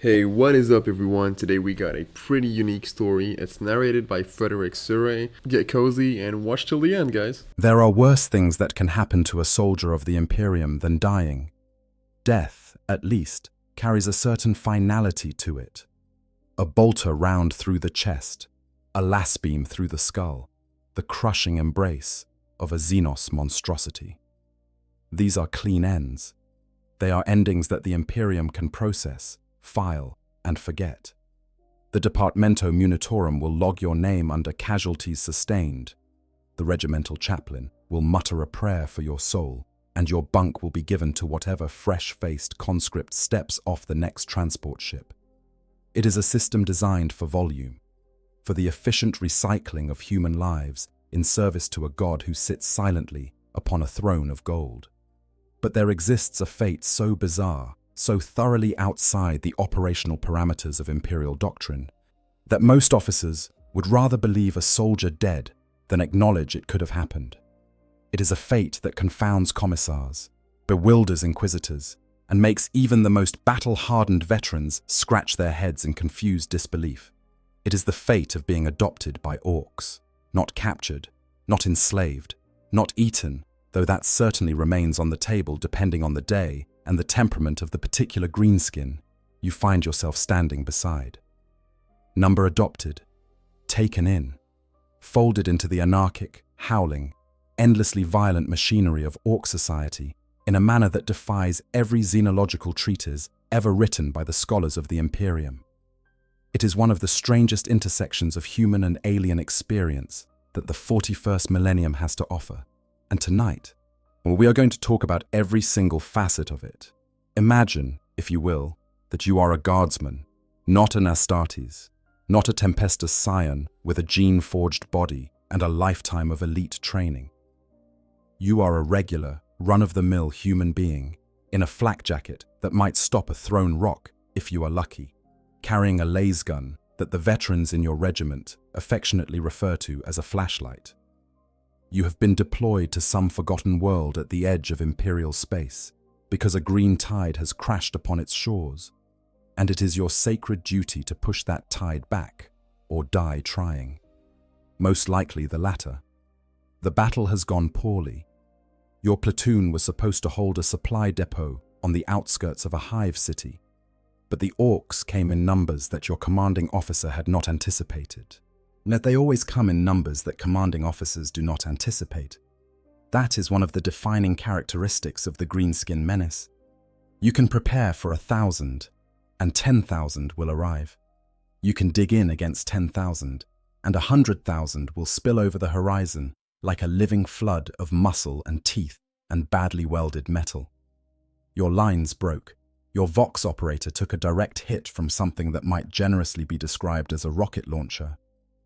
Hey, what is up everyone? Today we got a pretty unique story. It's narrated by Frederick Surrey. Get cozy and watch till the end, guys. There are worse things that can happen to a soldier of the Imperium than dying. Death, at least, carries a certain finality to it. A bolter round through the chest, a lass beam through the skull, the crushing embrace of a Xenos monstrosity. These are clean ends. They are endings that the Imperium can process, file, and forget. The Departamento Munitorum will log your name under casualties sustained. The regimental chaplain will mutter a prayer for your soul, and your bunk will be given to whatever fresh-faced conscript steps off the next transport ship. It is a system designed for volume, for the efficient recycling of human lives in service to a god who sits silently upon a throne of gold. But there exists a fate so bizarre, so thoroughly outside the operational parameters of imperial doctrine, that most officers would rather believe a soldier dead than acknowledge it could have happened. It is a fate that confounds commissars, bewilders inquisitors, and makes even the most battle-hardened veterans scratch their heads in confused disbelief. It is the fate of being adopted by orcs, not captured, not enslaved, not eaten, though that certainly remains on the table depending on the day and the temperament of the particular greenskin you find yourself standing beside. Number adopted, taken in, folded into the anarchic, howling, endlessly violent machinery of orc society in a manner that defies every xenological treatise ever written by the scholars of the Imperium. It is one of the strangest intersections of human and alien experience that the 41st millennium has to offer, and tonight, we are going to talk about every single facet of it. Imagine, if you will, that you are a guardsman, not an Astartes, not a Tempestus scion with a gene-forged body and a lifetime of elite training. You are a regular, run-of-the-mill human being in a flak jacket that might stop a thrown rock if you are lucky, carrying a laser gun that the veterans in your regiment affectionately refer to as a flashlight. You have been deployed to some forgotten world at the edge of imperial space because a green tide has crashed upon its shores, and it is your sacred duty to push that tide back or die trying. Most likely the latter. The battle has gone poorly. Your platoon was supposed to hold a supply depot on the outskirts of a hive city, but the orcs came in numbers that your commanding officer had not anticipated. Yet they always come in numbers that commanding officers do not anticipate. That is one of the defining characteristics of the greenskin menace. You can prepare for 1,000, and 10,000 will arrive. You can dig in against 10,000, and 100,000 will spill over the horizon like a living flood of muscle and teeth and badly welded metal. Your lines broke. Your Vox operator took a direct hit from something that might generously be described as a rocket launcher,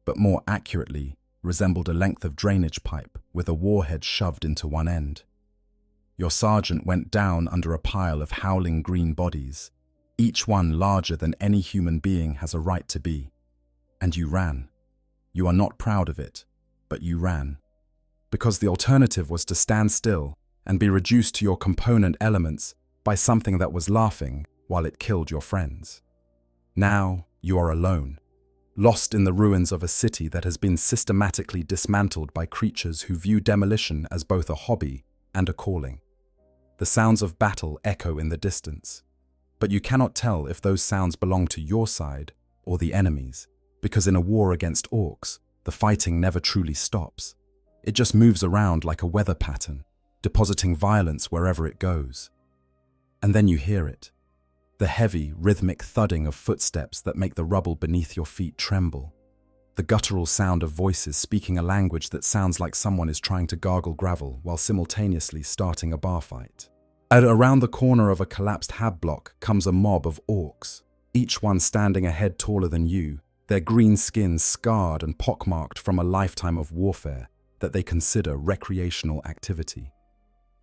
but more accurately resembled a length of drainage pipe with a warhead shoved into one end. Your sergeant went down under a pile of howling green bodies, each one larger than any human being has a right to be. And you ran. You are not proud of it, but you ran. Because the alternative was to stand still and be reduced to your component elements by something that was laughing while it killed your friends. Now you are alone, lost in the ruins of a city that has been systematically dismantled by creatures who view demolition as both a hobby and a calling. The sounds of battle echo in the distance, but you cannot tell if those sounds belong to your side or the enemy's, because in a war against orcs, the fighting never truly stops. It just moves around like a weather pattern, depositing violence wherever it goes. And then you hear it. The heavy, rhythmic thudding of footsteps that make the rubble beneath your feet tremble. The guttural sound of voices speaking a language that sounds like someone is trying to gargle gravel while simultaneously starting a bar fight. Around the corner of a collapsed hab block comes a mob of orcs, each one standing a head taller than you, their green skins scarred and pockmarked from a lifetime of warfare that they consider recreational activity.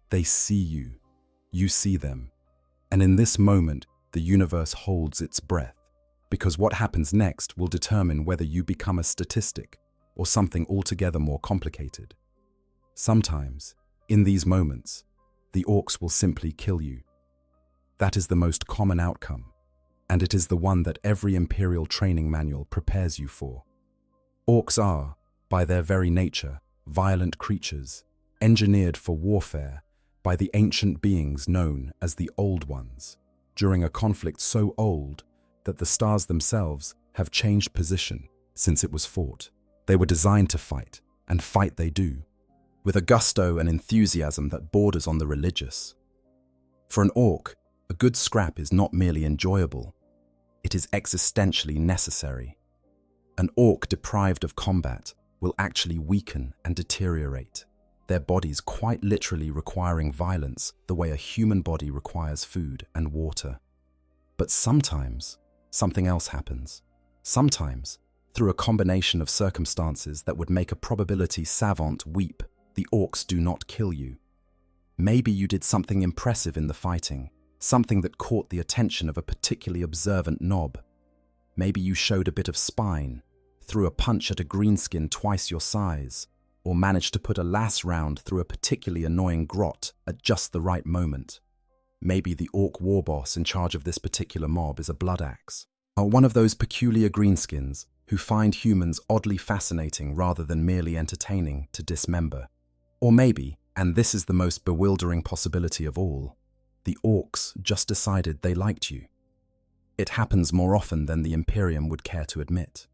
They see you. You see them. And in this moment, the universe holds its breath, because what happens next will determine whether you become a statistic or something altogether more complicated. Sometimes, in these moments, the orcs will simply kill you. That is the most common outcome, and it is the one that every Imperial training manual prepares you for. Orcs are, by their very nature, violent creatures, engineered for warfare by the ancient beings known as the Old Ones, during a conflict so old that the stars themselves have changed position since it was fought. They were designed to fight, and fight they do, with a gusto and enthusiasm that borders on the religious. For an orc, a good scrap is not merely enjoyable, it is existentially necessary. An orc deprived of combat will actually weaken and deteriorate, their bodies quite literally requiring violence the way a human body requires food and water. But sometimes, something else happens. Sometimes, through a combination of circumstances that would make a probability savant weep, the orcs do not kill you. Maybe you did something impressive in the fighting, something that caught the attention of a particularly observant knob. Maybe you showed a bit of spine, threw a punch at a greenskin twice your size, or managed to put a lass round through a particularly annoying grot at just the right moment. Maybe the orc war boss in charge of this particular mob is a blood axe, or one of those peculiar greenskins who find humans oddly fascinating rather than merely entertaining to dismember. Or maybe, and this is the most bewildering possibility of all, the orcs just decided they liked you. It happens more often than the Imperium would care to admit.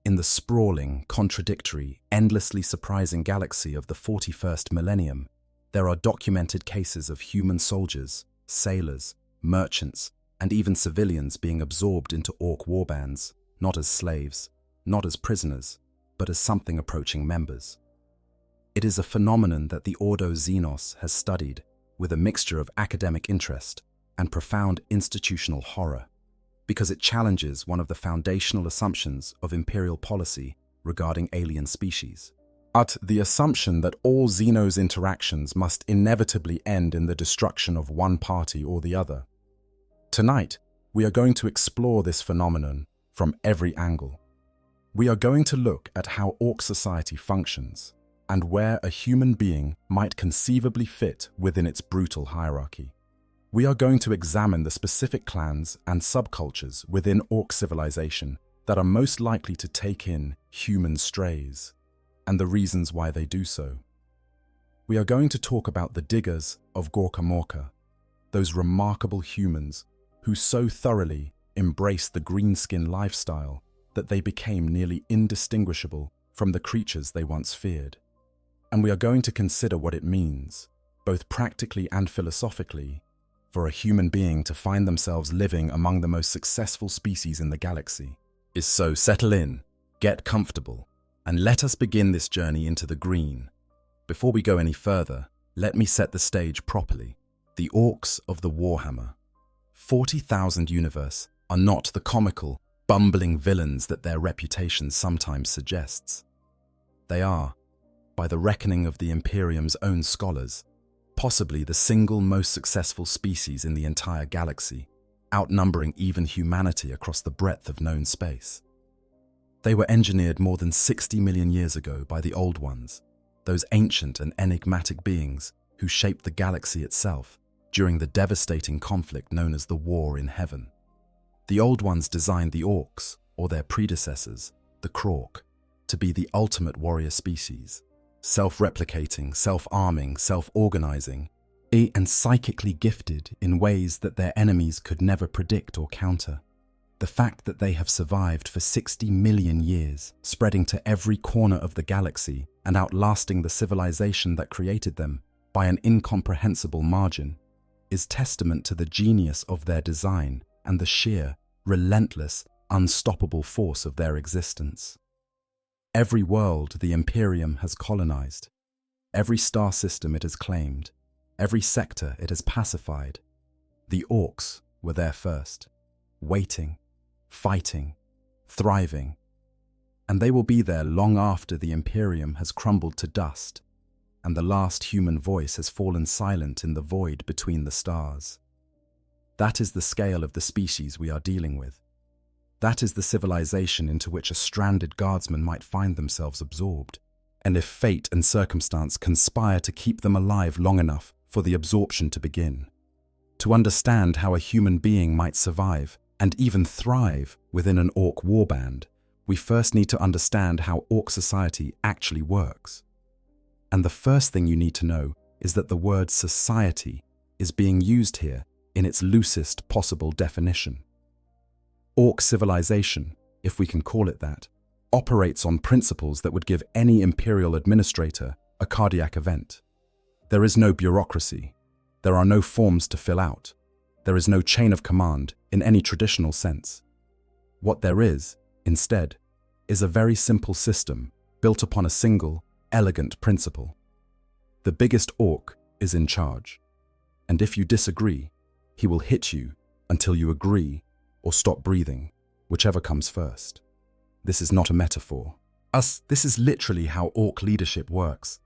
In the sprawling, contradictory, endlessly surprising galaxy of the 41st Millennium, there are documented cases of human soldiers, sailors, merchants, and even civilians being absorbed into orc warbands, not as slaves, not as prisoners, but as something approaching members. It is a phenomenon that the Ordo Xenos has studied with a mixture of academic interest and profound institutional horror, because it challenges one of the foundational assumptions of imperial policy regarding alien species. The assumption that all Xenos interactions must inevitably end in the destruction of one party or the other. Tonight, we are going to explore this phenomenon from every angle. We are going to look at how orc society functions and where a human being might conceivably fit within its brutal hierarchy. We are going to examine the specific clans and subcultures within orc civilization that are most likely to take in human strays, and the reasons why they do so. We are going to talk about the diggers of Gawkam, those remarkable humans who so thoroughly embraced the greenskin lifestyle that they became nearly indistinguishable from the creatures they once feared. And we are going to consider what it means, both practically and philosophically, for a human being to find themselves living among the most successful species in the galaxy. So settle in, get comfortable, and let us begin this journey into the green. Before we go any further, let me set the stage properly. The Orcs of the Warhammer 40,000 universe are not the comical, bumbling villains that their reputation sometimes suggests. They are, by the reckoning of the Imperium's own scholars, possibly the single most successful species in the entire galaxy, outnumbering even humanity across the breadth of known space. They were engineered more than 60 million years ago by the Old Ones, those ancient and enigmatic beings who shaped the galaxy itself during the devastating conflict known as the War in Heaven. The Old Ones designed the Orcs, or their predecessors, the Krork, to be the ultimate warrior species, self-replicating, self-arming, self-organizing, and psychically gifted in ways that their enemies could never predict or counter. The fact that they have survived for 60 million years, spreading to every corner of the galaxy and outlasting the civilization that created them by an incomprehensible margin, is testament to the genius of their design and the sheer, relentless, unstoppable force of their existence. Every world the Imperium has colonized, every star system it has claimed, every sector it has pacified, the Orcs were there first, waiting, fighting, thriving, and they will be there long after the Imperium has crumbled to dust and the last human voice has fallen silent in the void between the stars. That is the scale of the species we are dealing with. That is the civilization into which a stranded guardsman might find themselves absorbed, and if fate and circumstance conspire to keep them alive long enough for the absorption to begin. To understand how a human being might survive, and even thrive within an orc warband, we first need to understand how orc society actually works. And the first thing you need to know is that the word society is being used here in its loosest possible definition. Orc civilization, if we can call it that, operates on principles that would give any imperial administrator a cardiac event. There is no bureaucracy. There are no forms to fill out. There is no chain of command in any traditional sense. What there is, instead, is a very simple system built upon a single, elegant principle. The biggest orc is in charge, and if you disagree, he will hit you until you agree or stop breathing, whichever comes first. This is not a metaphor. This is literally how orc leadership works.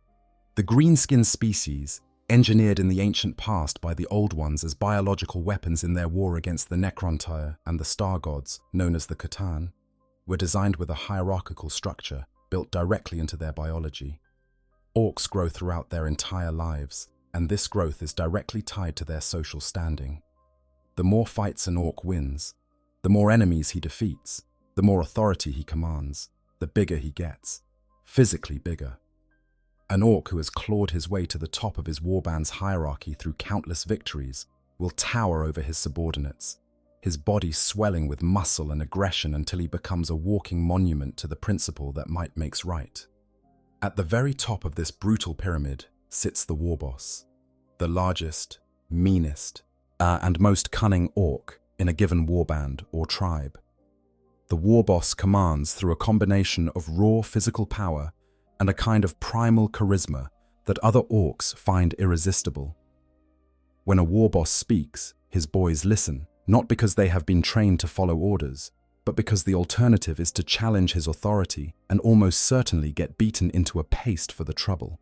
The green-skinned species, engineered in the ancient past by the Old Ones as biological weapons in their war against the Necrontyre and the star gods, known as the Catan, were designed with a hierarchical structure built directly into their biology. Orcs grow throughout their entire lives, and this growth is directly tied to their social standing. The more fights an orc wins, the more enemies he defeats, the more authority he commands, the bigger he gets, physically bigger. An orc who has clawed his way to the top of his warband's hierarchy through countless victories will tower over his subordinates, his body swelling with muscle and aggression until he becomes a walking monument to the principle that might makes right. At the very top of this brutal pyramid sits the warboss, the largest, meanest, and most cunning orc in a given warband or tribe. The warboss commands through a combination of raw physical power and a kind of primal charisma that other orcs find irresistible. When a warboss speaks, his boys listen, not because they have been trained to follow orders, but because the alternative is to challenge his authority and almost certainly get beaten into a paste for the trouble.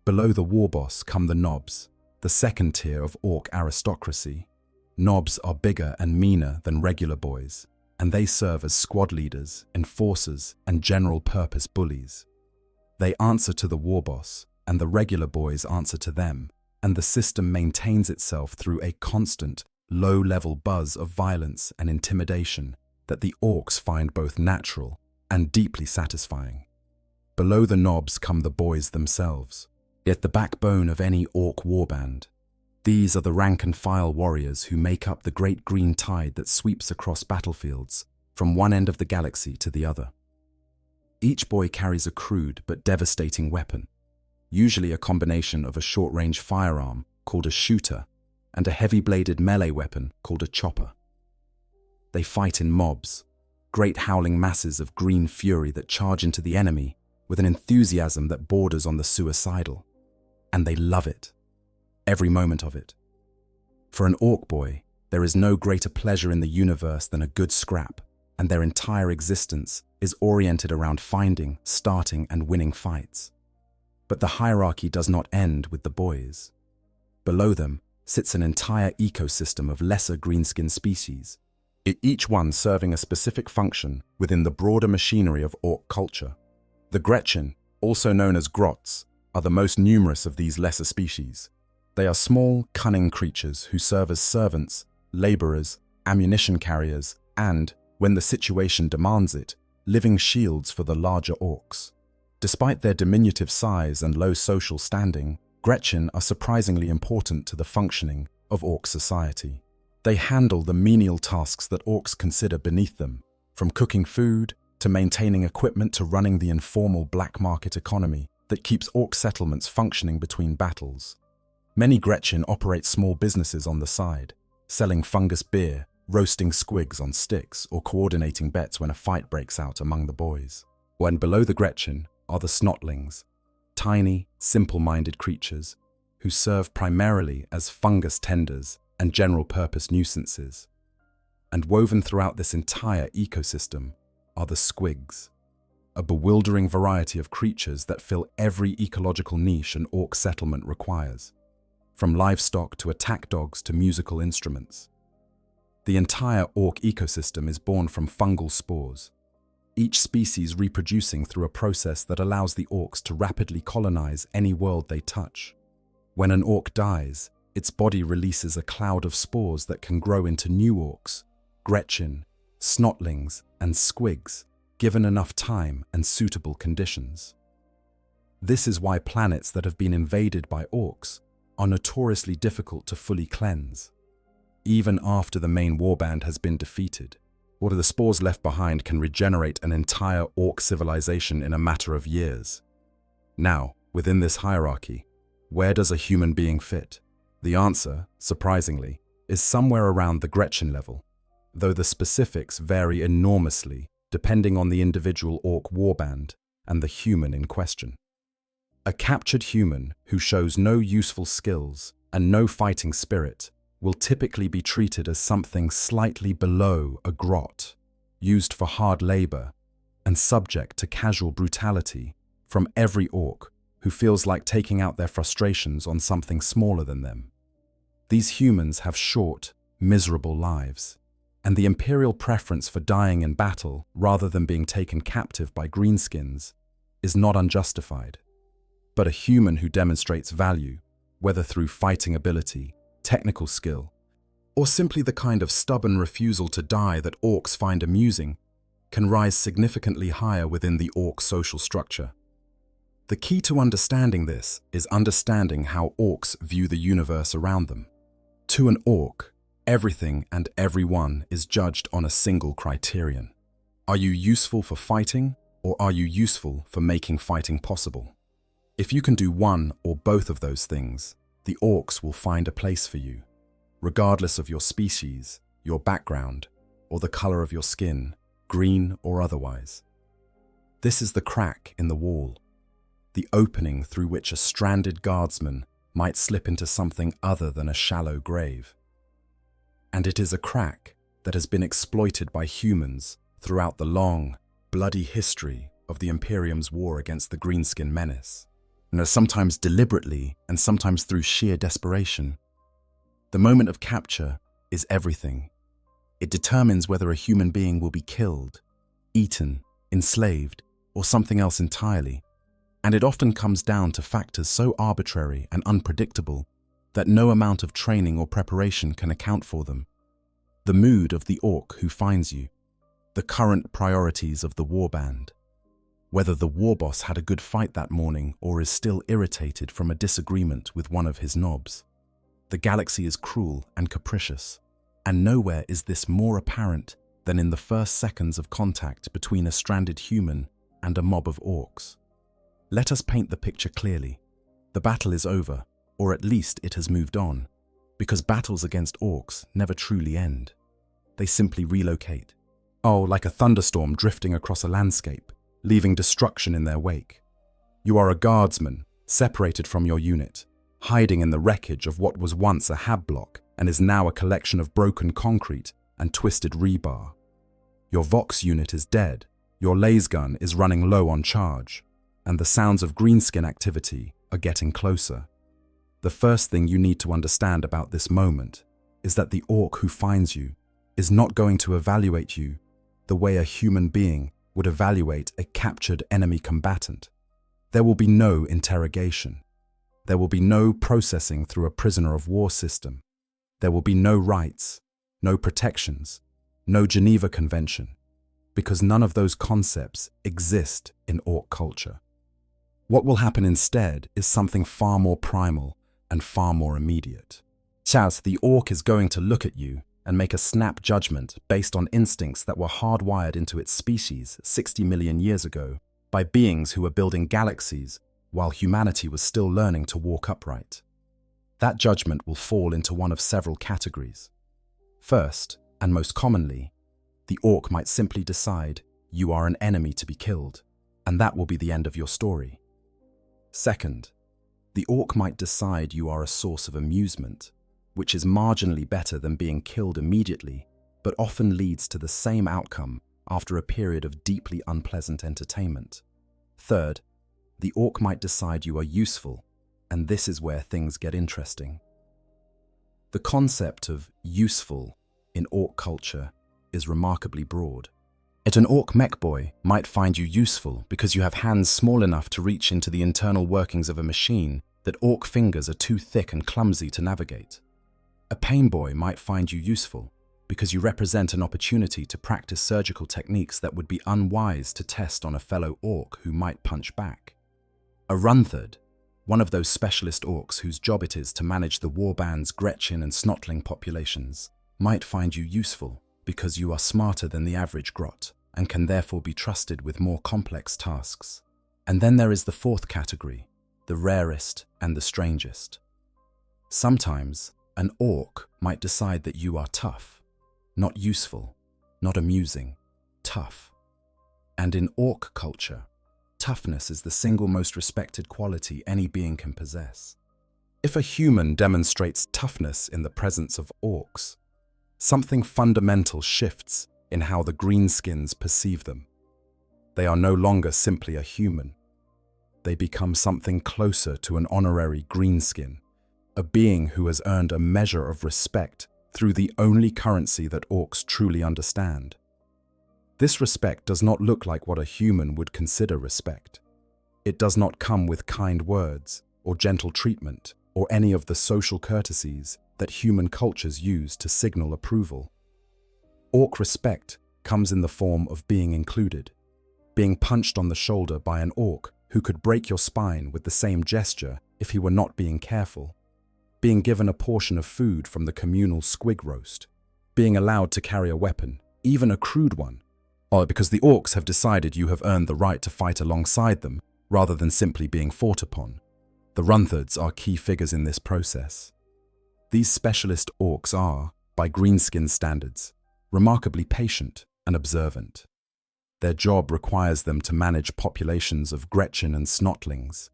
Below the warboss come the nobs, the second tier of orc aristocracy. Nobs are bigger and meaner than regular boys, and they serve as squad leaders, enforcers, and general-purpose bullies. They answer to the warboss, and the regular boys answer to them, and the system maintains itself through a constant, low-level buzz of violence and intimidation that the orcs find both natural and deeply satisfying. Below the nobs come the boys themselves, yet the backbone of any orc warband. These are the rank-and-file warriors who make up the great green tide that sweeps across battlefields from one end of the galaxy to the other. Each boy carries a crude but devastating weapon, usually a combination of a short-range firearm called a shooter and a heavy-bladed melee weapon called a chopper. They fight in mobs, great howling masses of green fury that charge into the enemy with an enthusiasm that borders on the suicidal. And they love it, every moment of it. For an orc boy, there is no greater pleasure in the universe than a good scrap, and their entire existence is oriented around finding, starting, and winning fights. But the hierarchy does not end with the boys. Below them sits an entire ecosystem of lesser greenskin species, each one serving a specific function within the broader machinery of orc culture. The Gretchen, also known as grots, are the most numerous of these lesser species. They are small, cunning creatures who serve as servants, laborers, ammunition carriers, and, when the situation demands it, living shields for the larger orcs. Despite their diminutive size and low social standing, Gretchen are surprisingly important to the functioning of orc society. They handle the menial tasks that orcs consider beneath them, from cooking food to maintaining equipment to running the informal black market economy that keeps orc settlements functioning between battles. Many Gretchen operate small businesses on the side, selling fungus beer, roasting squigs on sticks, or coordinating bets when a fight breaks out among the boys. When below the Gretchen are the snotlings, tiny, simple-minded creatures who serve primarily as fungus tenders and general-purpose nuisances. And woven throughout this entire ecosystem are the squigs, a bewildering variety of creatures that fill every ecological niche an orc settlement requires, from livestock to attack dogs to musical instruments. The entire orc ecosystem is born from fungal spores, each species reproducing through a process that allows the orcs to rapidly colonize any world they touch. When an orc dies, its body releases a cloud of spores that can grow into new orcs, Gretchen, snotlings, and squigs, given enough time and suitable conditions. This is why planets that have been invaded by orcs are notoriously difficult to fully cleanse. Even after the main warband has been defeated, or the spores left behind can regenerate an entire orc civilization in a matter of years. Now, within this hierarchy, where does a human being fit? The answer, surprisingly, is somewhere around the Gretchen level, though the specifics vary enormously depending on the individual orc warband and the human in question. A captured human who shows no useful skills and no fighting spirit will typically be treated as something slightly below a grot, used for hard labor and subject to casual brutality from every orc who feels like taking out their frustrations on something smaller than them. These humans have short, miserable lives, and the Imperial preference for dying in battle rather than being taken captive by greenskins is not unjustified. But a human who demonstrates value, whether through fighting ability, technical skill, or simply the kind of stubborn refusal to die that orcs find amusing, can rise significantly higher within the orc social structure. The key to understanding this is understanding how orcs view the universe around them. To an orc, everything and everyone is judged on a single criterion. Are you useful for fighting, or are you useful for making fighting possible? If you can do one or both of those things, the orcs will find a place for you, regardless of your species, your background, or the color of your skin, green or otherwise. This is the crack in the wall, the opening through which a stranded guardsman might slip into something other than a shallow grave. And it is a crack that has been exploited by humans throughout the long, bloody history of the Imperium's war against the greenskin menace. And sometimes deliberately and sometimes through sheer desperation. The moment of capture is everything. It determines whether a human being will be killed, eaten, enslaved, or something else entirely. And it often comes down to factors so arbitrary and unpredictable that no amount of training or preparation can account for them. The mood of the orc who finds you, the current priorities of the warband, whether the war boss had a good fight that morning or is still irritated from a disagreement with one of his knobs. The galaxy is cruel and capricious, and nowhere is this more apparent than in the first seconds of contact between a stranded human and a mob of orcs. Let us paint the picture clearly. The battle is over, or at least it has moved on, because battles against orcs never truly end. They simply relocate. Oh, like a thunderstorm drifting across a landscape, leaving destruction in their wake. You are a guardsman, separated from your unit, hiding in the wreckage of what was once a hab block and is now a collection of broken concrete and twisted rebar. Your Vox unit is dead, your laser gun is running low on charge, and the sounds of greenskin activity are getting closer. The first thing you need to understand about this moment is that the orc who finds you is not going to evaluate you the way a human being would evaluate a captured enemy combatant. There will be no interrogation. There will be no processing through a prisoner of war system. There will be no rights, no protections, no Geneva Convention, because none of those concepts exist in orc culture. What will happen instead is something far more primal and far more immediate. Chaz, the orc is going to look at you and make a snap judgment based on instincts that were hardwired into its species 60 million years ago by beings who were building galaxies while humanity was still learning to walk upright. That judgment will fall into one of several categories. First, and most commonly, the orc might simply decide you are an enemy to be killed, and that will be the end of your story. Second, the orc might decide you are a source of amusement, which is marginally better than being killed immediately, but often leads to the same outcome after a period of deeply unpleasant entertainment. Third, the orc might decide you are useful, and this is where things get interesting. The concept of useful in orc culture is remarkably broad. An orc mech boy might find you useful because you have hands small enough to reach into the internal workings of a machine that orc fingers are too thick and clumsy to navigate. A pain boy might find you useful because you represent an opportunity to practice surgical techniques that would be unwise to test on a fellow orc who might punch back. A runthod, one of those specialist orcs whose job it is to manage the warband's Gretchen and Snotling populations, might find you useful because you are smarter than the average grot and can therefore be trusted with more complex tasks. And then there is the fourth category, the rarest and the strangest. Sometimes an orc might decide that you are tough, not useful, not amusing, tough. And in orc culture, toughness is the single most respected quality any being can possess. If a human demonstrates toughness in the presence of orcs, something fundamental shifts in how the greenskins perceive them. They are no longer simply a human. They become something closer to an honorary greenskin, a being who has earned a measure of respect through the only currency that orcs truly understand. This respect does not look like what a human would consider respect. It does not come with kind words or gentle treatment or any of the social courtesies that human cultures use to signal approval. Orc respect comes in the form of being included, being punched on the shoulder by an orc who could break your spine with the same gesture if he were not being careful, being given a portion of food from the communal squig roast, being allowed to carry a weapon, even a crude one, or because the orcs have decided you have earned the right to fight alongside them rather than simply being fought upon. The runthods are key figures in this process. These specialist orcs are, by greenskin standards, remarkably patient and observant. Their job requires them to manage populations of Gretchen and Snotlings,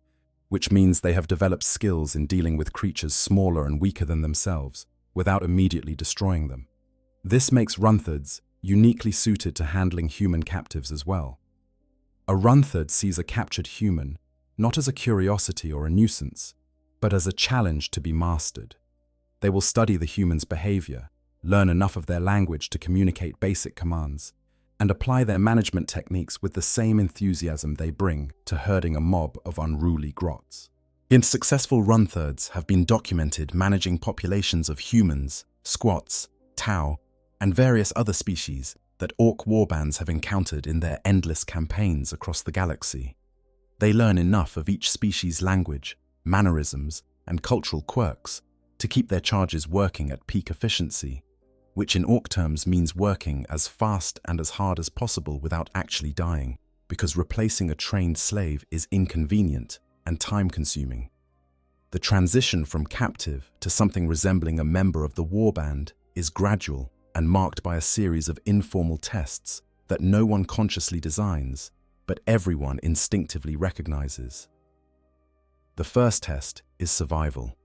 which means they have developed skills in dealing with creatures smaller and weaker than themselves without immediately destroying them. This makes runthods uniquely suited to handling human captives as well. A runthod sees a captured human not as a curiosity or a nuisance, but as a challenge to be mastered. They will study the human's behavior, learn enough of their language to communicate basic commands, and apply their management techniques with the same enthusiasm they bring to herding a mob of unruly grots. Successful runthods have been documented managing populations of humans, squats, tau, and various other species that orc warbands have encountered in their endless campaigns across the galaxy. They learn enough of each species' language, mannerisms, and cultural quirks to keep their charges working at peak efficiency, which in orc terms means working as fast and as hard as possible without actually dying, because replacing a trained slave is inconvenient and time-consuming. The transition from captive to something resembling a member of the warband is gradual and marked by a series of informal tests that no one consciously designs, but everyone instinctively recognizes. The first test is survival.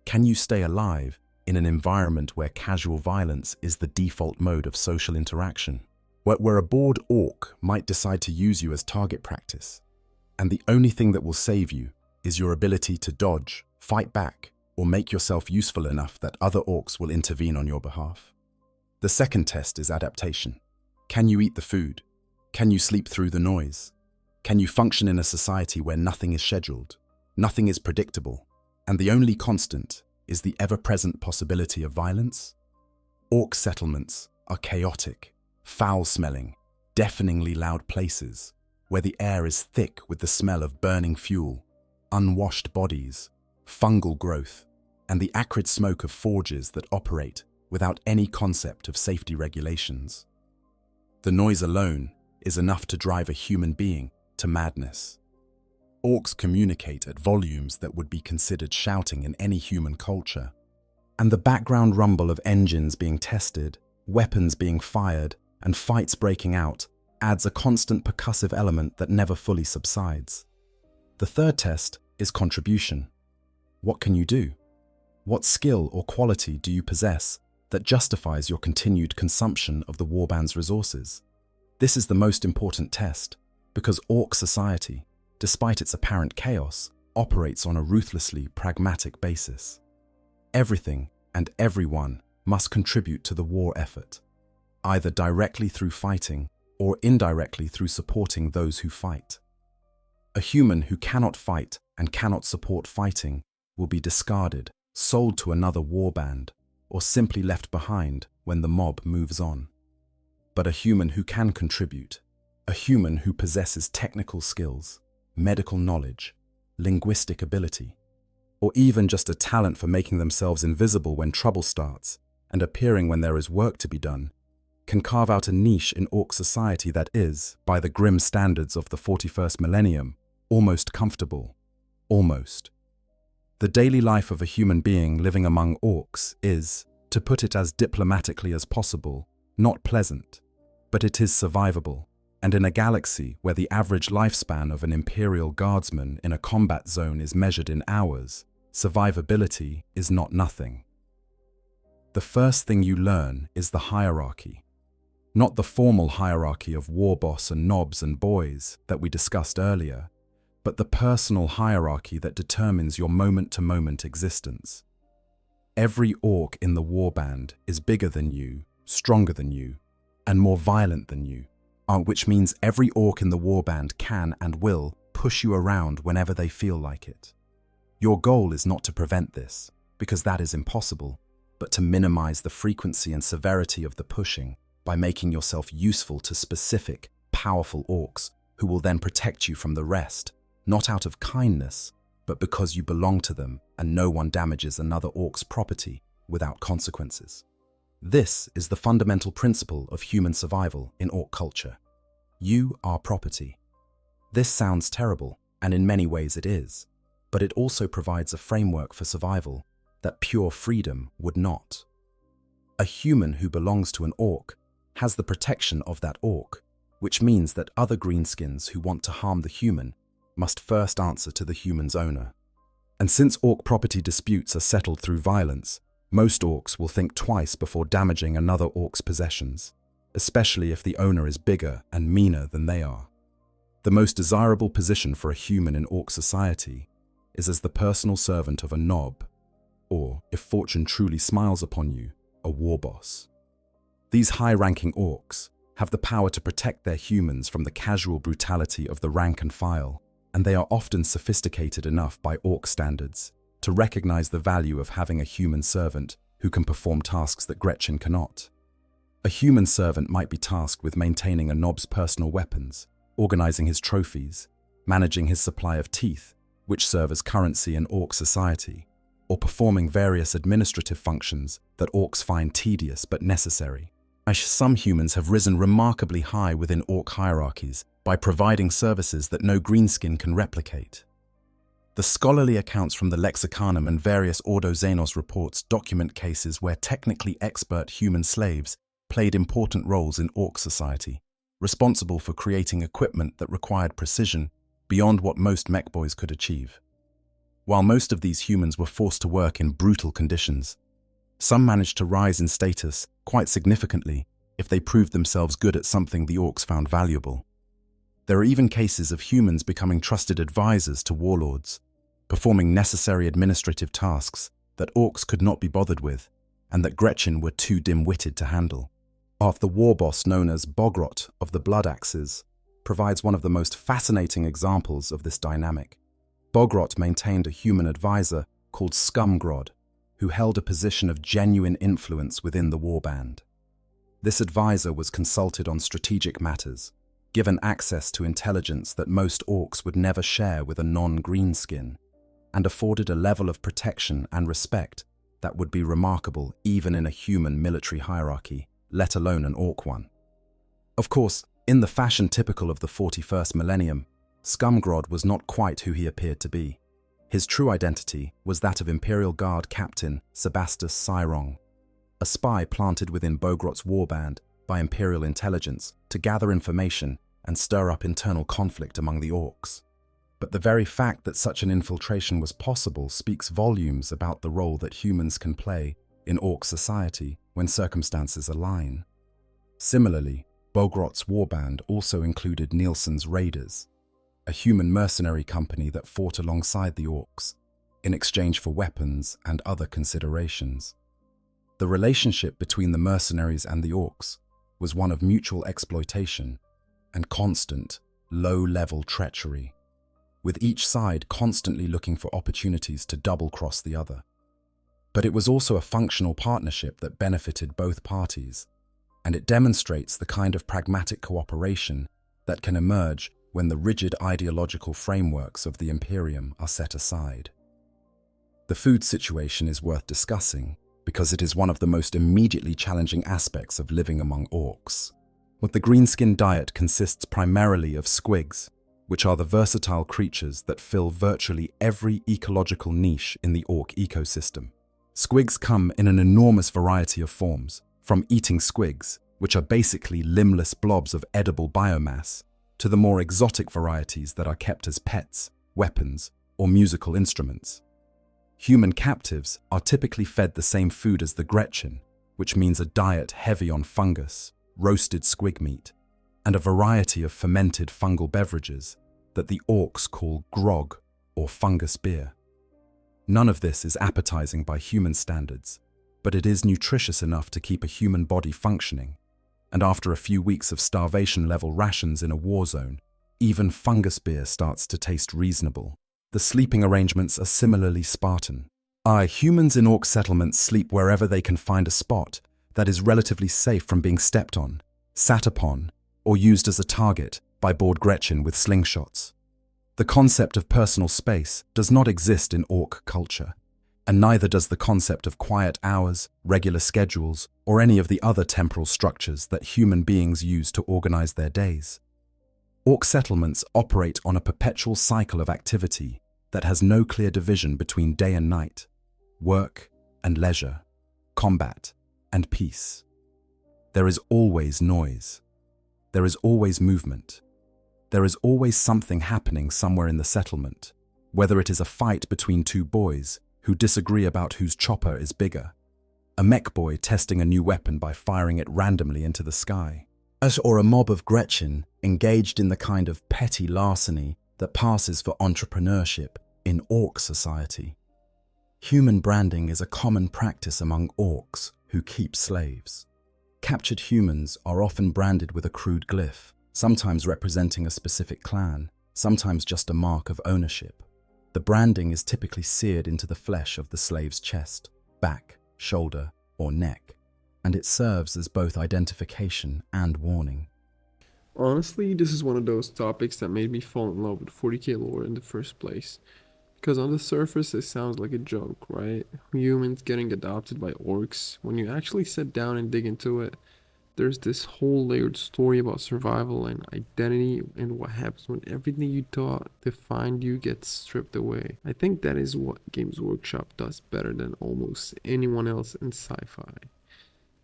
Can you stay alive in an environment where casual violence is the default mode of social interaction? Where a bored orc might decide to use you as target practice, and the only thing that will save you is your ability to dodge, fight back, or make yourself useful enough that other orcs will intervene on your behalf. The second test is adaptation. Can you eat the food? Can you sleep through the noise? Can you function in a society where nothing is scheduled, nothing is predictable, and the only constant is the ever-present possibility of violence? Orc settlements are chaotic, foul-smelling, deafeningly loud places where the air is thick with the smell of burning fuel, unwashed bodies, fungal growth, and the acrid smoke of forges that operate without any concept of safety regulations. The noise alone is enough to drive a human being to madness. Orcs communicate at volumes that would be considered shouting in any human culture, and the background rumble of engines being tested, weapons being fired, and fights breaking out adds a constant percussive element that never fully subsides. The third test is contribution. What can you do? What skill or quality do you possess that justifies your continued consumption of the warband's resources? This is the most important test, because orc society, despite its apparent chaos, operates on a ruthlessly pragmatic basis. Everything and everyone must contribute to the war effort, either directly through fighting or indirectly through supporting those who fight. A human who cannot fight and cannot support fighting will be discarded, sold to another warband, or simply left behind when the mob moves on. But a human who can contribute, a human who possesses technical skills, medical knowledge, linguistic ability, or even just a talent for making themselves invisible when trouble starts and appearing when there is work to be done, can carve out a niche in orc society that is, by the grim standards of the 41st millennium, almost comfortable. Almost. The daily life of a human being living among orcs is, to put it as diplomatically as possible, not pleasant, but it is survivable. And in a galaxy where the average lifespan of an Imperial guardsman in a combat zone is measured in hours, survivability is not nothing. The first thing you learn is the hierarchy. Not the formal hierarchy of war boss and knobs and boys that we discussed earlier, but the personal hierarchy that determines your moment-to-moment existence. Every orc in the warband is bigger than you, stronger than you, and more violent than you. Which means every orc in the warband can and will push you around whenever they feel like it. Your goal is not to prevent this, because that is impossible, but to minimize the frequency and severity of the pushing by making yourself useful to specific, powerful orcs who will then protect you from the rest, not out of kindness, but because you belong to them and no one damages another orc's property without consequences. This is the fundamental principle of human survival in orc culture. You are property. This sounds terrible, and in many ways it is, but it also provides a framework for survival that pure freedom would not. A human who belongs to an orc has the protection of that orc, which means that other greenskins who want to harm the human must first answer to the human's owner. And since orc property disputes are settled through violence, most orcs will think twice before damaging another orc's possessions, especially if the owner is bigger and meaner than they are. The most desirable position for a human in orc society is as the personal servant of a nob, or, if fortune truly smiles upon you, a war boss. These high-ranking orcs have the power to protect their humans from the casual brutality of the rank and file, and they are often sophisticated enough by orc standards to recognize the value of having a human servant who can perform tasks that Gretchen cannot. A human servant might be tasked with maintaining a nob's personal weapons, organizing his trophies, managing his supply of teeth, which serve as currency in orc society, or performing various administrative functions that orcs find tedious but necessary. Some humans have risen remarkably high within orc hierarchies by providing services that no greenskin can replicate. The scholarly accounts from the Lexicanum and various Ordo Xenos reports document cases where technically expert human slaves played important roles in orc society, responsible for creating equipment that required precision beyond what most mech boys could achieve. While most of these humans were forced to work in brutal conditions, some managed to rise in status quite significantly if they proved themselves good at something the orcs found valuable. There are even cases of humans becoming trusted advisors to warlords, performing necessary administrative tasks that orcs could not be bothered with and that Gretchen were too dim-witted to handle. The war boss known as Bogrot of the Blood Axes provides one of the most fascinating examples of this dynamic. Bogrot maintained a human advisor called Scumgrod, who held a position of genuine influence within the warband. This advisor was consulted on strategic matters, given access to intelligence that most orcs would never share with a non-greenskin, and afforded a level of protection and respect that would be remarkable even in a human military hierarchy, let alone an orc one. Of course, in the fashion typical of the 41st millennium, Scumgrod was not quite who he appeared to be. His true identity was that of Imperial Guard Captain Sebastus Cyrong, a spy planted within Bogrot's warband by Imperial intelligence to gather information and stir up internal conflict among the orcs. But the very fact that such an infiltration was possible speaks volumes about the role that humans can play in orc society when circumstances align. Similarly, Bogrot's warband also included Nielsen's Raiders, a human mercenary company that fought alongside the orcs in exchange for weapons and other considerations. The relationship between the mercenaries and the orcs was one of mutual exploitation and constant, low-level treachery, with each side constantly looking for opportunities to double-cross the other. But it was also a functional partnership that benefited both parties, and it demonstrates the kind of pragmatic cooperation that can emerge when the rigid ideological frameworks of the Imperium are set aside. The food situation is worth discussing because it is one of the most immediately challenging aspects of living among orcs. What the greenskin diet consists primarily of squigs, which are the versatile creatures that fill virtually every ecological niche in the orc ecosystem. Squigs come in an enormous variety of forms, from eating squigs, which are basically limbless blobs of edible biomass, to the more exotic varieties that are kept as pets, weapons, or musical instruments. Human captives are typically fed the same food as the Gretchen, which means a diet heavy on fungus, roasted squig meat, and a variety of fermented fungal beverages that the orcs call grog or fungus beer. None of this is appetizing by human standards, but it is nutritious enough to keep a human body functioning, and after a few weeks of starvation-level rations in a war zone, even fungus beer starts to taste reasonable. The sleeping arrangements are similarly Spartan. Humans in orc settlements sleep wherever they can find a spot that is relatively safe from being stepped on, sat upon, or used as a target by bored Gretchen with slingshots. The concept of personal space does not exist in orc culture, and neither does the concept of quiet hours, regular schedules, or any of the other temporal structures that human beings use to organize their days. Orc settlements operate on a perpetual cycle of activity that has no clear division between day and night, work and leisure, combat and peace. There is always noise. There is always movement. There is always something happening somewhere in the settlement, whether it is a fight between two boys who disagree about whose chopper is bigger, a mech boy testing a new weapon by firing it randomly into the sky, or a mob of Gretchen engaged in the kind of petty larceny that passes for entrepreneurship in orc society. Human branding is a common practice among orcs who keep slaves. Captured humans are often branded with a crude glyph, sometimes representing a specific clan, sometimes just a mark of ownership. The branding is typically seared into the flesh of the slave's chest, back, shoulder, or neck, and it serves as both identification and warning. Honestly, this is one of those topics that made me fall in love with 40k lore in the first place. Because on the surface it sounds like a joke, right? Humans getting adopted by orcs. When you actually sit down and dig into it, there's this whole layered story about survival and identity and what happens when everything you thought defined you gets stripped away. I think that is what Games Workshop does better than almost anyone else in sci-fi.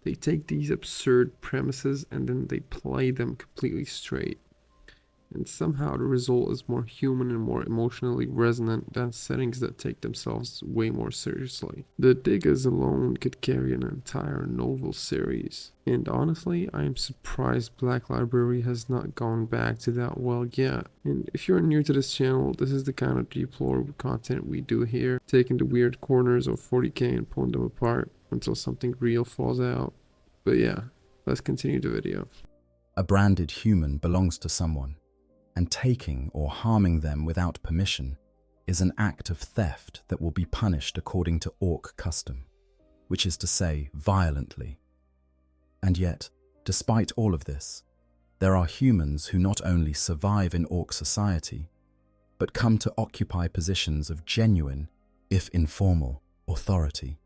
They take these absurd premises and then they play them completely straight. And somehow the result is more human and more emotionally resonant than settings that take themselves way more seriously. The Diggers alone could carry an entire novel series. And honestly, I am surprised Black Library has not gone back to that well yet. And if you're new to this channel, this is the kind of deplorable content we do here, taking the weird corners of 40k and pulling them apart until something real falls out. But yeah, let's continue the video. A branded human belongs to someone, and taking or harming them without permission is an act of theft that will be punished according to orc custom, which is to say, violently. And yet, despite all of this, there are humans who not only survive in orc society, but come to occupy positions of genuine, if informal, authority.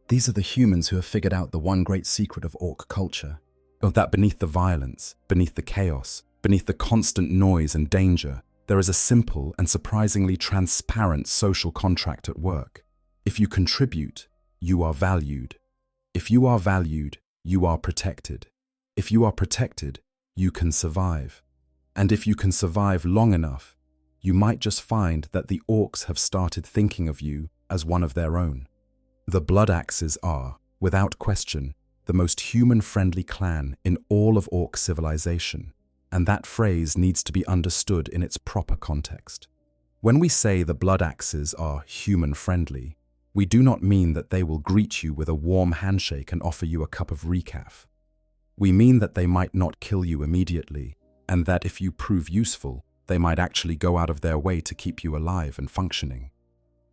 These are the humans who have figured out the one great secret of orc culture, that beneath the violence, beneath the chaos, beneath the constant noise and danger, there is a simple and surprisingly transparent social contract at work. If you contribute, you are valued. If you are valued, you are protected. If you are protected, you can survive. And if you can survive long enough, you might just find that the orcs have started thinking of you as one of their own. The Blood Axes are, without question, the most human-friendly clan in all of orc civilization. And that phrase needs to be understood in its proper context. When we say the Blood Axes are human-friendly, we do not mean that they will greet you with a warm handshake and offer you a cup of recaf. We mean that they might not kill you immediately, and that if you prove useful, they might actually go out of their way to keep you alive and functioning.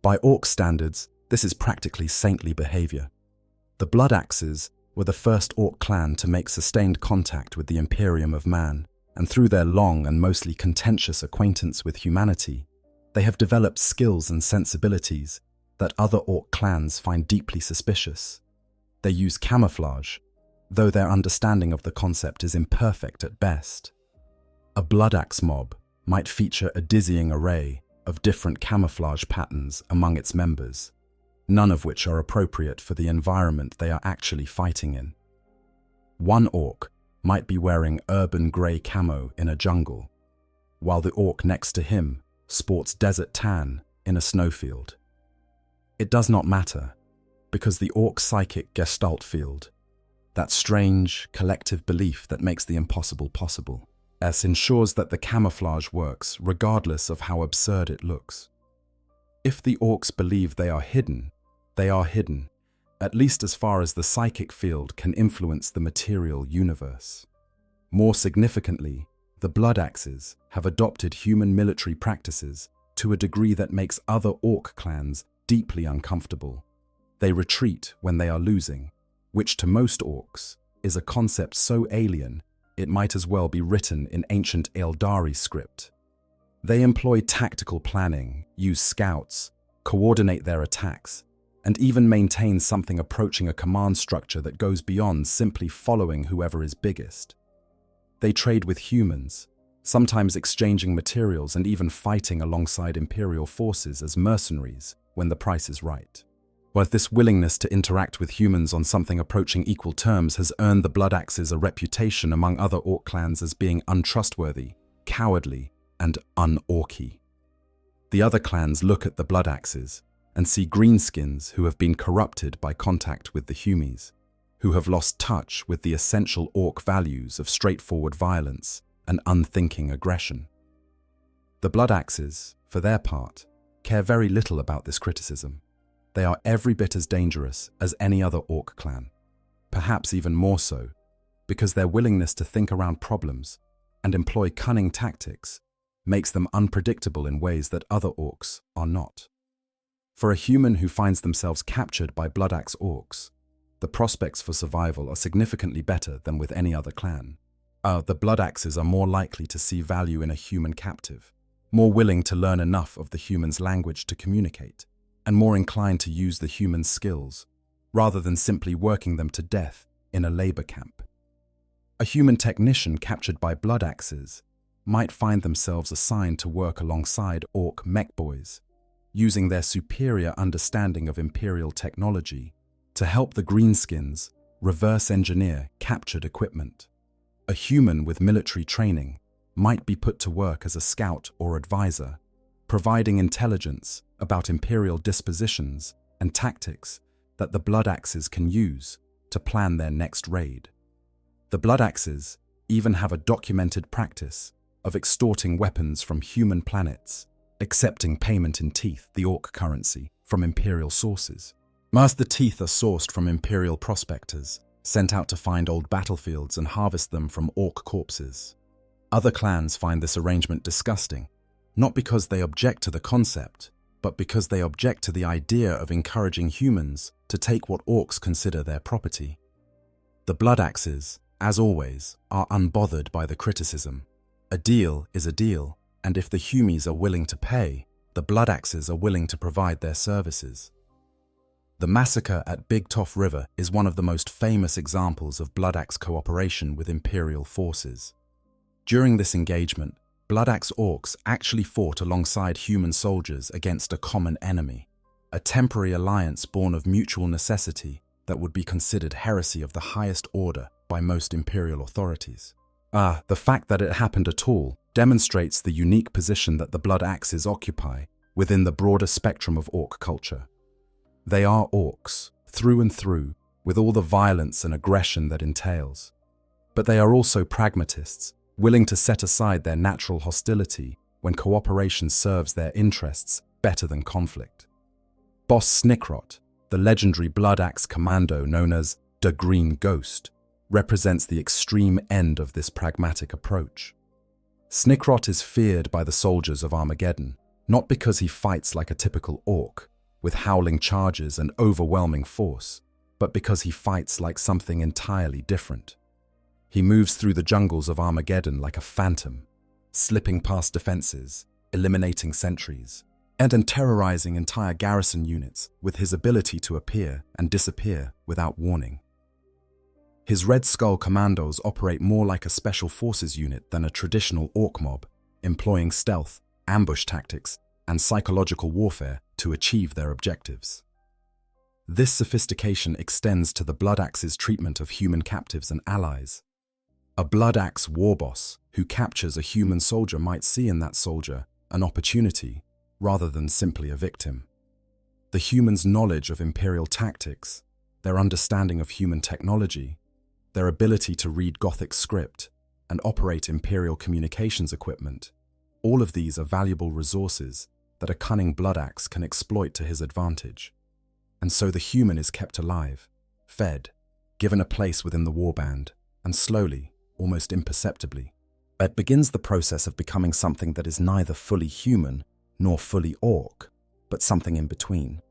By orc standards, This is practically saintly behavior. The Blood Axes were the first orc clan to make sustained contact with the Imperium of man, and through their long and mostly contentious acquaintance with humanity, they have developed skills and sensibilities that other orc clans find deeply suspicious. They use camouflage, though their understanding of the concept is imperfect at best. A Blood Axe mob might feature a dizzying array of different camouflage patterns among its members, none of which are appropriate for the environment they are actually fighting in. One orc might be wearing urban grey camo in a jungle, while the orc next to him sports desert tan in a snowfield. It does not matter, because the orc psychic gestalt field, that strange, collective belief that makes the impossible possible, ensures that the camouflage works regardless of how absurd it looks. If the orcs believe they are hidden, at least as far as the psychic field can influence the material universe. More significantly, the Blood Axes have adopted human military practices to a degree that makes other orc clans deeply uncomfortable. They retreat when they are losing, which to most orcs is a concept so alien it might as well be written in ancient Eldari script. They employ tactical planning, use scouts, coordinate their attacks, and even maintain something approaching a command structure that goes beyond simply following whoever is biggest. They trade with humans, sometimes exchanging materials and even fighting alongside Imperial forces as mercenaries when the price is right. While this willingness to interact with humans on something approaching equal terms has earned the Blood Axes a reputation among other orc clans as being untrustworthy, cowardly, and un-orky. The other clans look at the Blood Axes and see greenskins who have been corrupted by contact with the humies, who have lost touch with the essential orc values of straightforward violence and unthinking aggression. The Blood Axes, for their part, care very little about this criticism. They are every bit as dangerous as any other orc clan, perhaps even more so, because their willingness to think around problems and employ cunning tactics makes them unpredictable in ways that other orcs are not. For a human who finds themselves captured by Blood Axe orcs, the prospects for survival are significantly better than with any other clan. The Blood Axes are more likely to see value in a human captive, more willing to learn enough of the human's language to communicate, and more inclined to use the human's skills, rather than simply working them to death in a labor camp. A human technician captured by Blood Axes might find themselves assigned to work alongside orc mech boys, using their superior understanding of Imperial technology to help the greenskins reverse engineer captured equipment. A human with military training might be put to work as a scout or advisor, providing intelligence about Imperial dispositions and tactics that the Blood Axes can use to plan their next raid. The Blood Axes even have a documented practice of extorting weapons from human planets, accepting payment in teeth, the orc currency, from Imperial sources. Most the teeth are sourced from Imperial prospectors, sent out to find old battlefields and harvest them from orc corpses. Other clans find this arrangement disgusting, not because they object to the concept, but because they object to the idea of encouraging humans to take what orcs consider their property. The Blood Axes, as always, are unbothered by the criticism. A deal is a deal, and if the humies are willing to pay, the Blood Axes are willing to provide their services. The massacre at Big Toff River is one of the most famous examples of Blood Axe cooperation with Imperial forces. During this engagement, Blood Axe orcs actually fought alongside human soldiers against a common enemy, a temporary alliance born of mutual necessity that would be considered heresy of the highest order by most Imperial authorities. The fact that it happened at all demonstrates the unique position that the Blood Axes occupy within the broader spectrum of orc culture. They are orcs, through and through, with all the violence and aggression that entails. But they are also pragmatists, willing to set aside their natural hostility when cooperation serves their interests better than conflict. Boss Snickrot, the legendary Blood Axe commando known as the Green Ghost, represents the extreme end of this pragmatic approach. Snickrot is feared by the soldiers of Armageddon, not because he fights like a typical orc, with howling charges and overwhelming force, but because he fights like something entirely different. He moves through the jungles of Armageddon like a phantom, slipping past defenses, eliminating sentries, and then terrorizing entire garrison units with his ability to appear and disappear without warning. His Red Skull commandos operate more like a special forces unit than a traditional orc mob, employing stealth, ambush tactics, and psychological warfare to achieve their objectives. This sophistication extends to the Blood Axe's treatment of human captives and allies. A Blood Axe war boss who captures a human soldier might see in that soldier an opportunity rather than simply a victim. The human's knowledge of Imperial tactics, their understanding of human technology, their ability to read Gothic script and operate Imperial communications equipment, all of these are valuable resources that a cunning Blood Axe can exploit to his advantage. And so the human is kept alive, fed, given a place within the warband, and slowly, almost imperceptibly, it begins the process of becoming something that is neither fully human nor fully orc, but something in between.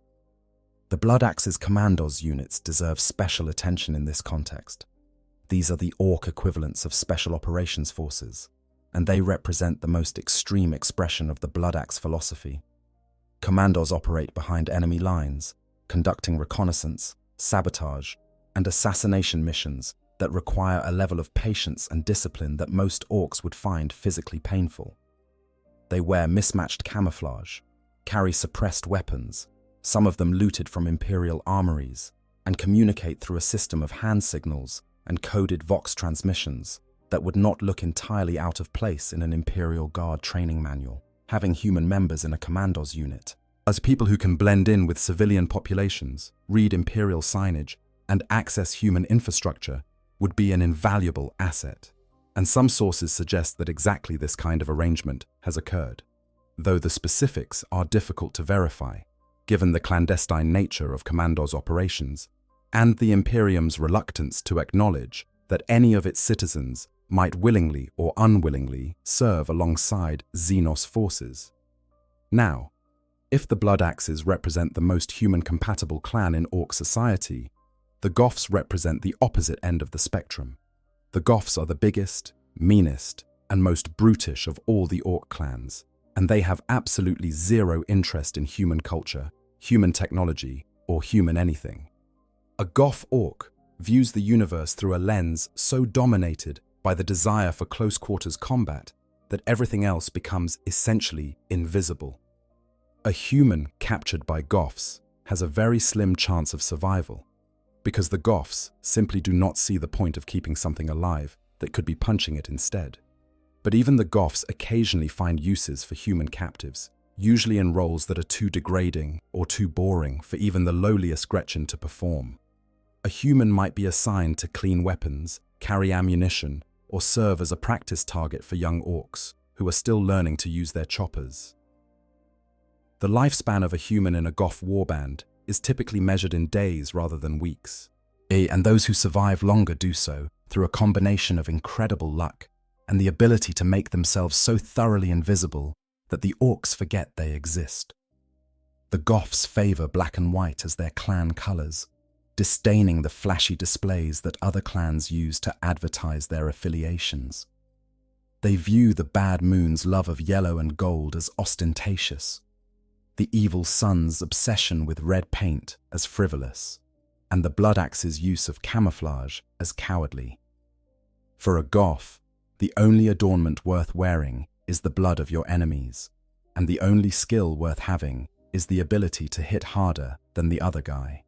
The Blood Axe's commandos units deserve special attention in this context. These are the orc equivalents of special operations forces, and they represent the most extreme expression of the Blood Axe philosophy. Commandos operate behind enemy lines, conducting reconnaissance, sabotage, and assassination missions that require a level of patience and discipline that most orcs would find physically painful. They wear mismatched camouflage, carry suppressed weapons, some of them looted from Imperial armories, and communicate through a system of hand signals and coded Vox transmissions that would not look entirely out of place in an Imperial Guard training manual. Having human members in a commandos unit, as people who can blend in with civilian populations, read Imperial signage, and access human infrastructure, would be an invaluable asset. And some sources suggest that exactly this kind of arrangement has occurred, though the specifics are difficult to verify, given the clandestine nature of commandos operations and the Imperium's reluctance to acknowledge that any of its citizens might willingly or unwillingly serve alongside Xenos forces. Now, if the Blood Axes represent the most human-compatible clan in Orc society, the Goffs represent the opposite end of the spectrum. The Goffs are the biggest, meanest, and most brutish of all the Orc clans, and they have absolutely zero interest in human culture, human technology, or human anything. A Goff Orc views the universe through a lens so dominated by the desire for close-quarters combat that everything else becomes essentially invisible. A human captured by Goffs has a very slim chance of survival, because the Goffs simply do not see the point of keeping something alive that could be punching it instead. But even the Goffs occasionally find uses for human captives, usually in roles that are too degrading or too boring for even the lowliest Gretchen to perform. A human might be assigned to clean weapons, carry ammunition, or serve as a practice target for young orcs who are still learning to use their choppers. The lifespan of a human in a Goff warband is typically measured in days rather than weeks, and those who survive longer do so through a combination of incredible luck and the ability to make themselves so thoroughly invisible that the orcs forget they exist. The Goffs favor black and white as their clan colors, disdaining the flashy displays that other clans use to advertise their affiliations. They view the Bad Moon's love of yellow and gold as ostentatious, the Evil Sun's obsession with red paint as frivolous, and the Blood Axe's use of camouflage as cowardly. For a Goff, the only adornment worth wearing is the blood of your enemies, and the only skill worth having is the ability to hit harder than the other guy.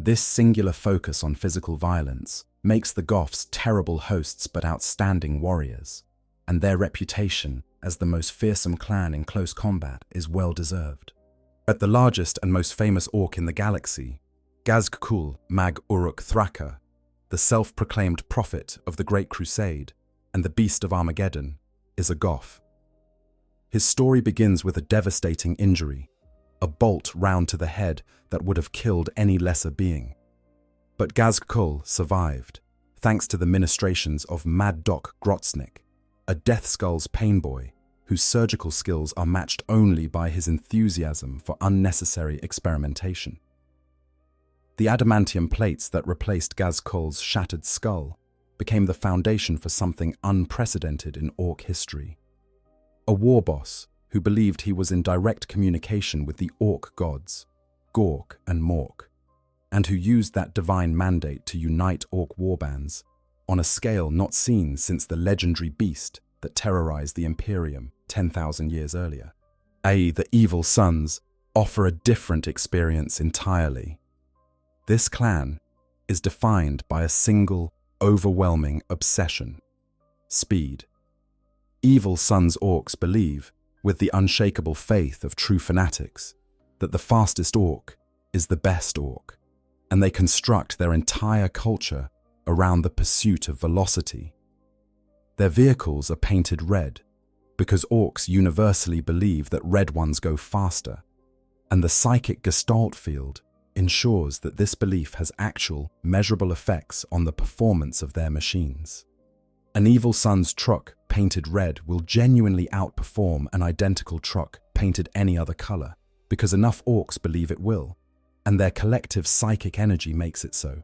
This singular focus on physical violence makes the Goffs terrible hosts but outstanding warriors, and their reputation as the most fearsome clan in close combat is well deserved. At the largest and most famous orc in the galaxy, Gazgkul Mag Uruk Thraka, the self-proclaimed prophet of the Great Crusade and the beast of Armageddon, is a Goff. His story begins with a devastating injury, a bolt round to the head that would have killed any lesser being. But Gazgkul survived, thanks to the ministrations of Mad Doc Grotznik, a Death Skull's pain boy, whose surgical skills are matched only by his enthusiasm for unnecessary experimentation. The adamantium plates that replaced Gazkol's shattered skull became the foundation for something unprecedented in Orc history. A war boss who believed he was in direct communication with the Orc gods, Gork and Mork, and who used that divine mandate to unite Orc warbands on a scale not seen since the legendary beast that terrorized the Imperium 10,000 years earlier. The Evil Sons offer a different experience entirely. This clan is defined by a single, overwhelming obsession: speed. Evil Sons Orcs believe, with the unshakable faith of true fanatics, that the fastest orc is the best orc, and they construct their entire culture around the pursuit of velocity. Their vehicles are painted red because orcs universally believe that red ones go faster, and the psychic gestalt field ensures that this belief has actual, measurable effects on the performance of their machines. An Evil Sun's truck painted red will genuinely outperform an identical truck painted any other color, because enough orcs believe it will, and their collective psychic energy makes it so.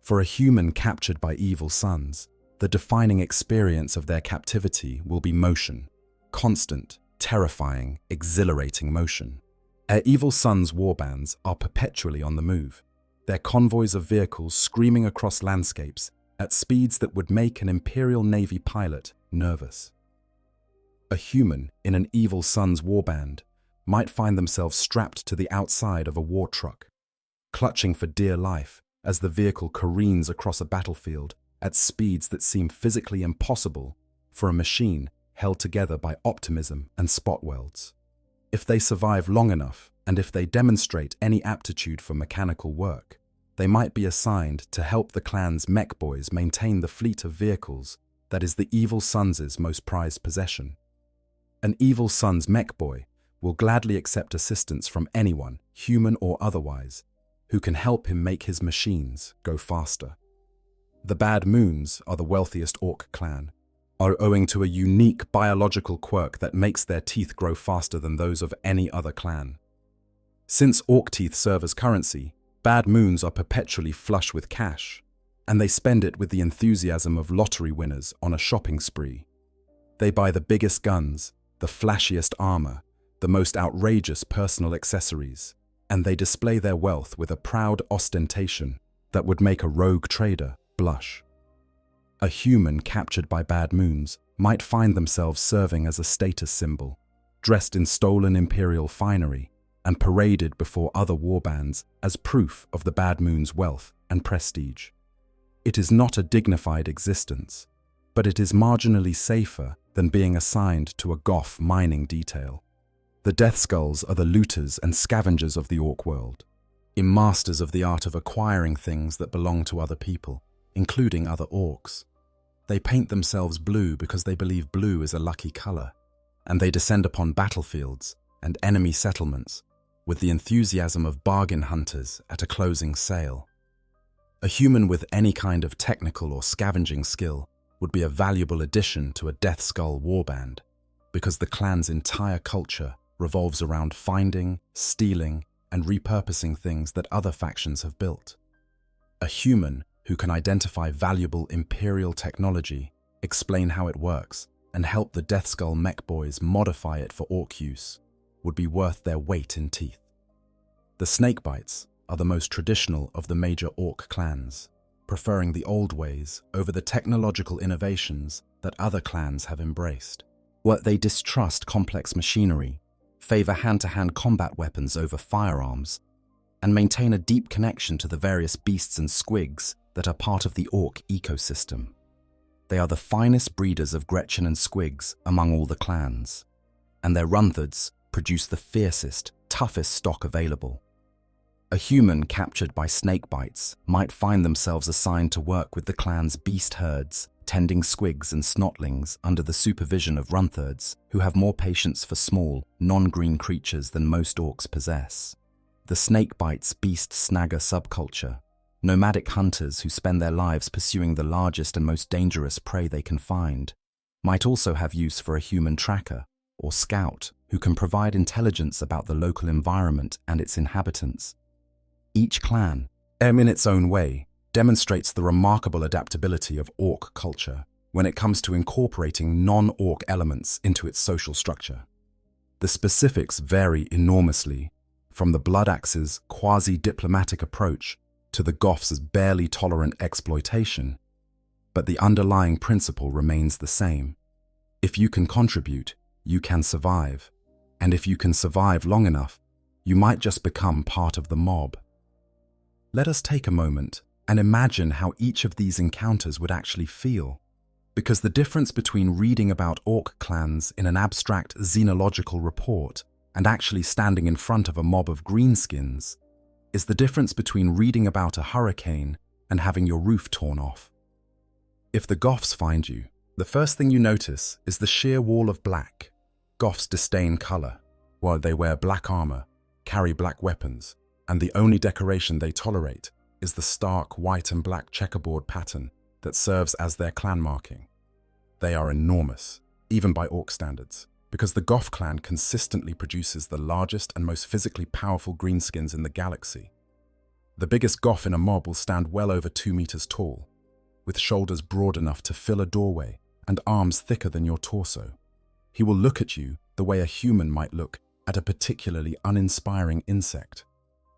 For a human captured by Evil Sons, the defining experience of their captivity will be motion, constant, terrifying, exhilarating motion. Our Evil Sons warbands are perpetually on the move, their convoys of vehicles screaming across landscapes at speeds that would make an Imperial Navy pilot nervous. A human in an Evil Sons warband might find themselves strapped to the outside of a war truck, clutching for dear life as the vehicle careens across a battlefield at speeds that seem physically impossible for a machine held together by optimism and spot welds. If they survive long enough, and if they demonstrate any aptitude for mechanical work, they might be assigned to help the clan's mech boys maintain the fleet of vehicles that is the Evil Sons' most prized possession. An Evil Sons mech boy will gladly accept assistance from anyone, human or otherwise, who can help him make his machines go faster. The Bad Moons are the wealthiest orc clan, are owing to a unique biological quirk that makes their teeth grow faster than those of any other clan. Since orc teeth serve as currency, Bad Moons are perpetually flush with cash, and they spend it with the enthusiasm of lottery winners on a shopping spree. They buy the biggest guns, the flashiest armor, the most outrageous personal accessories, and they display their wealth with a proud ostentation that would make a rogue trader blush. A human captured by Bad Moons might find themselves serving as a status symbol, dressed in stolen Imperial finery, and paraded before other warbands as proof of the Bad Moon's wealth and prestige. It is not a dignified existence, but it is marginally safer than being assigned to a Goff mining detail. The Death Skulls are the looters and scavengers of the orc world, masters of the art of acquiring things that belong to other people, including other orcs. They paint themselves blue because they believe blue is a lucky color, and they descend upon battlefields and enemy settlements with the enthusiasm of bargain hunters at a closing sale. A human with any kind of technical or scavenging skill would be a valuable addition to a Death Skull warband, because the clan's entire culture revolves around finding, stealing, and repurposing things that other factions have built. A human who can identify valuable Imperial technology, explain how it works, and help the Death Skull mech boys modify it for orc use would be worth their weight in teeth. The Snakebites are the most traditional of the major orc clans, preferring the old ways over the technological innovations that other clans have embraced. They distrust complex machinery, favor hand-to-hand combat weapons over firearms, and maintain a deep connection to the various beasts and squigs that are part of the orc ecosystem. They are the finest breeders of Gretchen and squigs among all the clans, and their runthards produce the fiercest, toughest stock available. A human captured by snakebites might find themselves assigned to work with the clan's beast herds, tending squigs and snotlings under the supervision of runthards who have more patience for small, non-green creatures than most orcs possess. The snakebites beast snagger subculture, nomadic hunters who spend their lives pursuing the largest and most dangerous prey they can find, might also have use for a human tracker or scout who can provide intelligence about the local environment and its inhabitants. Each clan, in its own way, demonstrates the remarkable adaptability of orc culture when it comes to incorporating non-orc elements into its social structure. The specifics vary enormously, from the Bloodaxe's quasi-diplomatic approach to the Goff's barely tolerant exploitation, but the underlying principle remains the same. If you can contribute, you can survive, and if you can survive long enough, you might just become part of the mob. Let us take a moment and imagine how each of these encounters would actually feel, because the difference between reading about orc clans in an abstract xenological report and actually standing in front of a mob of greenskins is the difference between reading about a hurricane and having your roof torn off. If the Goffs find you, the first thing you notice is the sheer wall of black. Goffs disdain color, while they wear black armor, carry black weapons, and the only decoration they tolerate is the stark white and black checkerboard pattern that serves as their clan marking. They are enormous, even by orc standards, because the Goff clan consistently produces the largest and most physically powerful greenskins in the galaxy. The biggest Goff in a mob will stand well over 2 meters tall, with shoulders broad enough to fill a doorway and arms thicker than your torso. He will look at you the way a human might look at a particularly uninspiring insect,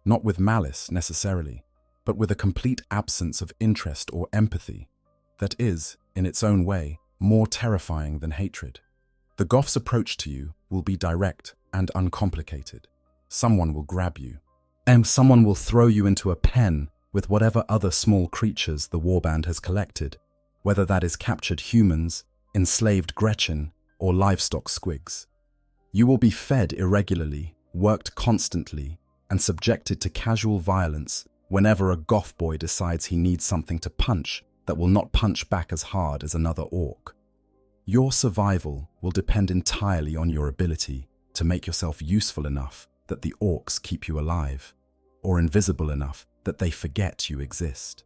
not with malice necessarily, but with a complete absence of interest or empathy that is, in its own way, more terrifying than hatred. The Goff's approach to you will be direct and uncomplicated. Someone will grab you, and someone will throw you into a pen with whatever other small creatures the warband has collected, whether that is captured humans, enslaved Gretchen, or livestock squigs. You will be fed irregularly, worked constantly, and subjected to casual violence whenever a Goff boy decides he needs something to punch that will not punch back as hard as another orc. Your survival will depend entirely on your ability to make yourself useful enough that the orcs keep you alive, or invisible enough that they forget you exist.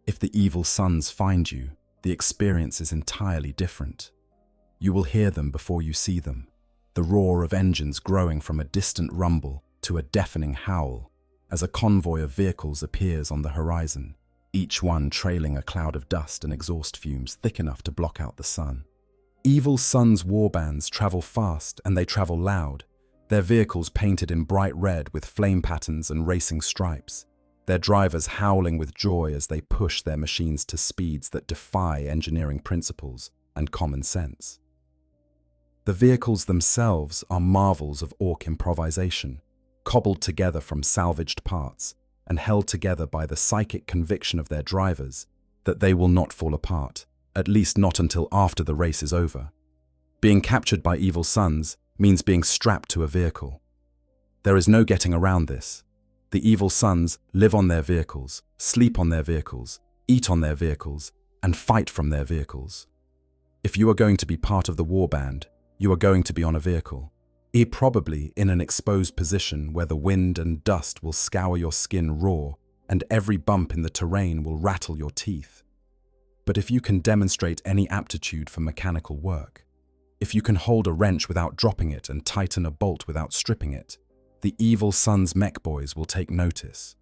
If the evil sons find you, the experience is entirely different. You will hear them before you see them, the roar of engines growing from a distant rumble to a deafening howl as a convoy of vehicles appears on the horizon, each one trailing a cloud of dust and exhaust fumes thick enough to block out the sun. Evil Sons warbands travel fast and they travel loud, their vehicles painted in bright red with flame patterns and racing stripes, their drivers howling with joy as they push their machines to speeds that defy engineering principles and common sense. The vehicles themselves are marvels of orc improvisation, cobbled together from salvaged parts and held together by the psychic conviction of their drivers that they will not fall apart, at least not until after the race is over. Being captured by evil sons means being strapped to a vehicle. There is no getting around this. The evil sons live on their vehicles, sleep on their vehicles, eat on their vehicles, and fight from their vehicles. If you are going to be part of the warband, you are going to be on a vehicle, probably in an exposed position where the wind and dust will scour your skin raw and every bump in the terrain will rattle your teeth. But if you can demonstrate any aptitude for mechanical work, if you can hold a wrench without dropping it and tighten a bolt without stripping it, the evil sons mech boys will take notice.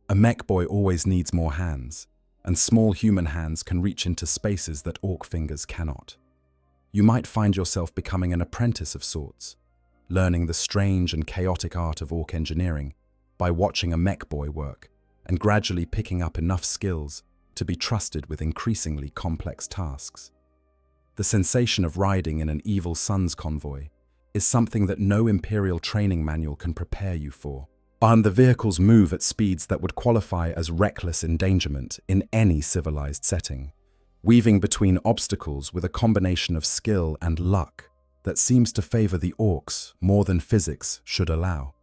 A mech boy always needs more hands, and small human hands can reach into spaces that orc fingers cannot. You might find yourself becoming an apprentice of sorts, learning the strange and chaotic art of orc engineering by watching a mech boy work and gradually picking up enough skills to be trusted with increasingly complex tasks. The sensation of riding in an evil sons convoy is something that no Imperial training manual can prepare you for, and the vehicles move at speeds that would qualify as reckless endangerment in any civilized setting, weaving between obstacles with a combination of skill and luck that seems to favor the orcs more than physics should allow.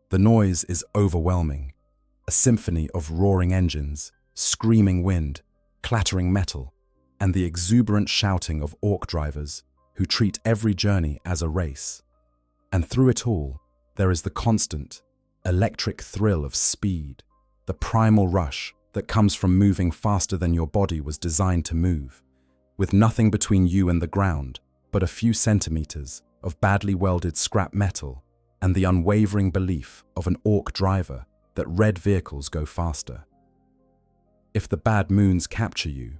The noise is overwhelming, a symphony of roaring engines, screaming wind, clattering metal, and the exuberant shouting of orc drivers who treat every journey as a race. And through it all, there is the constant, electric thrill of speed, the primal rush that comes from moving faster than your body was designed to move, with nothing between you and the ground but a few centimeters of badly welded scrap metal and the unwavering belief of an orc driver that red vehicles go faster. If the bad moons capture you,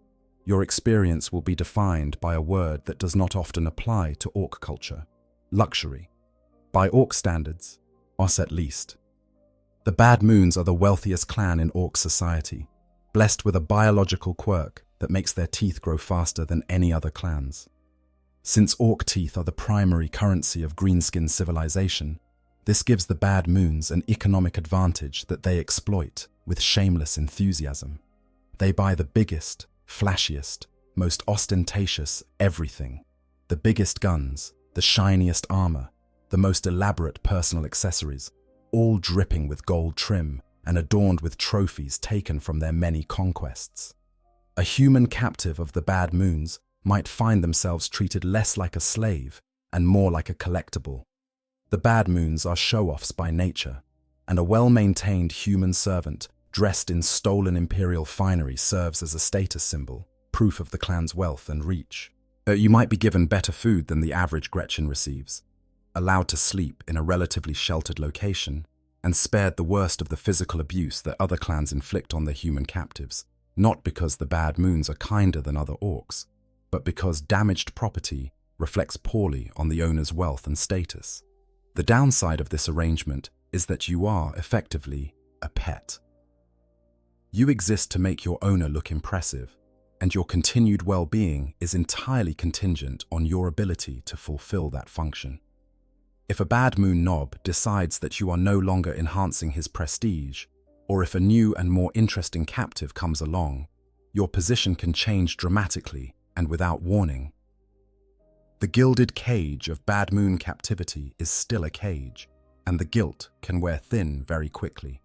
your experience will be defined by a word that does not often apply to orc culture: luxury. By orc standards, us at least. The bad moons are the wealthiest clan in orc society, blessed with a biological quirk that makes their teeth grow faster than any other clans. Since orc teeth are the primary currency of greenskin civilization, this gives the bad moons an economic advantage that they exploit with shameless enthusiasm. They buy the biggest, flashiest, most ostentatious everything. The biggest guns, the shiniest armor, the most elaborate personal accessories, all dripping with gold trim and adorned with trophies taken from their many conquests. A human captive of the bad moons might find themselves treated less like a slave and more like a collectible. The bad moons are show-offs by nature, and a well-maintained human servant dressed in stolen imperial finery serves as a status symbol, proof of the clan's wealth and reach. You might be given better food than the average Gretchen receives, allowed to sleep in a relatively sheltered location, and spared the worst of the physical abuse that other clans inflict on their human captives, not because the bad moons are kinder than other orcs, but because damaged property reflects poorly on the owner's wealth and status. The downside of this arrangement is that you are, effectively, a pet. You exist to make your owner look impressive, and your continued well-being is entirely contingent on your ability to fulfill that function. If a bad moon knob decides that you are no longer enhancing his prestige, or if a new and more interesting captive comes along, your position can change dramatically and without warning. The gilded cage of bad moon captivity is still a cage, and the gilt can wear thin very quickly.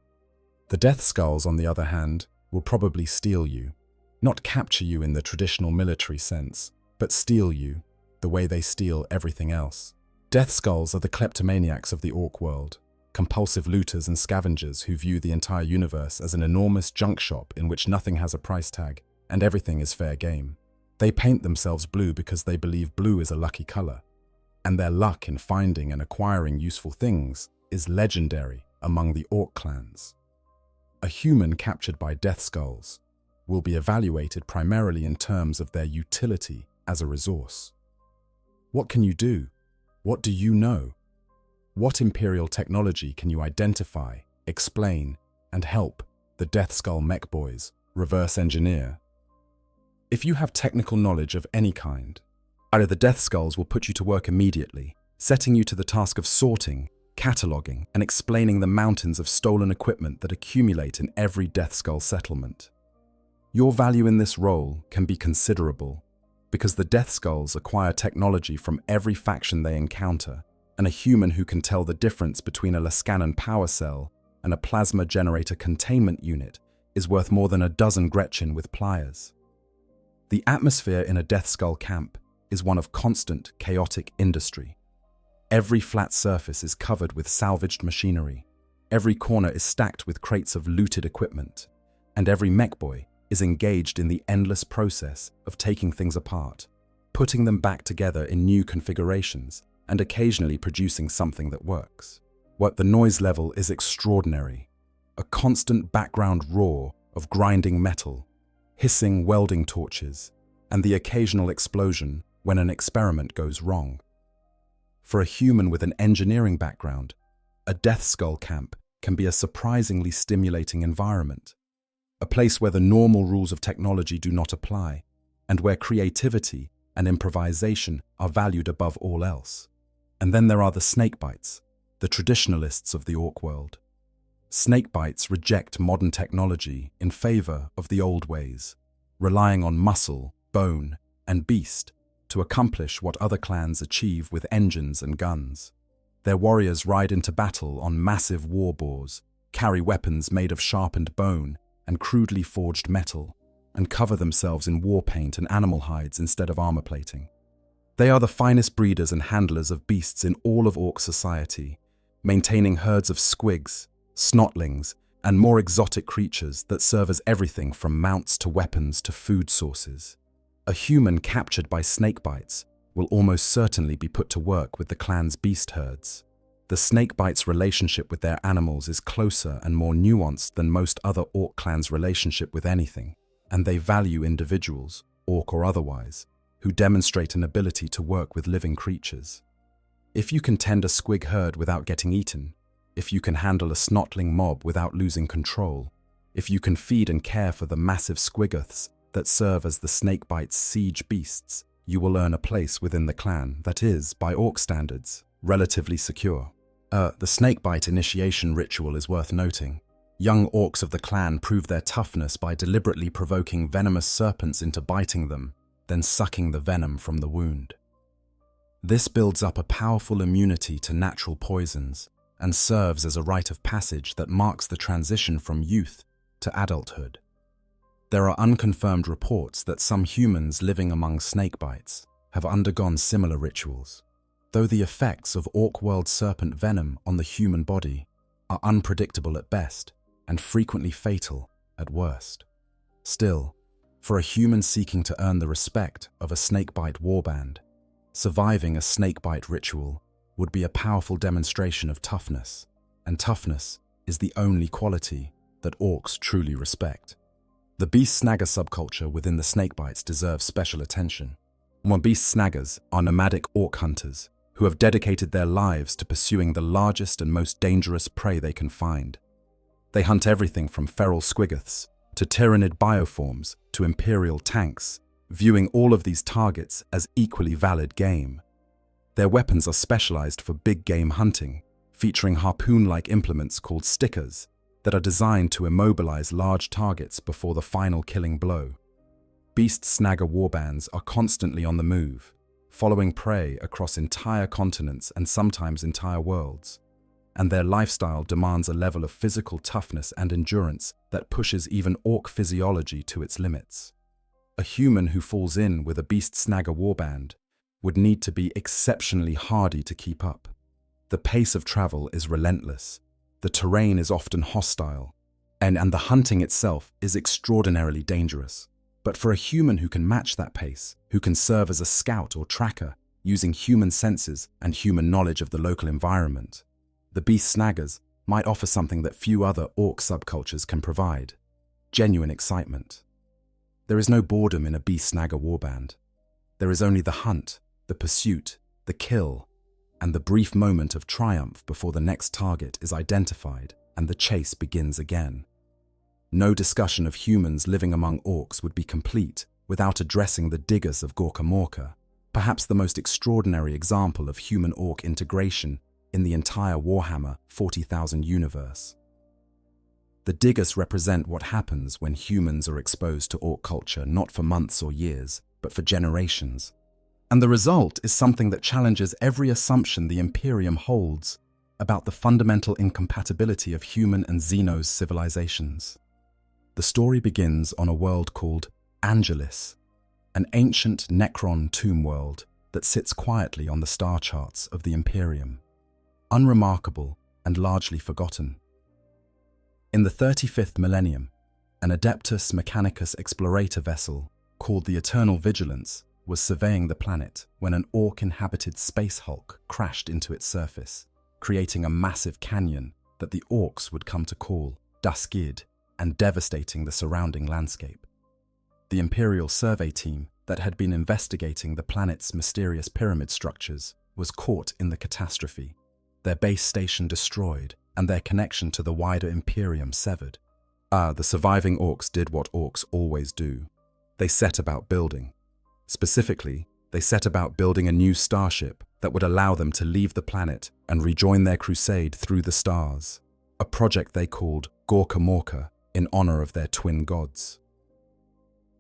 The death skulls, on the other hand, will probably steal you. Not capture you in the traditional military sense, but steal you, the way they steal everything else. Death skulls are the kleptomaniacs of the orc world, compulsive looters and scavengers who view the entire universe as an enormous junk shop in which nothing has a price tag, and everything is fair game. They paint themselves blue because they believe blue is a lucky color, and their luck in finding and acquiring useful things is legendary among the orc clans. A human captured by death skulls will be evaluated primarily in terms of their utility as a resource. What can you do? What do you know? What imperial technology can you identify, explain, and help the Death Skull mech boys reverse engineer? If you have technical knowledge of any kind, either the Death Skulls will put you to work immediately, setting you to the task of sorting, cataloging, and explaining the mountains of stolen equipment that accumulate in every Death Skull settlement. Your value in this role can be considerable, because the Death Skulls acquire technology from every faction they encounter, and a human who can tell the difference between a Lascanon power cell and a plasma generator containment unit is worth more than a dozen Gretchen with pliers. The atmosphere in a Death Skull camp is one of constant, chaotic industry. Every flat surface is covered with salvaged machinery, every corner is stacked with crates of looted equipment, and every mech boy is engaged in the endless process of taking things apart, putting them back together in new configurations, and occasionally producing something that works. The noise level is extraordinary, a constant background roar of grinding metal, hissing welding torches, and the occasional explosion when an experiment goes wrong. For a human with an engineering background, a Death Skull camp can be a surprisingly stimulating environment, a place where the normal rules of technology do not apply, and where creativity and improvisation are valued above all else. And then there are the snakebites, the traditionalists of the orc world. Snakebites reject modern technology in favor of the old ways, relying on muscle, bone, and beast to accomplish what other clans achieve with engines and guns. Their warriors ride into battle on massive war boars, carry weapons made of sharpened bone and crudely forged metal, and cover themselves in war paint and animal hides instead of armor plating. They are the finest breeders and handlers of beasts in all of orc society, maintaining herds of squigs, snotlings, and more exotic creatures that serve as everything from mounts to weapons to food sources. A human captured by snakebites will almost certainly be put to work with the clan's beast herds. The snakebites' relationship with their animals is closer and more nuanced than most other orc clans' relationship with anything, and they value individuals, orc or otherwise, who demonstrate an ability to work with living creatures. If you can tend a squig herd without getting eaten, if you can handle a snotling mob without losing control, if you can feed and care for the massive squiggoths that serve as the snakebites' siege beasts, you will earn a place within the clan that is, by orc standards, relatively secure. The snakebite initiation ritual is worth noting. Young orcs of the clan prove their toughness by deliberately provoking venomous serpents into biting them, then sucking the venom from the wound. This builds up a powerful immunity to natural poisons and serves as a rite of passage that marks the transition from youth to adulthood. There are unconfirmed reports that some humans living among snakebites have undergone similar rituals, though the effects of orc world serpent venom on the human body are unpredictable at best and frequently fatal at worst. Still, for a human seeking to earn the respect of a snakebite warband, surviving a snakebite ritual would be a powerful demonstration of toughness, and toughness is the only quality that orcs truly respect. The beast snagger subculture within the snakebites deserves special attention. Beast snaggers are nomadic orc hunters who have dedicated their lives to pursuing the largest and most dangerous prey they can find. They hunt everything from feral squiggoths to tyrannid bioforms to imperial tanks, viewing all of these targets as equally valid game. Their weapons are specialized for big game hunting, featuring harpoon-like implements called stickers that are designed to immobilize large targets before the final killing blow. Beast snagger warbands are constantly on the move, following prey across entire continents and sometimes entire worlds, and their lifestyle demands a level of physical toughness and endurance that pushes even orc physiology to its limits. A human who falls in with a beast snagger warband would need to be exceptionally hardy to keep up. The pace of travel is relentless, the terrain is often hostile, and the hunting itself is extraordinarily dangerous. But for a human who can match that pace, who can serve as a scout or tracker using human senses and human knowledge of the local environment, the beast snaggers might offer something that few other orc subcultures can provide: genuine excitement. There is no boredom in a beast snagger warband. There is only the hunt, the pursuit, the kill, and the brief moment of triumph before the next target is identified and the chase begins again. No discussion of humans living among orcs would be complete without addressing the diggers of Gawkam, perhaps the most extraordinary example of human-orc integration in the entire Warhammer 40,000 universe. The diggers represent what happens when humans are exposed to orc culture not for months or years, but for generations. And the result is something that challenges every assumption the Imperium holds about the fundamental incompatibility of human and Xenos civilizations. The story begins on a world called Angelis, an ancient Necron tomb world that sits quietly on the star charts of the Imperium, unremarkable and largely forgotten. In the 35th Millennium, an Adeptus Mechanicus explorator vessel called the Eternal Vigilance was surveying the planet when an orc-inhabited space hulk crashed into its surface, creating a massive canyon that the orcs would come to call Duskid and devastating the surrounding landscape. The Imperial survey team that had been investigating the planet's mysterious pyramid structures was caught in the catastrophe, their base station destroyed and their connection to the wider Imperium severed. The surviving orcs did what orcs always do. They set about building. Specifically, they set about building a new starship that would allow them to leave the planet and rejoin their crusade through the stars, a project they called Gawkam in honor of their twin gods.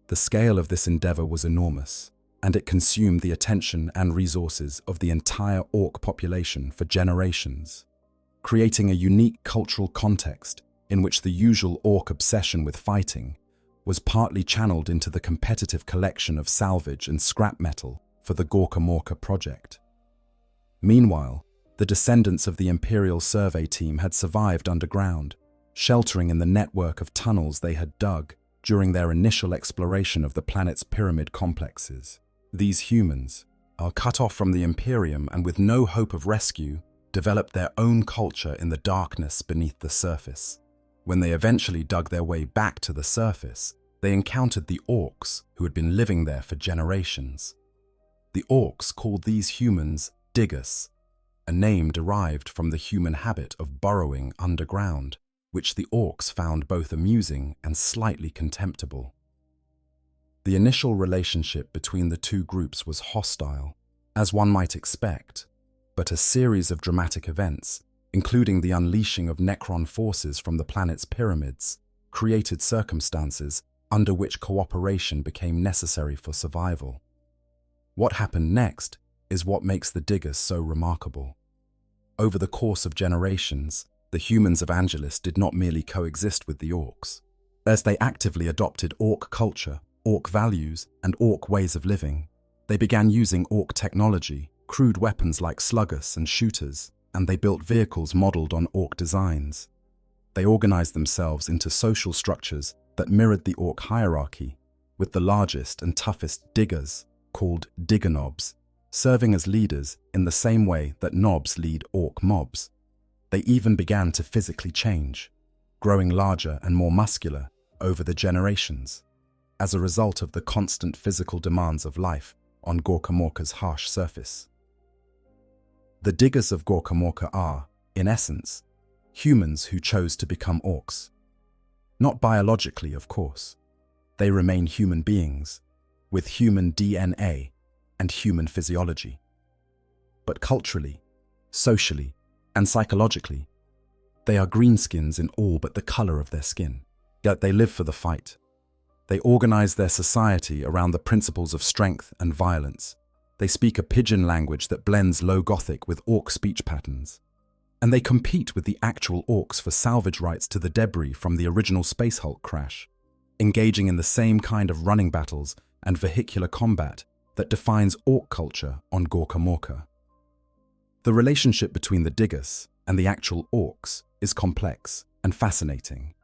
The scale of this endeavor was enormous, and it consumed the attention and resources of the entire orc population for generations, creating a unique cultural context in which the usual orc obsession with fighting was partly channeled into the competitive collection of salvage and scrap metal for the Gawkam project. Meanwhile, the descendants of the Imperial survey team had survived underground, sheltering in the network of tunnels they had dug during their initial exploration of the planet's pyramid complexes. These humans are cut off from the Imperium and with no hope of rescue, developed their own culture in the darkness beneath the surface. When they eventually dug their way back to the surface, they encountered the Orks who had been living there for generations. The Orks called these humans diggers, a name derived from the human habit of burrowing underground, which the Orks found both amusing and slightly contemptible. The initial relationship between the two groups was hostile, as one might expect, but a series of dramatic events, including the unleashing of Necron forces from the planet's pyramids, created circumstances under which cooperation became necessary for survival. What happened next is what makes the diggers so remarkable. Over the course of generations, the humans of Angelus did not merely coexist with the Orks. As they actively adopted Ork culture, Ork values, and Ork ways of living, they began using Ork technology, crude weapons like sluggers and shooters, and they built vehicles modeled on Ork designs. They organized themselves into social structures that mirrored the Ork hierarchy, with the largest and toughest diggers, called digger knobs, serving as leaders in the same way that knobs lead Ork mobs. They even began to physically change, growing larger and more muscular over the generations, as a result of the constant physical demands of life on Gorkamorka's harsh surface. The diggers of Gorkamorka are, in essence, humans who chose to become Orks. Not biologically, of course. They remain human beings, with human DNA and human physiology. But culturally, socially, and psychologically, they are greenskins in all but the color of their skin. Yet they live for the fight. They organize their society around the principles of strength and violence. They speak a pidgin language that blends Low Gothic with Orc speech patterns. And they compete with the actual Orcs for salvage rights to the debris from the original Space Hulk crash, engaging in the same kind of running battles and vehicular combat that defines Orc culture on Gorkamorka. The relationship between the diggers and the actual Orcs is complex and fascinating.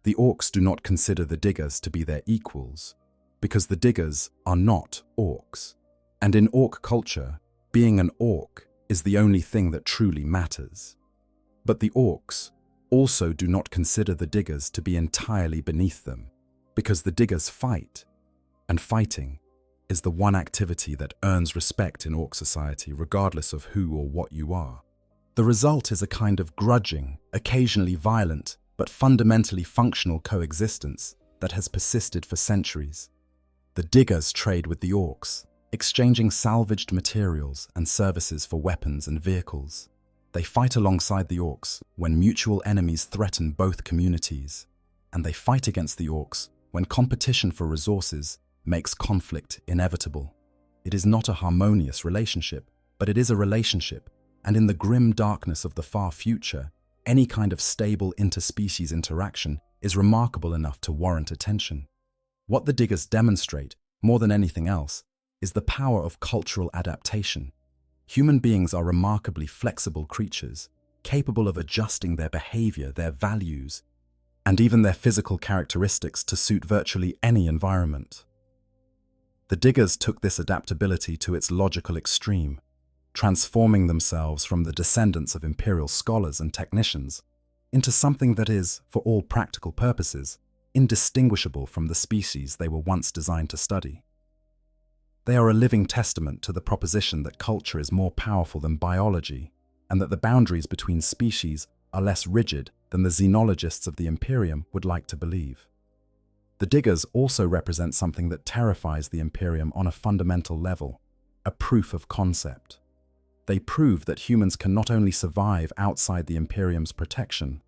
The Orcs do not consider the diggers to be their equals, because the diggers are not Orcs. And in Orc culture, being an Orc is the only thing that truly matters. But the Orcs also do not consider the diggers to be entirely beneath them, because the diggers fight, and fighting is the one activity that earns respect in Orc society regardless of who or what you are. The result is a kind of grudging, occasionally violent, but fundamentally functional coexistence that has persisted for centuries. The diggers trade with the Orcs, exchanging salvaged materials and services for weapons and vehicles. They fight alongside the Orcs when mutual enemies threaten both communities, and they fight against the Orcs when competition for resources makes conflict inevitable. It is not a harmonious relationship, but it is a relationship, and in the grim darkness of the far future, any kind of stable interspecies interaction is remarkable enough to warrant attention. What the diggers demonstrate, more than anything else, is the power of cultural adaptation. Human beings are remarkably flexible creatures, capable of adjusting their behavior, their values, and even their physical characteristics to suit virtually any environment. The diggers took this adaptability to its logical extreme, transforming themselves from the descendants of imperial scholars and technicians into something that is, for all practical purposes, indistinguishable from the species they were once designed to study. They are a living testament to the proposition that culture is more powerful than biology, and that the boundaries between species are less rigid than the xenologists of the Imperium would like to believe. The diggers also represent something that terrifies the Imperium on a fundamental level, a proof of concept. They prove that humans can not only survive outside the Imperium's protection,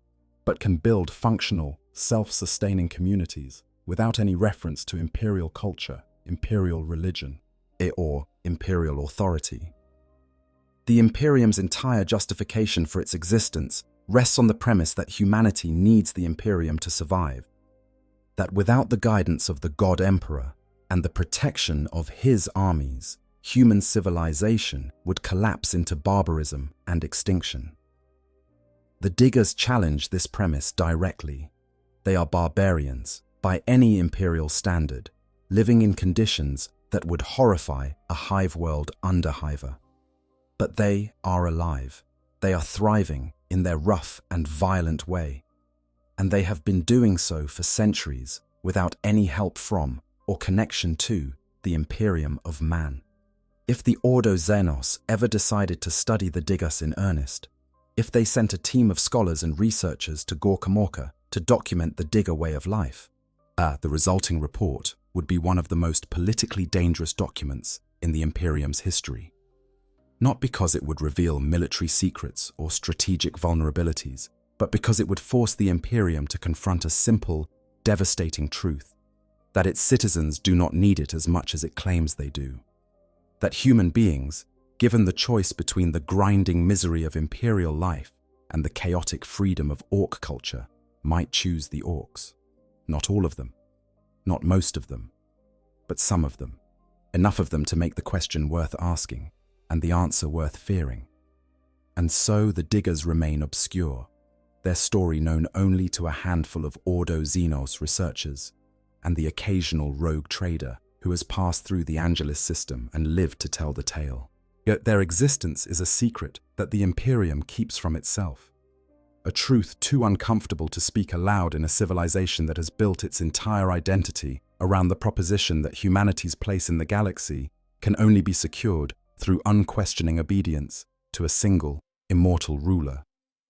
but can build functional, self-sustaining communities without any reference to imperial culture, imperial religion, or imperial authority. The Imperium's entire justification for its existence rests on the premise that humanity needs the Imperium to survive, that without the guidance of the God Emperor and the protection of his armies, human civilization would collapse into barbarism and extinction. The diggers challenge this premise directly. They are barbarians, by any Imperial standard, living in conditions that would horrify a hive world under-hiver. But they are alive. They are thriving in their rough and violent way. And they have been doing so for centuries without any help from or connection to the Imperium of man. If the Ordo Xenos ever decided to study the Diggers in earnest, if they sent a team of scholars and researchers to Gawkam to document the Digger way of life, the resulting report would be one of the most politically dangerous documents in the Imperium's history. Not because it would reveal military secrets or strategic vulnerabilities, but because it would force the Imperium to confront a simple, devastating truth: that its citizens do not need it as much as it claims they do. That human beings, given the choice between the grinding misery of Imperial life and the chaotic freedom of Orc culture, might choose the Orcs. Not all of them, not most of them, but some of them. Enough of them to make the question worth asking, and the answer worth fearing. And so the Diggers remain obscure, their story known only to a handful of Ordo Xenos researchers and the occasional rogue trader who has passed through the Angelus system and lived to tell the tale. Yet their existence is a secret that the Imperium keeps from itself. A truth too uncomfortable to speak aloud in a civilization that has built its entire identity around the proposition that humanity's place in the galaxy can only be secured through unquestioning obedience to a single, immortal ruler.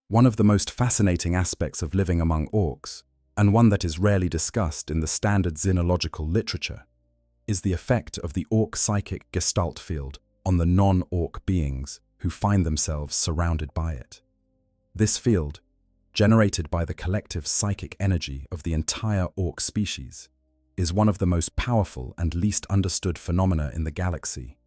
One of the most fascinating aspects of living among Orcs, and one that is rarely discussed in the standard xenological literature, is the effect of the Orc psychic gestalt field on the non-Orc beings who find themselves surrounded by it. This field, generated by the collective psychic energy of the entire Orc species, is one of the most powerful and least understood phenomena in the galaxy,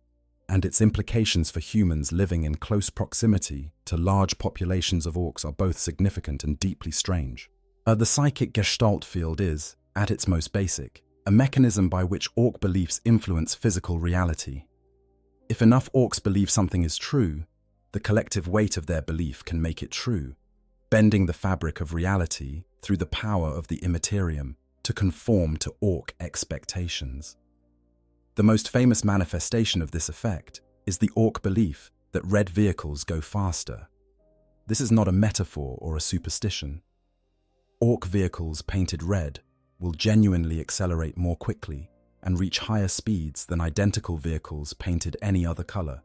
and its implications for humans living in close proximity to large populations of Orcs are both significant and deeply strange. The psychic gestalt field is, at its most basic, a mechanism by which Orc beliefs influence physical reality. If enough Orcs believe something is true, the collective weight of their belief can make it true, bending the fabric of reality through the power of the Imperium to conform to Orc expectations. The most famous manifestation of this effect is the Orc belief that red vehicles go faster. This is not a metaphor or a superstition. Orc vehicles painted red will genuinely accelerate more quickly and reach higher speeds than identical vehicles painted any other color,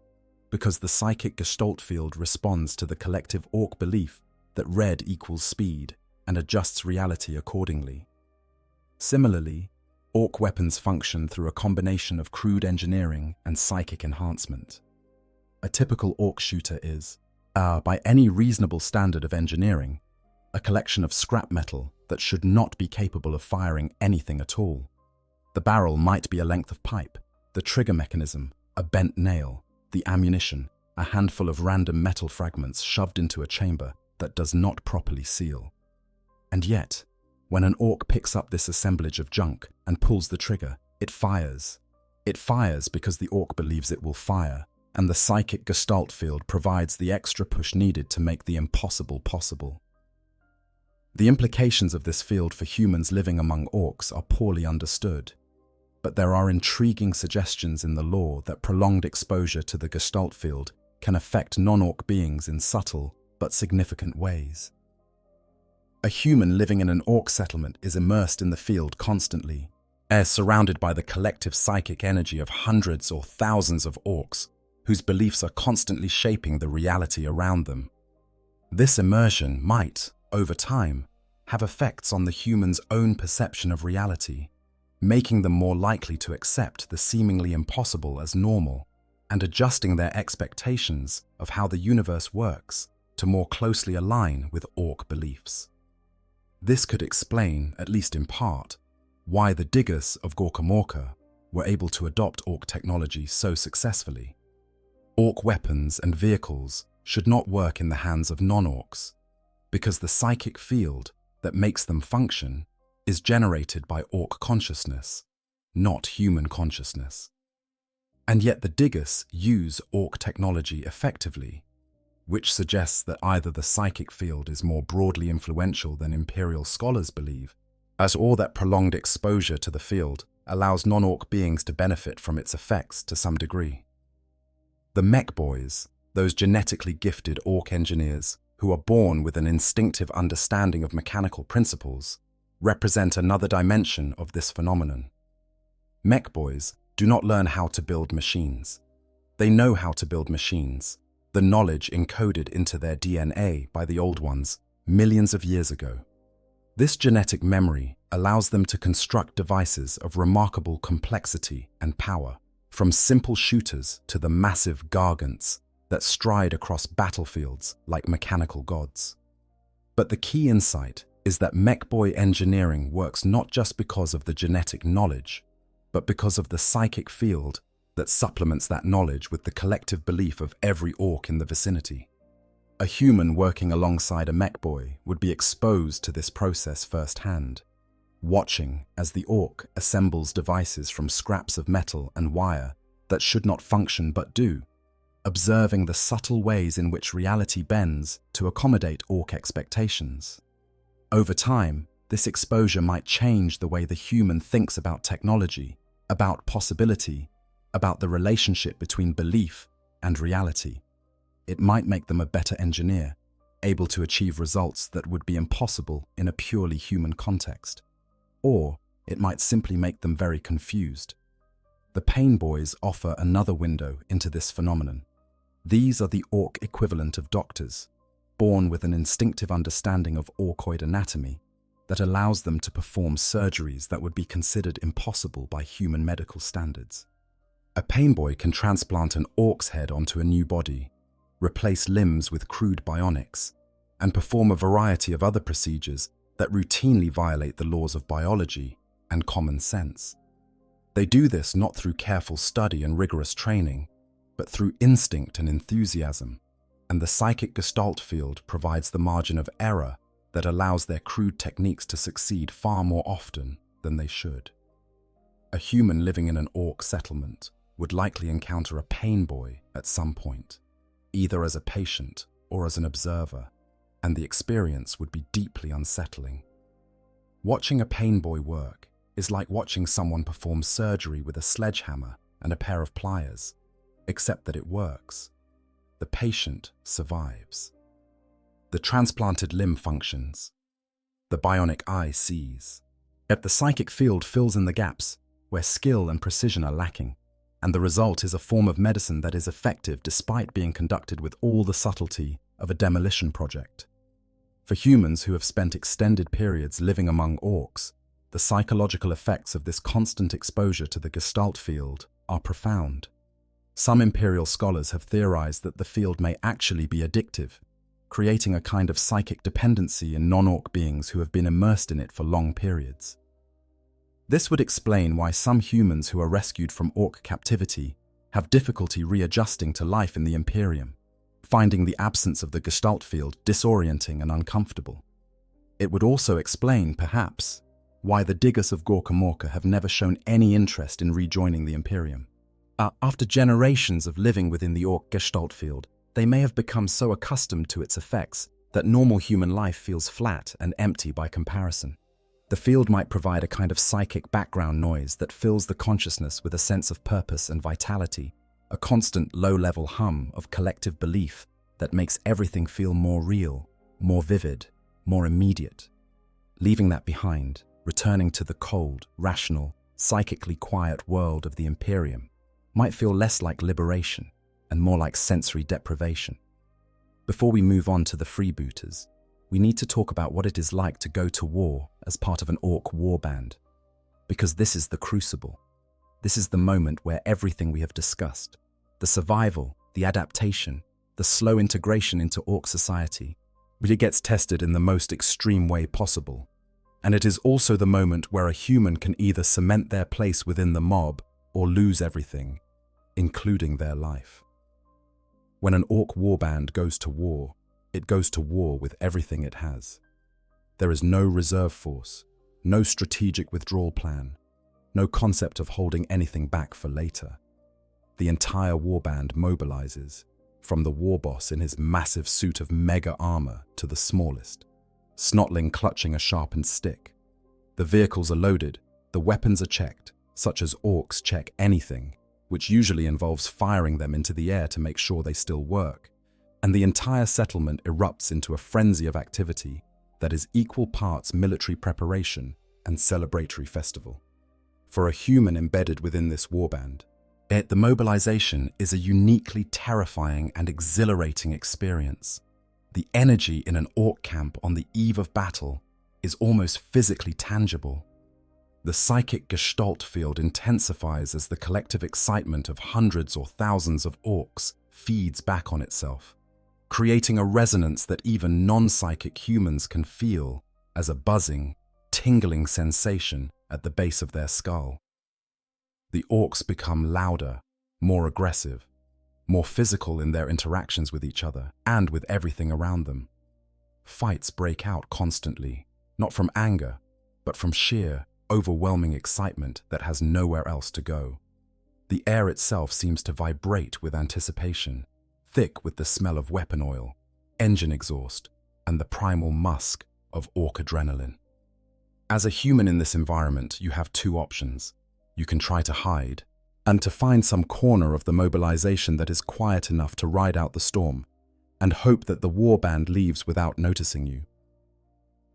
because the psychic gestalt field responds to the collective Orc belief that red equals speed and adjusts reality accordingly. Similarly, Orc weapons function through a combination of crude engineering and psychic enhancement. A typical Orc shooter is, by any reasonable standard of engineering, a collection of scrap metal that should not be capable of firing anything at all. The barrel might be a length of pipe, the trigger mechanism, a bent nail, the ammunition, a handful of random metal fragments shoved into a chamber that does not properly seal. And yet, when an Orc picks up this assemblage of junk and pulls the trigger, it fires. It fires because the Orc believes it will fire, and the psychic gestalt field provides the extra push needed to make the impossible possible. The implications of this field for humans living among Orcs are poorly understood, but there are intriguing suggestions in the lore that prolonged exposure to the gestalt field can affect non-Orc beings in subtle but significant ways. A human living in an Orc settlement is immersed in the field constantly, surrounded by the collective psychic energy of hundreds or thousands of Orcs, whose beliefs are constantly shaping the reality around them. This immersion might, over time, have effects on the human's own perception of reality, making them more likely to accept the seemingly impossible as normal, and adjusting their expectations of how the universe works to more closely align with Orc beliefs. This could explain, at least in part, why the Diggers of Gawkam were able to adopt Orc technology so successfully. Orc weapons and vehicles should not work in the hands of non-Orcs, because the psychic field that makes them function is generated by Orc consciousness, not human consciousness. And yet the Diggers use Orc technology effectively, which suggests that either the psychic field is more broadly influential than Imperial scholars believe, as all that prolonged exposure to the field allows non-orc beings to benefit from its effects to some degree. The mech boys, those genetically gifted orc engineers who are born with an instinctive understanding of mechanical principles, represent another dimension of this phenomenon. Mech boys do not learn how to build machines. They know how to build machines, the knowledge encoded into their DNA by the old ones millions of years ago. This genetic memory allows them to construct devices of remarkable complexity and power, from simple shooters to the massive gargants that stride across battlefields like mechanical gods. But the key insight is that mech-boy engineering works not just because of the genetic knowledge, but because of the psychic field that supplements that knowledge with the collective belief of every orc in the vicinity. A human working alongside a mech-boy would be exposed to this process firsthand, watching as the orc assembles devices from scraps of metal and wire that should not function but do, observing the subtle ways in which reality bends to accommodate orc expectations. Over time, this exposure might change the way the human thinks about technology, about possibility, about the relationship between belief and reality. It might make them a better engineer, able to achieve results that would be impossible in a purely human context. Or it might simply make them very confused. The Pain Boys offer another window into this phenomenon. These are the orc equivalent of doctors, born with an instinctive understanding of orcoid anatomy that allows them to perform surgeries that would be considered impossible by human medical standards. A Pain Boy can transplant an orc's head onto a new body, replace limbs with crude bionics, and perform a variety of other procedures that routinely violate the laws of biology and common sense. They do this not through careful study and rigorous training, but through instinct and enthusiasm, and the psychic gestalt field provides the margin of error that allows their crude techniques to succeed far more often than they should. A human living in an orc settlement would likely encounter a Pain Boy at some point, either as a patient or as an observer, and the experience would be deeply unsettling. Watching a Pain Boy work is like watching someone perform surgery with a sledgehammer and a pair of pliers, except that it works. The patient survives. The transplanted limb functions. The bionic eye sees. Yet the psychic field fills in the gaps where skill and precision are lacking, and the result is a form of medicine that is effective despite being conducted with all the subtlety of a demolition project. For humans who have spent extended periods living among orcs, the psychological effects of this constant exposure to the gestalt field are profound. Some Imperial scholars have theorized that the field may actually be addictive, creating a kind of psychic dependency in non-orc beings who have been immersed in it for long periods. This would explain why some humans who are rescued from orc captivity have difficulty readjusting to life in the Imperium, finding the absence of the gestalt field disorienting and uncomfortable. It would also explain, perhaps, why the diggers of Gawkam have never shown any interest in rejoining the Imperium. After generations of living within the orc gestalt field, they may have become so accustomed to its effects that normal human life feels flat and empty by comparison. The field might provide a kind of psychic background noise that fills the consciousness with a sense of purpose and vitality, a constant low-level hum of collective belief that makes everything feel more real, more vivid, more immediate. Leaving that behind, returning to the cold, rational, psychically quiet world of the Imperium might feel less like liberation and more like sensory deprivation. Before we move on to the Freebooters, we need to talk about what it is like to go to war as part of an orc warband. Because this is the crucible. This is the moment where everything we have discussed, the survival, the adaptation, the slow integration into orc society, really gets tested in the most extreme way possible. And it is also the moment where a human can either cement their place within the mob or lose everything, including their life. When an orc warband goes to war, it goes to war with everything it has. There is no reserve force, no strategic withdrawal plan, no concept of holding anything back for later. The entire warband mobilizes, from the war boss in his massive suit of mega armor to the smallest, snotling clutching a sharpened stick. The vehicles are loaded, the weapons are checked, such as orcs check anything, which usually involves firing them into the air to make sure they still work, and the entire settlement erupts into a frenzy of activity that is equal parts military preparation and celebratory festival. For a human embedded within this warband, the mobilization is a uniquely terrifying and exhilarating experience. The energy in an orc camp on the eve of battle is almost physically tangible. The psychic gestalt field intensifies as the collective excitement of hundreds or thousands of orcs feeds back on itself, creating a resonance that even non-psychic humans can feel as a buzzing, tingling sensation at the base of their skull. The orcs become louder, more aggressive, more physical in their interactions with each other and with everything around them. Fights break out constantly, not from anger, but from sheer, overwhelming excitement that has nowhere else to go. The air itself seems to vibrate with anticipation, thick with the smell of weapon oil, engine exhaust, and the primal musk of orc adrenaline. As a human in this environment, you have two options. You can try to hide, and to find some corner of the mobilization that is quiet enough to ride out the storm, and hope that the warband leaves without noticing you.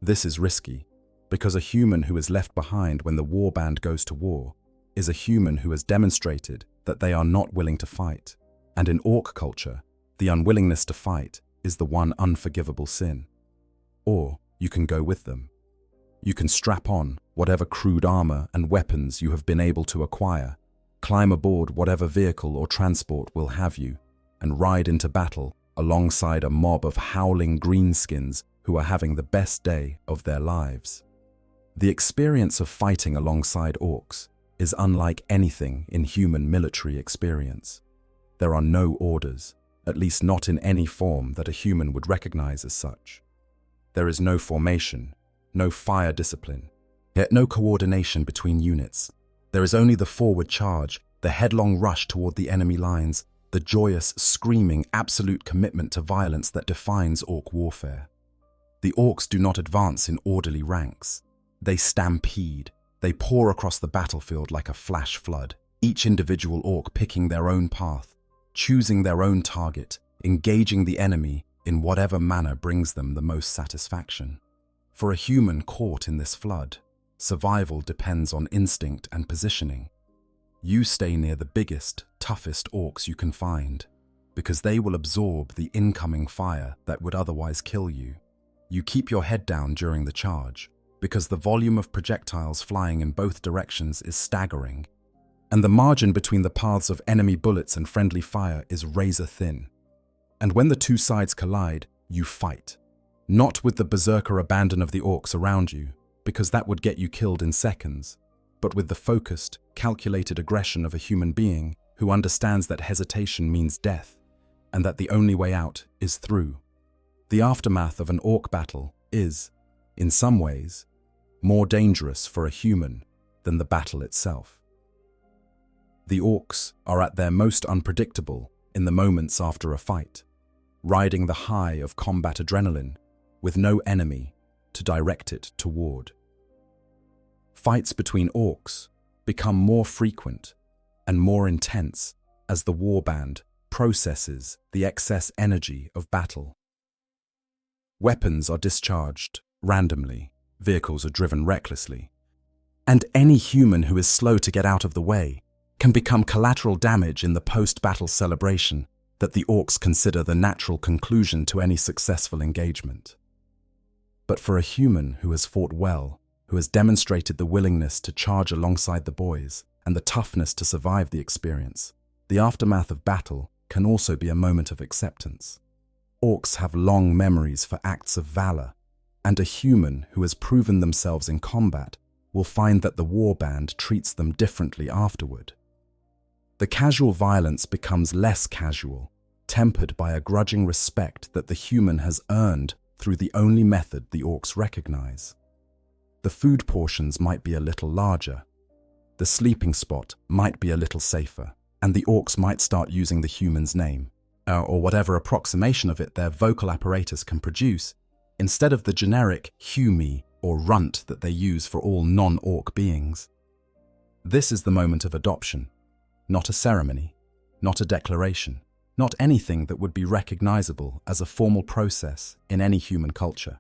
This is risky, because a human who is left behind when the warband goes to war is a human who has demonstrated that they are not willing to fight, and in orc culture, the unwillingness to fight is the one unforgivable sin. Or you can go with them. You can strap on whatever crude armor and weapons you have been able to acquire, climb aboard whatever vehicle or transport will have you, and ride into battle alongside a mob of howling greenskins who are having the best day of their lives. The experience of fighting alongside orcs is unlike anything in human military experience. There are no orders, at least not in any form that a human would recognize as such. There is no formation, no fire discipline, yet no coordination between units. There is only the forward charge, the headlong rush toward the enemy lines, the joyous, screaming, absolute commitment to violence that defines orc warfare. The orcs do not advance in orderly ranks. They stampede. They pour across the battlefield like a flash flood, each individual orc picking their own path, choosing their own target, engaging the enemy in whatever manner brings them the most satisfaction. For a human caught in this flood, survival depends on instinct and positioning. You stay near the biggest, toughest orcs you can find, because they will absorb the incoming fire that would otherwise kill you. You keep your head down during the charge, because the volume of projectiles flying in both directions is staggering, and the margin between the paths of enemy bullets and friendly fire is razor thin. And when the two sides collide, you fight. Not with the berserker abandon of the orcs around you, because that would get you killed in seconds, but with the focused, calculated aggression of a human being who understands that hesitation means death, and that the only way out is through. The aftermath of an orc battle is, in some ways, more dangerous for a human than the battle itself. The orcs are at their most unpredictable in the moments after a fight, riding the high of combat adrenaline with no enemy to direct it toward. Fights between orcs become more frequent and more intense as the warband processes the excess energy of battle. Weapons are discharged randomly, vehicles are driven recklessly, and any human who is slow to get out of the way can become collateral damage in the post-battle celebration that the orcs consider the natural conclusion to any successful engagement. But for a human who has fought well, who has demonstrated the willingness to charge alongside the boys and the toughness to survive the experience, the aftermath of battle can also be a moment of acceptance. Orcs have long memories for acts of valor, and a human who has proven themselves in combat will find that the warband treats them differently afterward. The casual violence becomes less casual, tempered by a grudging respect that the human has earned through the only method the orcs recognize. The food portions might be a little larger, the sleeping spot might be a little safer, and the orcs might start using the human's name, or whatever approximation of it their vocal apparatus can produce, instead of the generic "Humi" or runt that they use for all non-orc beings. This is the moment of adoption, not a ceremony, not a declaration, not anything that would be recognizable as a formal process in any human culture.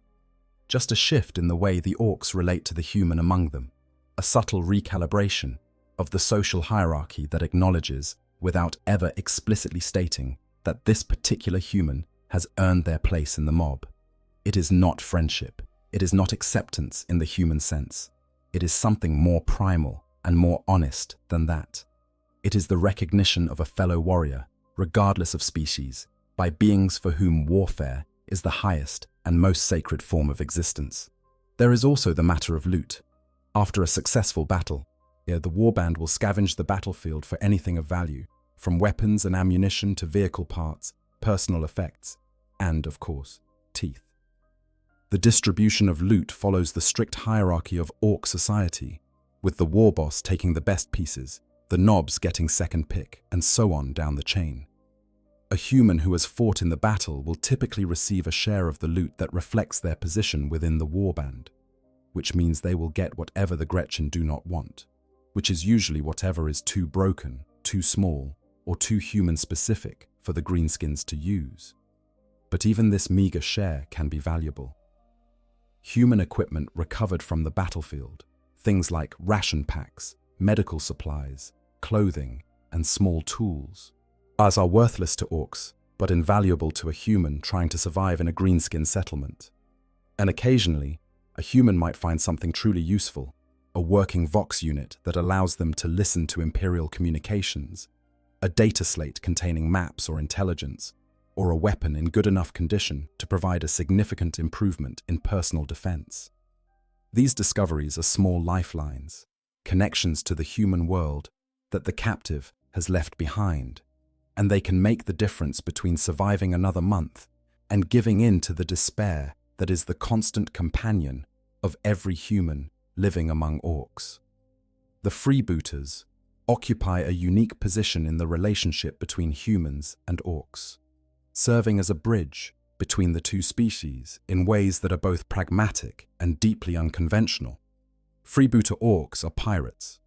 Just a shift in the way the orcs relate to the human among them, a subtle recalibration of the social hierarchy that acknowledges, without ever explicitly stating, that this particular human has earned their place in the mob. It is not friendship. It is not acceptance in the human sense. It is something more primal and more honest than that. It is the recognition of a fellow warrior, regardless of species, by beings for whom warfare is the highest and most sacred form of existence. There is also the matter of loot. After a successful battle, the warband will scavenge the battlefield for anything of value, from weapons and ammunition to vehicle parts, personal effects, and, of course, teeth. The distribution of loot follows the strict hierarchy of orc society, with the war boss taking the best pieces, the nobs getting second pick, and so on down the chain. A human who has fought in the battle will typically receive a share of the loot that reflects their position within the warband, which means they will get whatever the Gretchen do not want, which is usually whatever is too broken, too small, or too human-specific for the greenskins to use. But even this meager share can be valuable. Human equipment recovered from the battlefield, things like ration packs, medical supplies, clothing, and small tools, are worthless to orcs, but invaluable to a human trying to survive in a greenskin settlement. And occasionally, a human might find something truly useful, a working Vox unit that allows them to listen to Imperial communications, a data slate containing maps or intelligence, or a weapon in good enough condition to provide a significant improvement in personal defense. These discoveries are small lifelines, connections to the human world that the captive has left behind, and they can make the difference between surviving another month and giving in to the despair that is the constant companion of every human living among orcs. The freebooters occupy a unique position in the relationship between humans and orcs, serving as a bridge between the two species in ways that are both pragmatic and deeply unconventional. Freebooter orcs are pirates,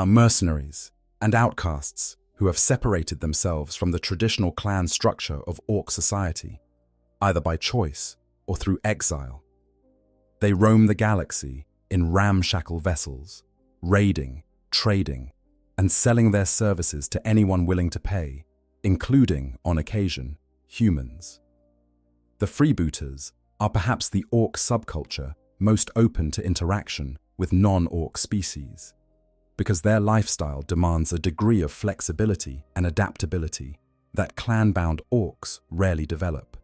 mercenaries, and outcasts who have separated themselves from the traditional clan structure of orc society, either by choice or through exile. They roam the galaxy in ramshackle vessels, raiding, trading, and selling their services to anyone willing to pay, including, on occasion, humans. The freebooters are perhaps the orc subculture most open to interaction with non-orc species, because their lifestyle demands a degree of flexibility and adaptability that clan-bound orcs rarely develop.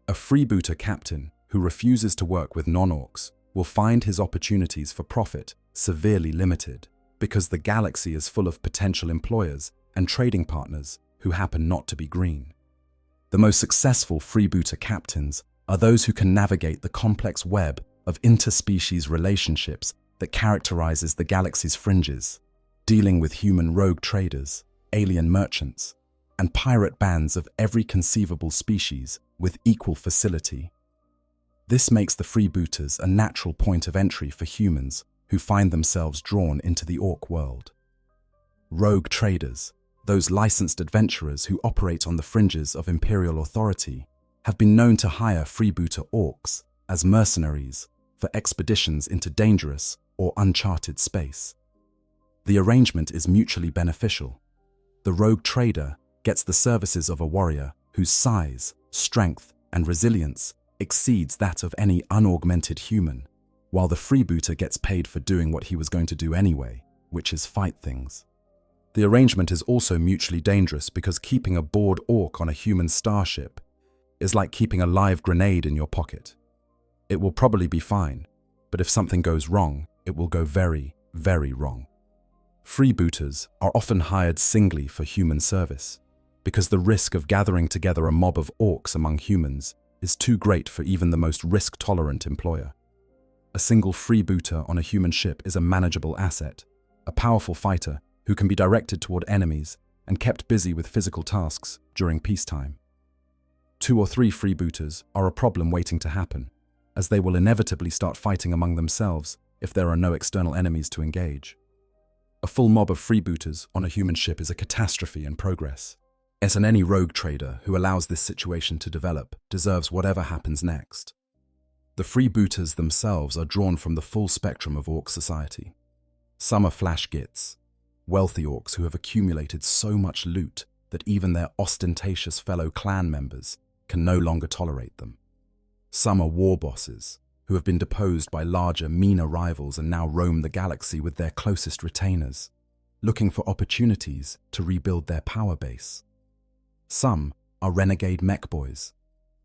A freebooter captain who refuses to work with non-orcs will find his opportunities for profit severely limited, because the galaxy is full of potential employers and trading partners who happen not to be green. The most successful freebooter captains are those who can navigate the complex web of interspecies relationships that characterizes the galaxy's fringes, dealing with human rogue traders, alien merchants, and pirate bands of every conceivable species with equal facility. This makes the freebooters a natural point of entry for humans who find themselves drawn into the orc world. Rogue traders, those licensed adventurers who operate on the fringes of Imperial authority, have been known to hire freebooter orcs as mercenaries for expeditions into dangerous or uncharted space. The arrangement is mutually beneficial. The rogue trader gets the services of a warrior whose size, strength, and resilience exceeds that of any unaugmented human, while the freebooter gets paid for doing what he was going to do anyway, which is fight things. The arrangement is also mutually dangerous because keeping a bored orc on a human starship is like keeping a live grenade in your pocket. It will probably be fine, but if something goes wrong, it will go very, very wrong. Freebooters are often hired singly for human service, because the risk of gathering together a mob of orcs among humans is too great for even the most risk-tolerant employer. A single freebooter on a human ship is a manageable asset, a powerful fighter who can be directed toward enemies and kept busy with physical tasks during peacetime. 2 or 3 freebooters are a problem waiting to happen, as they will inevitably start fighting among themselves if there are no external enemies to engage. A full mob of freebooters on a human ship is a catastrophe in progress. And any rogue trader who allows this situation to develop deserves whatever happens next. The freebooters themselves are drawn from the full spectrum of orc society. Some are flash gits, wealthy orcs who have accumulated so much loot that even their ostentatious fellow clan members can no longer tolerate them. Some are war bosses who have been deposed by larger, meaner rivals and now roam the galaxy with their closest retainers, looking for opportunities to rebuild their power base. Some are renegade mech boys,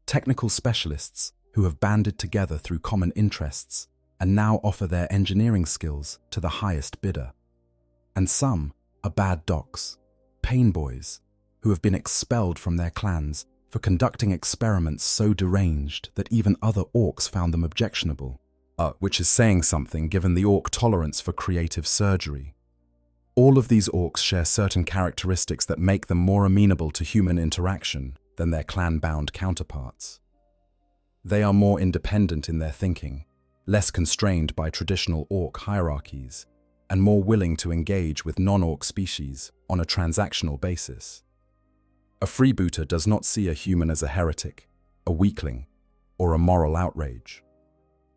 technical specialists who have banded together through common interests and now offer their engineering skills to the highest bidder. And some are bad docs, pain boys, who have been expelled from their clans for conducting experiments so deranged that even other orcs found them objectionable, which is saying something given the orc tolerance for creative surgery. All of these orcs share certain characteristics that make them more amenable to human interaction than their clan-bound counterparts. They are more independent in their thinking, less constrained by traditional orc hierarchies, and more willing to engage with non-orc species on a transactional basis. A freebooter does not see a human as a heretic, a weakling, or a moral outrage.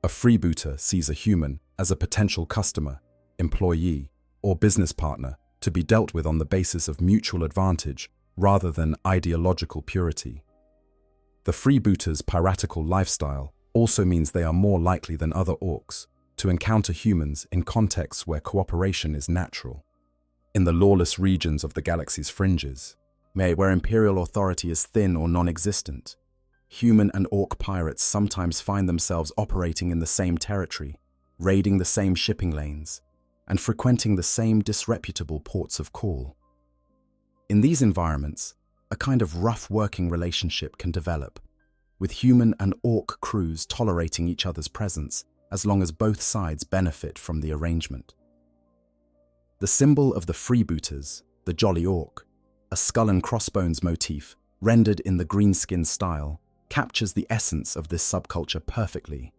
A freebooter sees a human as a potential customer, employee, or business partner to be dealt with on the basis of mutual advantage rather than ideological purity. The freebooter's piratical lifestyle also means they are more likely than other orcs to encounter humans in contexts where cooperation is natural. In the lawless regions of the galaxy's fringes, where imperial authority is thin or non-existent, human and orc pirates sometimes find themselves operating in the same territory, raiding the same shipping lanes, and frequenting the same disreputable ports of call. In these environments, a kind of rough working relationship can develop, with human and orc crews tolerating each other's presence as long as both sides benefit from the arrangement. The symbol of the freebooters, the Jolly Orc, a skull and crossbones motif rendered in the greenskin style, captures the essence of this subculture perfectly.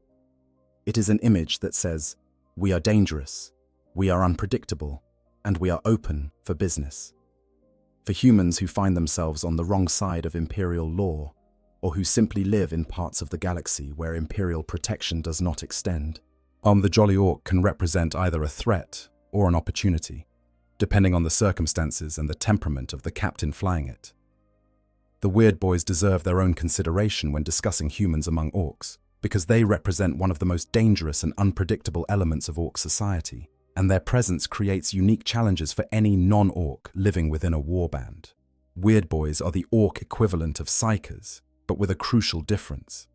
It is an image that says, "We are dangerous, we are unpredictable, and we are open for business." For humans who find themselves on the wrong side of imperial law, or who simply live in parts of the galaxy where imperial protection does not extend, the Jolly Orc can represent either a threat or an opportunity, depending on the circumstances and the temperament of the captain flying it. The Weirdboys deserve their own consideration when discussing humans among orcs, because they represent one of the most dangerous and unpredictable elements of orc society, and their presence creates unique challenges for any non-orc living within a warband. Weirdboys are the orc equivalent of psykers, but with a crucial difference.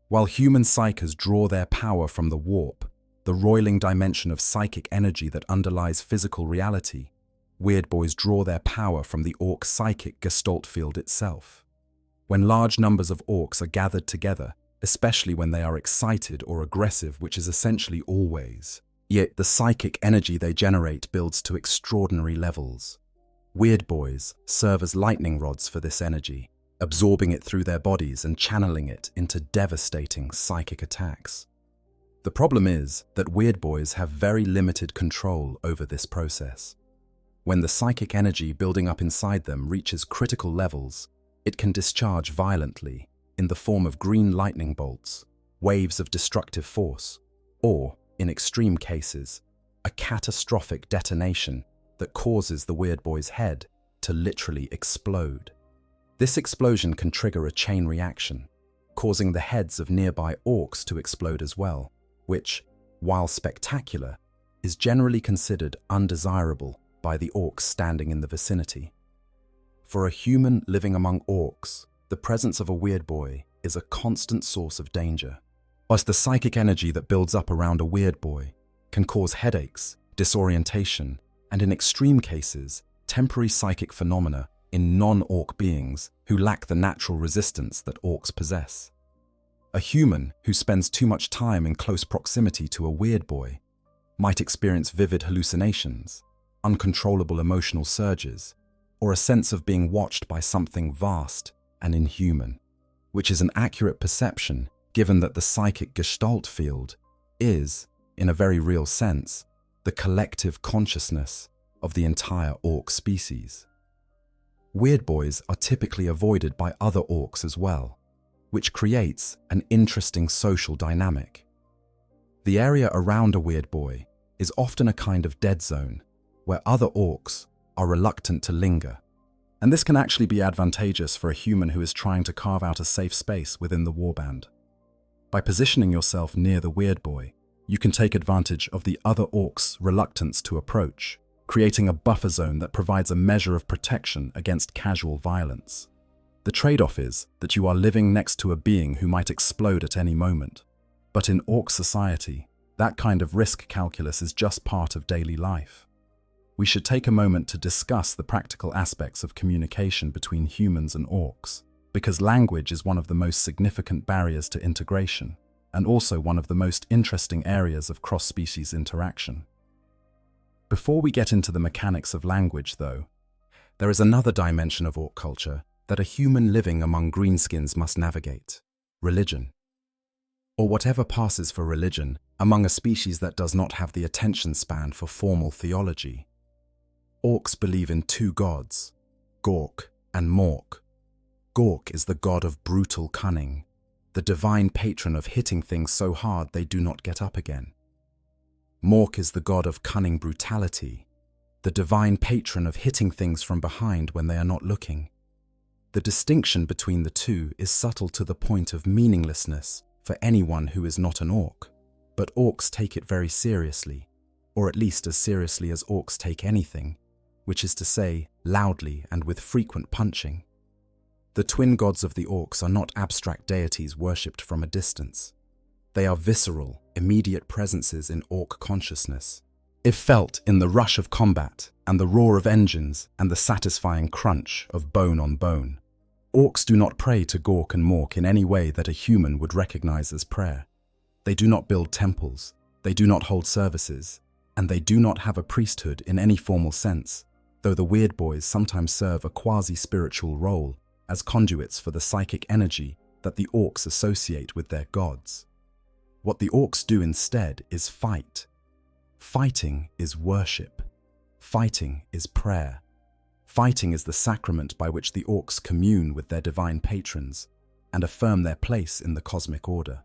While human psykers draw their power from the warp, the roiling dimension of psychic energy that underlies physical reality, Weirdboys draw their power from the orc psychic gestalt field itself. When large numbers of orcs are gathered together, especially when they are excited or aggressive, which is essentially always, yet the psychic energy they generate builds to extraordinary levels. Weirdboys serve as lightning rods for this energy, absorbing it through their bodies and channeling it into devastating psychic attacks. The problem is that Weirdboys have very limited control over this process. When the psychic energy building up inside them reaches critical levels, it can discharge violently in the form of green lightning bolts, waves of destructive force, or, in extreme cases, a catastrophic detonation that causes the Weirdboy's head to literally explode. This explosion can trigger a chain reaction, causing the heads of nearby orcs to explode as well, which, while spectacular, is generally considered undesirable by the orcs standing in the vicinity. For a human living among orcs, the presence of a Weirdboy is a constant source of danger. Whilst the psychic energy that builds up around a Weirdboy can cause headaches, disorientation, and in extreme cases, temporary psychic phenomena in non-orc beings who lack the natural resistance that orcs possess. A human who spends too much time in close proximity to a Weirdboy might experience vivid hallucinations, uncontrollable emotional surges, or a sense of being watched by something vast and inhuman, which is an accurate perception given that the psychic gestalt field is, in a very real sense, the collective consciousness of the entire orc species. Weirdboys are typically avoided by other orcs as well, which creates an interesting social dynamic. The area around a weirdboy is often a kind of dead zone, where other orcs are reluctant to linger. And this can actually be advantageous for a human who is trying to carve out a safe space within the warband. By positioning yourself near the weirdboy, you can take advantage of the other orcs' reluctance to approach, creating a buffer zone that provides a measure of protection against casual violence. The trade-off is that you are living next to a being who might explode at any moment. But in orc society, that kind of risk calculus is just part of daily life. We should take a moment to discuss the practical aspects of communication between humans and orcs, because language is one of the most significant barriers to integration, and also one of the most interesting areas of cross-species interaction. Before we get into the mechanics of language, though, there is another dimension of orc culture that a human living among greenskins must navigate: religion. Or whatever passes for religion among a species that does not have the attention span for formal theology. Orcs believe in two gods, Gawk and Mork. Gawk is the god of brutal cunning, the divine patron of hitting things so hard they do not get up again. Mork is the god of cunning brutality, the divine patron of hitting things from behind when they are not looking. The distinction between the two is subtle to the point of meaninglessness for anyone who is not an orc, but orcs take it very seriously, or at least as seriously as orcs take anything, which is to say, loudly and with frequent punching. The twin gods of the orcs are not abstract deities worshipped from a distance. They are visceral, immediate presences in orc consciousness. If felt in the rush of combat and the roar of engines and the satisfying crunch of bone on bone. Orcs do not pray to Gawk and Mork in any way that a human would recognize as prayer. They do not build temples, they do not hold services, and they do not have a priesthood in any formal sense, though the Weirdboys sometimes serve a quasi-spiritual role as conduits for the psychic energy that the orcs associate with their gods. What the orcs do instead is fight. Fighting is worship. Fighting is prayer. Fighting is the sacrament by which the orcs commune with their divine patrons and affirm their place in the cosmic order.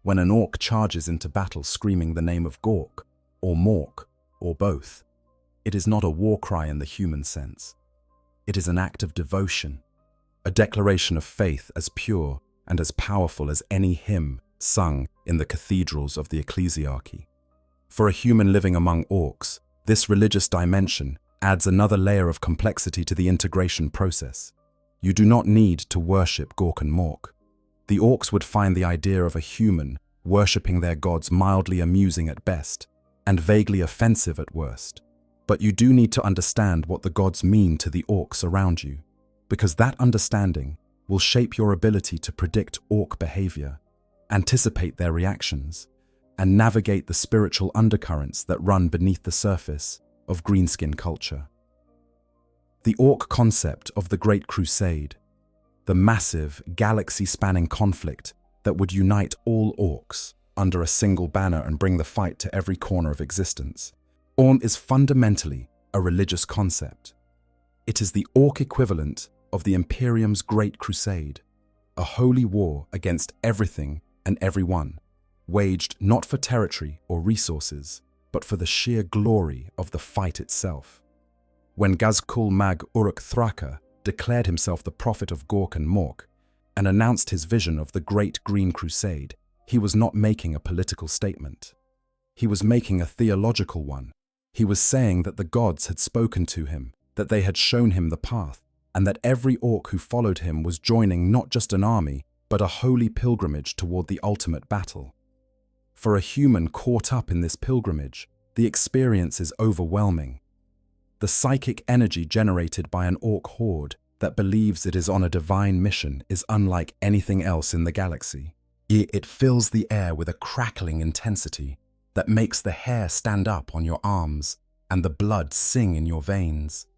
When an orc charges into battle screaming the name of Gawk, or Mork, or both, it is not a war cry in the human sense. It is an act of devotion, a declaration of faith as pure and as powerful as any hymn sung in the cathedrals of the ecclesiarchy. For a human living among orcs, this religious dimension adds another layer of complexity to the integration process. You do not need to worship Gawk and Mork. The orcs would find the idea of a human worshipping their gods mildly amusing at best and vaguely offensive at worst. But you do need to understand what the gods mean to the orcs around you, because that understanding will shape your ability to predict orc behavior, anticipate their reactions, and navigate the spiritual undercurrents that run beneath the surface of greenskin culture. The orc concept of the Great Crusade, the massive, galaxy-spanning conflict that would unite all orcs under a single banner and bring the fight to every corner of existence, is fundamentally a religious concept. It is the orc equivalent of the Imperium's Great Crusade, a holy war against everything and everyone, waged not for territory or resources, but for the sheer glory of the fight itself. When Gazkul Mag Uruk Thraka declared himself the prophet of Gawk and Mork and announced his vision of the Great Green Crusade, he was not making a political statement. He was making a theological one. He was saying that the gods had spoken to him, that they had shown him the path, and that every orc who followed him was joining not just an army, but a holy pilgrimage toward the ultimate battle. For a human caught up in this pilgrimage, the experience is overwhelming. The psychic energy generated by an orc horde that believes it is on a divine mission is unlike anything else in the galaxy. It fills the air with a crackling intensity that makes the hair stand up on your arms and the blood sing in your veins.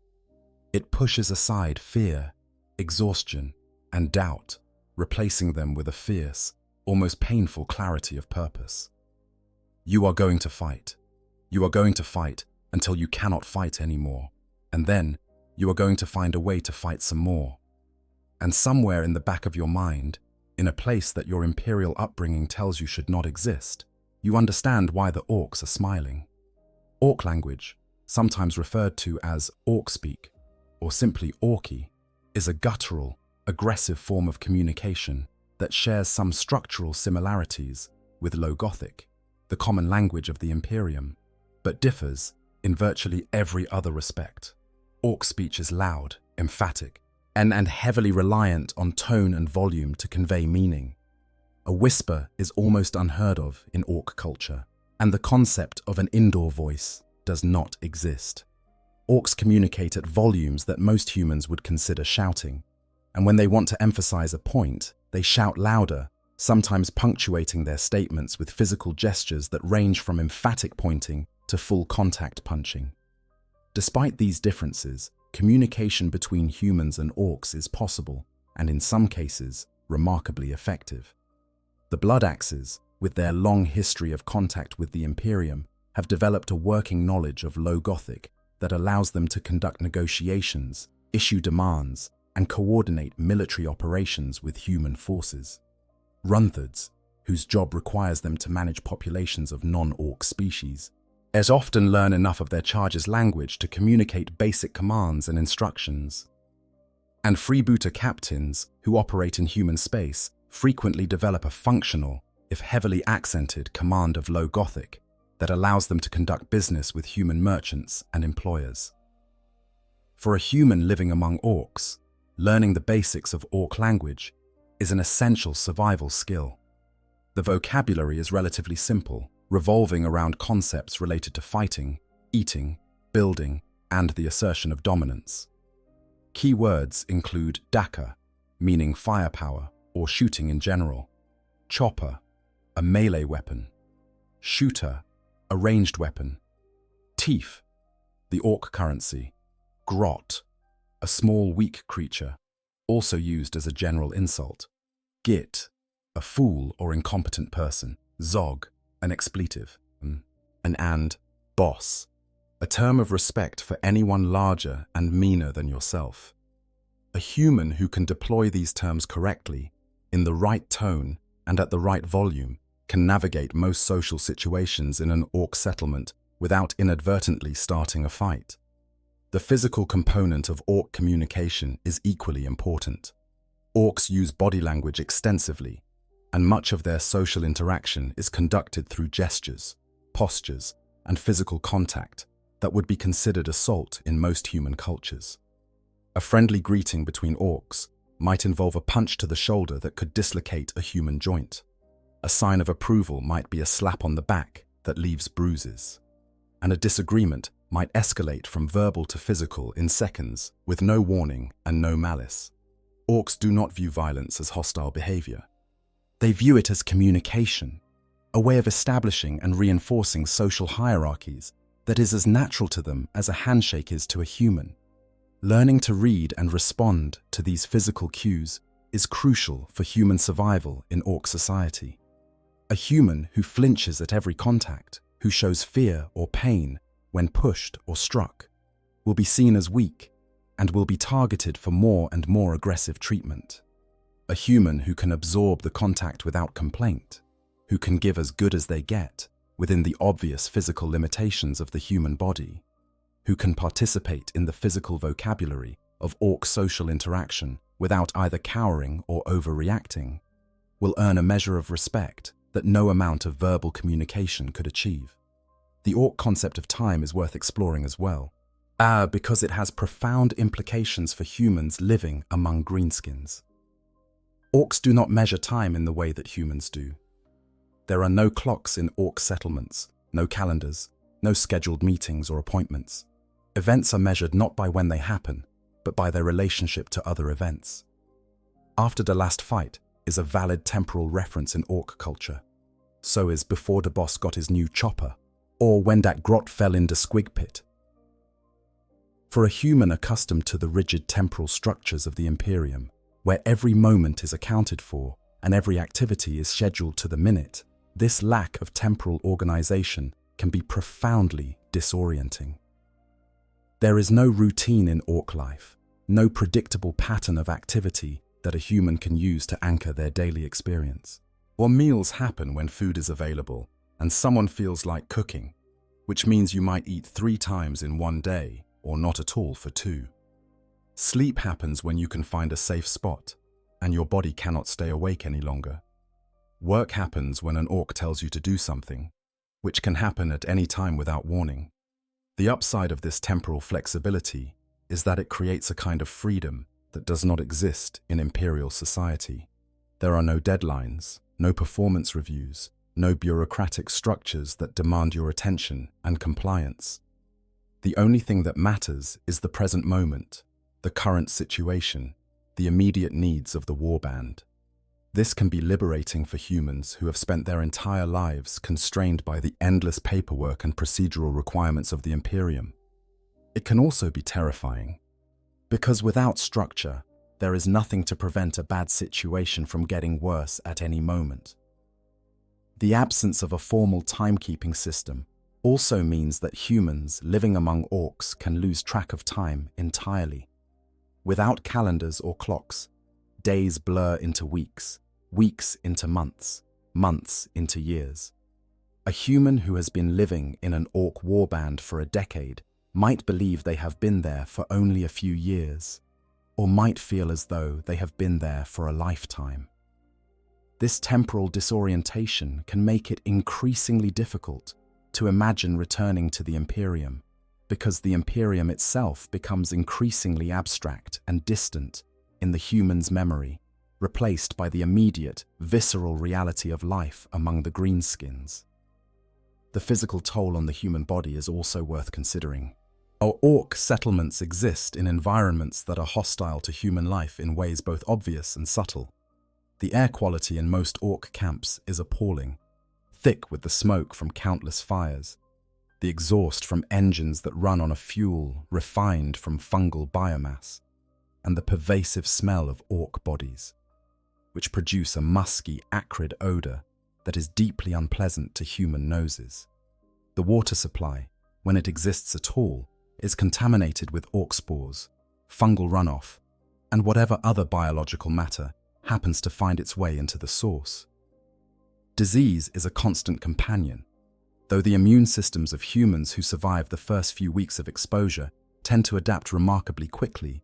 It pushes aside fear, exhaustion, and doubt, replacing them with a fierce, almost painful clarity of purpose. You are going to fight. You are going to fight until you cannot fight anymore. And then you are going to find a way to fight some more. And somewhere in the back of your mind, in a place that your imperial upbringing tells you should not exist, you understand why the orcs are smiling. Orc language, sometimes referred to as orc speak, or simply orky, is a guttural, aggressive form of communication that shares some structural similarities with Low Gothic, the common language of the Imperium, but differs in virtually every other respect. Orc speech is loud, emphatic, and heavily reliant on tone and volume to convey meaning. A whisper is almost unheard of in orc culture, and the concept of an indoor voice does not exist. Orcs communicate at volumes that most humans would consider shouting, and when they want to emphasize a point, they shout louder, sometimes punctuating their statements with physical gestures that range from emphatic pointing to full contact punching. Despite these differences, communication between humans and orcs is possible, and in some cases, remarkably effective. The Blood Axes, with their long history of contact with the Imperium, have developed a working knowledge of Low Gothic that allows them to conduct negotiations, issue demands, and coordinate military operations with human forces. Runthards, whose job requires them to manage populations of non-orc species, as often learn enough of their charge's language to communicate basic commands and instructions. And Freebooter captains, who operate in human space, frequently develop a functional, if heavily accented, command of Low Gothic that allows them to conduct business with human merchants and employers. For a human living among orcs, learning the basics of orc language is an essential survival skill. The vocabulary is relatively simple, revolving around concepts related to fighting, eating, building, and the assertion of dominance. Key words include daka, meaning firepower or shooting in general; chopper, a melee weapon; shooter, a ranged weapon; teef, the orc currency; grot, a small weak creature, also used as a general insult; git, a fool or incompetent person; zog, an expletive; and boss, a term of respect for anyone larger and meaner than yourself. A human who can deploy these terms correctly, in the right tone and at the right volume, can navigate most social situations in an orc settlement without inadvertently starting a fight. The physical component of orc communication is equally important. Orcs use body language extensively, and much of their social interaction is conducted through gestures, postures, and physical contact that would be considered assault in most human cultures. A friendly greeting between orcs might involve a punch to the shoulder that could dislocate a human joint. A sign of approval might be a slap on the back that leaves bruises. And a disagreement might escalate from verbal to physical in seconds with no warning and no malice. Orcs do not view violence as hostile behavior. They view it as communication, a way of establishing and reinforcing social hierarchies that is as natural to them as a handshake is to a human. Learning to read and respond to these physical cues is crucial for human survival in orc society. A human who flinches at every contact, who shows fear or pain when pushed or struck, will be seen as weak and will be targeted for more and more aggressive treatment. A human who can absorb the contact without complaint, who can give as good as they get within the obvious physical limitations of the human body, who can participate in the physical vocabulary of orc social interaction without either cowering or overreacting, will earn a measure of respect that no amount of verbal communication could achieve. The orc concept of time is worth exploring as well, because it has profound implications for humans living among greenskins. Orcs do not measure time in the way that humans do. There are no clocks in orc settlements, no calendars, no scheduled meetings or appointments. Events are measured not by when they happen, but by their relationship to other events. After the last fight is a valid temporal reference in orc culture. So is before the boss got his new chopper, or when that grot fell in the squig pit. For a human accustomed to the rigid temporal structures of the Imperium, where every moment is accounted for and every activity is scheduled to the minute, this lack of temporal organization can be profoundly disorienting. There is no routine in orc life, no predictable pattern of activity that a human can use to anchor their daily experience. Or meals happen when food is available and someone feels like cooking, which means you might eat 3 times in one day or not at all for 2. Sleep happens when you can find a safe spot and your body cannot stay awake any longer. Work happens when an orc tells you to do something, which can happen at any time without warning. The upside of this temporal flexibility is that it creates a kind of freedom that does not exist in imperial society. There are no deadlines, no performance reviews, no bureaucratic structures that demand your attention and compliance. The only thing that matters is the present moment, the current situation, the immediate needs of the warband. This can be liberating for humans who have spent their entire lives constrained by the endless paperwork and procedural requirements of the Imperium. It can also be terrifying, because without structure, there is nothing to prevent a bad situation from getting worse at any moment. The absence of a formal timekeeping system also means that humans living among orcs can lose track of time entirely. Without calendars or clocks, days blur into weeks, weeks into months, months into years. A human who has been living in an orc warband for a decade might believe they have been there for only a few years, or might feel as though they have been there for a lifetime. This temporal disorientation can make it increasingly difficult to imagine returning to the Imperium, because the Imperium itself becomes increasingly abstract and distant in the human's memory, replaced by the immediate, visceral reality of life among the greenskins. The physical toll on the human body is also worth considering. Our orc settlements exist in environments that are hostile to human life in ways both obvious and subtle. The air quality in most orc camps is appalling, thick with the smoke from countless fires, the exhaust from engines that run on a fuel refined from fungal biomass, and the pervasive smell of orc bodies, which produce a musky, acrid odor that is deeply unpleasant to human noses. The water supply, when it exists at all, is contaminated with orc spores, fungal runoff, and whatever other biological matter happens to find its way into the source. Disease is a constant companion, though the immune systems of humans who survive the first few weeks of exposure tend to adapt remarkably quickly,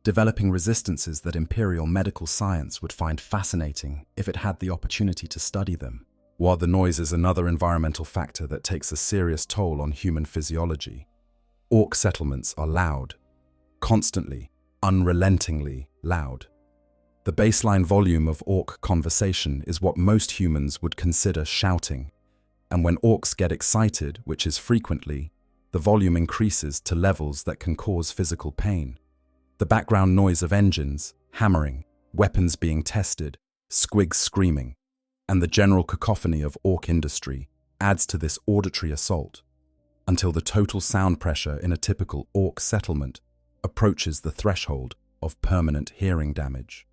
developing resistances that imperial medical science would find fascinating if it had the opportunity to study them. While the noise is another environmental factor that takes a serious toll on human physiology, orc settlements are loud, constantly, unrelentingly loud. The baseline volume of orc conversation is what most humans would consider shouting, and when orcs get excited, which is frequently, the volume increases to levels that can cause physical pain. The background noise of engines, hammering, weapons being tested, squigs screaming, and the general cacophony of orc industry adds to this auditory assault, until the total sound pressure in a typical orc settlement approaches the threshold of permanent hearing damage.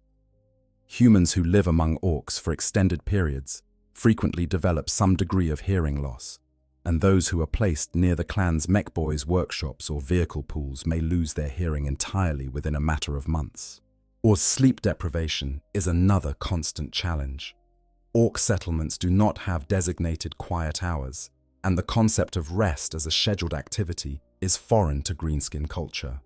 Humans who live among orcs for extended periods frequently develop some degree of hearing loss, and those who are placed near the clan's mechboys' workshops or vehicle pools may lose their hearing entirely within a matter of months. Or sleep deprivation is another constant challenge. Orc settlements do not have designated quiet hours, and the concept of rest as a scheduled activity is foreign to greenskin culture.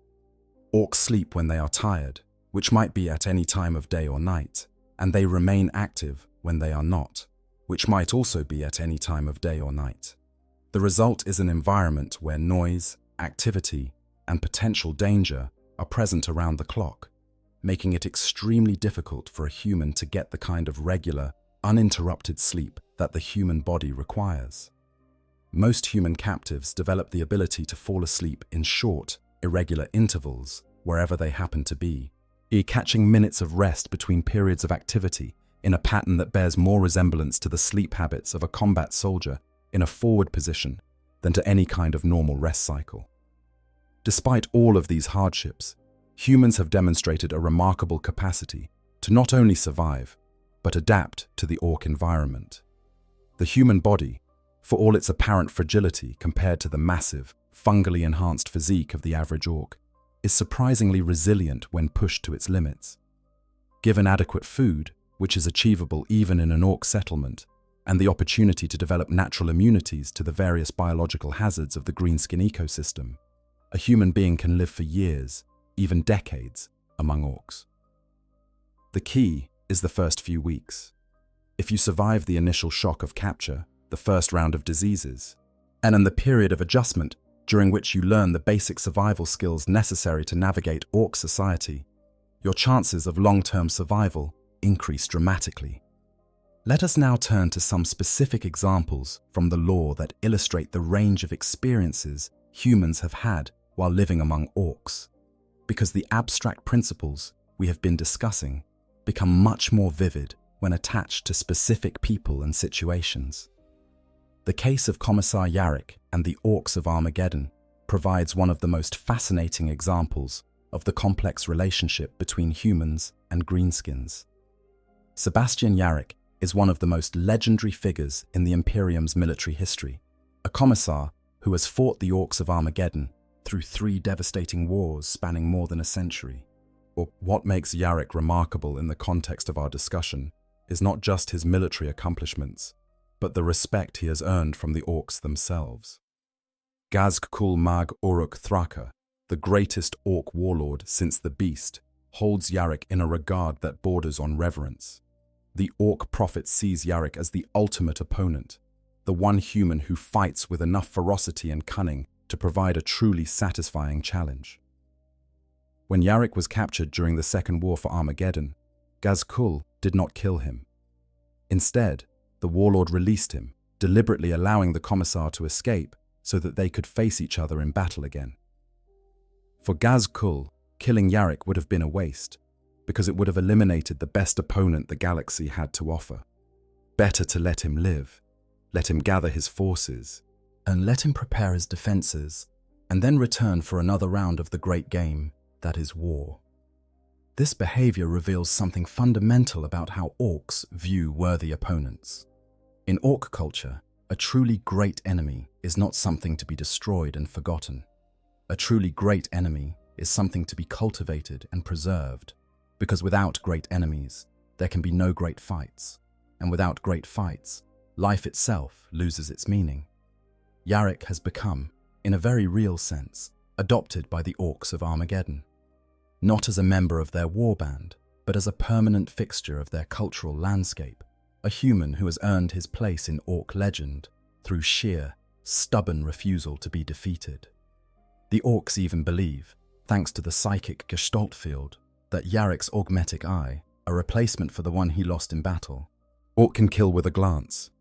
Orcs sleep when they are tired, which might be at any time of day or night, and they remain active when they are not, which might also be at any time of day or night. The result is an environment where noise, activity, and potential danger are present around the clock, making it extremely difficult for a human to get the kind of regular, uninterrupted sleep that the human body requires. Most human captives develop the ability to fall asleep in short, irregular intervals wherever they happen to be, catching minutes of rest between periods of activity in a pattern that bears more resemblance to the sleep habits of a combat soldier in a forward position than to any kind of normal rest cycle. Despite all of these hardships, humans have demonstrated a remarkable capacity to not only survive, but adapt to the orc environment. The human body, for all its apparent fragility compared to the massive, fungally enhanced physique of the average orc, is surprisingly resilient when pushed to its limits. Given adequate food, which is achievable even in an orc settlement, and the opportunity to develop natural immunities to the various biological hazards of the greenskin ecosystem, a human being can live for years, even decades, among orcs. The key is the first few weeks. If you survive the initial shock of capture, the first round of diseases, and in the period of adjustment during which you learn the basic survival skills necessary to navigate orc society, your chances of long-term survival increase dramatically. Let us now turn to some specific examples from the lore that illustrate the range of experiences humans have had while living among orcs, because the abstract principles we have been discussing become much more vivid when attached to specific people and situations. The case of Commissar Yarrick and the Orcs of Armageddon provides one of the most fascinating examples of the complex relationship between humans and greenskins. Sebastian Yarrick is one of the most legendary figures in the Imperium's military history, a commissar who has fought the Orcs of Armageddon through 3 devastating wars spanning more than a century. Or what makes Yarrick remarkable in the context of our discussion is not just his military accomplishments, but the respect he has earned from the orcs themselves. Gazkul Mag Uruk Thraka, the greatest orc warlord since the Beast, holds Yarrick in a regard that borders on reverence. The orc prophet sees Yarrick as the ultimate opponent, the one human who fights with enough ferocity and cunning to provide a truly satisfying challenge. When Yarrick was captured during the Second War for Armageddon, Gazkul did not kill him. Instead, the warlord released him, deliberately allowing the commissar to escape so that they could face each other in battle again. For Gazkul, killing Yarrick would have been a waste, because it would have eliminated the best opponent the galaxy had to offer. Better to let him live, let him gather his forces, and let him prepare his defenses, and then return for another round of the great game that is war. This behavior reveals something fundamental about how orcs view worthy opponents. In orc culture, a truly great enemy is not something to be destroyed and forgotten. A truly great enemy is something to be cultivated and preserved, because without great enemies, there can be no great fights, and without great fights, life itself loses its meaning. Yarrick has become, in a very real sense, adopted by the Orcs of Armageddon. Not as a member of their warband, but as a permanent fixture of their cultural landscape, a human who has earned his place in orc legend through sheer, stubborn refusal to be defeated. The orcs even believe, thanks to the psychic gestalt field, that Yarrick's augmetic eye, a replacement for the one he lost in battle, orc can kill with a glance.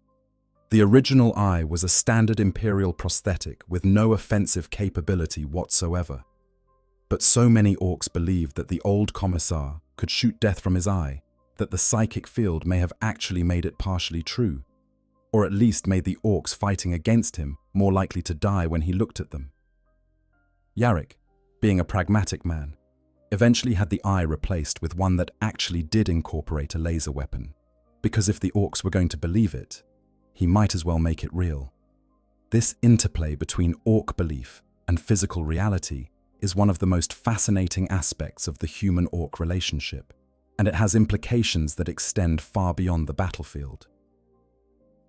The original eye was a standard Imperial prosthetic with no offensive capability whatsoever. But so many orcs believed that the old commissar could shoot death from his eye, that the psychic field may have actually made it partially true, or at least made the orcs fighting against him more likely to die when he looked at them. Yarrick, being a pragmatic man, eventually had the eye replaced with one that actually did incorporate a laser weapon, because if the orcs were going to believe it, he might as well make it real. This interplay between orc belief and physical reality is one of the most fascinating aspects of the human-orc relationship, and it has implications that extend far beyond the battlefield.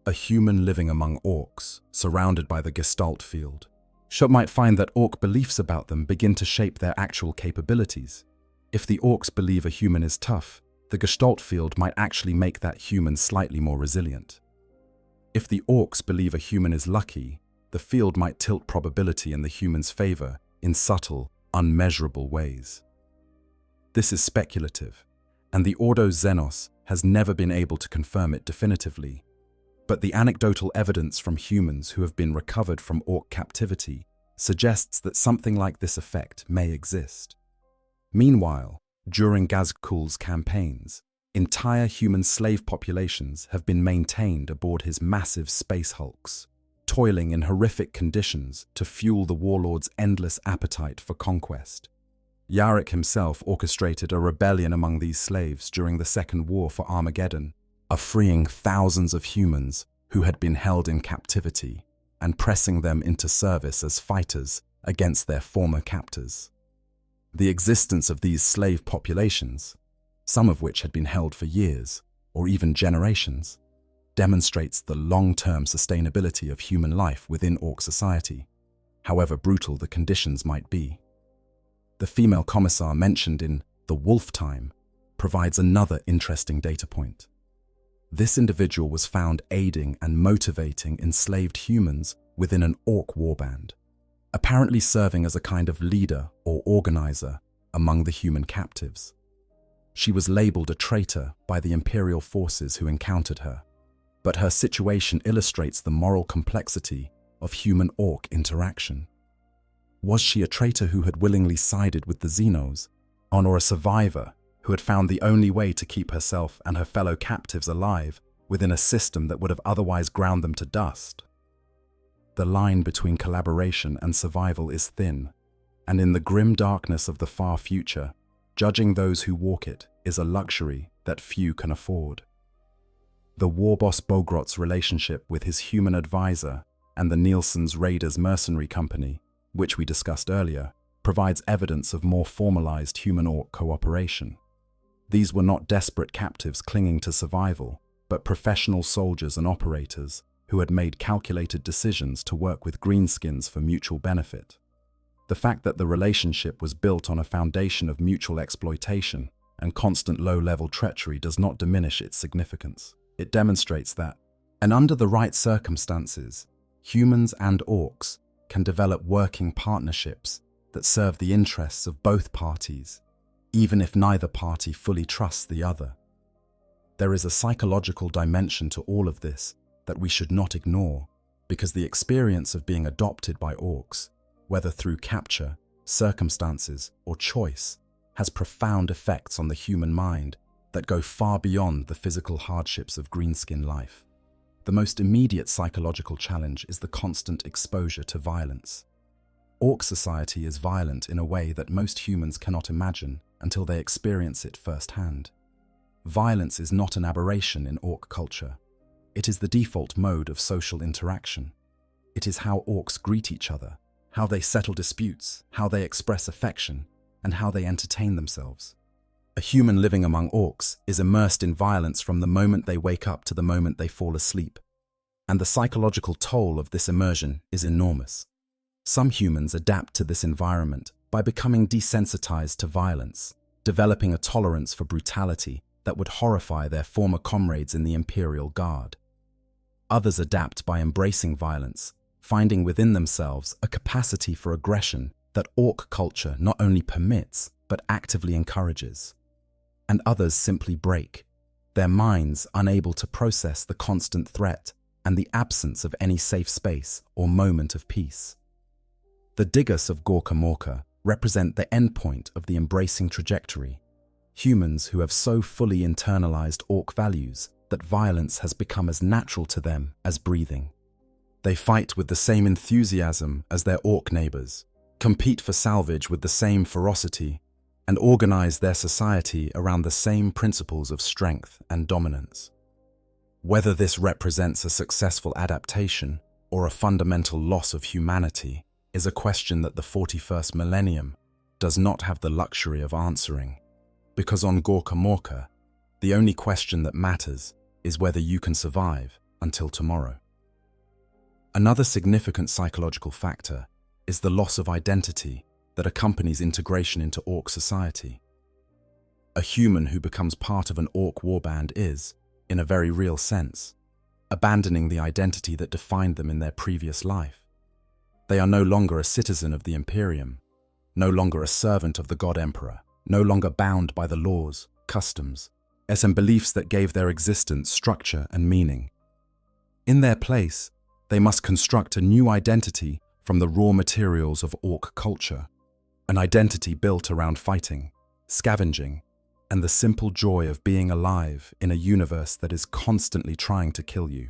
A human living among orcs, surrounded by the gestalt field, might find that orc beliefs about them begin to shape their actual capabilities. If the orcs believe a human is tough, the gestalt field might actually make that human slightly more resilient. If the orcs believe a human is lucky, the field might tilt probability in the human's favor in subtle, unmeasurable ways. This is speculative, and the Ordo Xenos has never been able to confirm it definitively, but the anecdotal evidence from humans who have been recovered from orc captivity suggests that something like this effect may exist. Meanwhile, during Gazkul's campaigns, entire human slave populations have been maintained aboard his massive space hulks, toiling in horrific conditions to fuel the warlord's endless appetite for conquest. Yarrick himself orchestrated a rebellion among these slaves during the Second War for Armageddon, of freeing thousands of humans who had been held in captivity and pressing them into service as fighters against their former captors. The existence of these slave populations, some of which had been held for years or even generations, demonstrates the long-term sustainability of human life within Orc society, however brutal the conditions might be. The female commissar mentioned in The Wolf Time provides another interesting data point. This individual was found aiding and motivating enslaved humans within an Orc warband, apparently serving as a kind of leader or organizer among the human captives. She was labeled a traitor by the Imperial forces who encountered her, but her situation illustrates the moral complexity of human-Orc interaction. Was she a traitor who had willingly sided with the Xenos, or a survivor who had found the only way to keep herself and her fellow captives alive within a system that would have otherwise ground them to dust? The line between collaboration and survival is thin, and in the grim darkness of the far future, judging those who walk it is a luxury that few can afford. The war boss Bogrot's relationship with his human advisor and the Nielsen's Raiders mercenary company, which we discussed earlier, provides evidence of more formalized human-Orc cooperation. These were not desperate captives clinging to survival, but professional soldiers and operators who had made calculated decisions to work with greenskins for mutual benefit. The fact that the relationship was built on a foundation of mutual exploitation and constant low-level treachery does not diminish its significance. It demonstrates that, and under the right circumstances, humans and Orcs can develop working partnerships that serve the interests of both parties, even if neither party fully trusts the other. There is a psychological dimension to all of this that we should not ignore, because the experience of being adopted by Orcs, whether through capture, circumstances, or choice, has profound effects on the human mind that go far beyond the physical hardships of greenskin life. The most immediate psychological challenge is the constant exposure to violence. Orc society is violent in a way that most humans cannot imagine until they experience it firsthand. Violence is not an aberration in Orc culture. It is the default mode of social interaction. It is how Orcs greet each other, how they settle disputes, how they express affection, and how they entertain themselves. A human living among Orcs is immersed in violence from the moment they wake up to the moment they fall asleep, and the psychological toll of this immersion is enormous. Some humans adapt to this environment by becoming desensitized to violence, developing a tolerance for brutality that would horrify their former comrades in the Imperial Guard. Others adapt by embracing violence, finding within themselves a capacity for aggression that Orc culture not only permits, but actively encourages. And others simply break, their minds unable to process the constant threat and the absence of any safe space or moment of peace. The Diggers of Gawkam represent the endpoint of the embracing trajectory, humans who have so fully internalized Orc values that violence has become as natural to them as breathing. They fight with the same enthusiasm as their Orc neighbors, compete for salvage with the same ferocity, and organize their society around the same principles of strength and dominance. Whether this represents a successful adaptation or a fundamental loss of humanity is a question that the 41st Millennium does not have the luxury of answering, because on Gawkam, the only question that matters is whether you can survive until tomorrow. Another significant psychological factor is the loss of identity that accompanies integration into Orc society. A human who becomes part of an Orc warband is, in a very real sense, abandoning the identity that defined them in their previous life. They are no longer a citizen of the Imperium, no longer a servant of the God Emperor, no longer bound by the laws, customs, and beliefs that gave their existence structure and meaning. In their place, they must construct a new identity from the raw materials of Orc culture, an identity built around fighting, scavenging, and the simple joy of being alive in a universe that is constantly trying to kill you.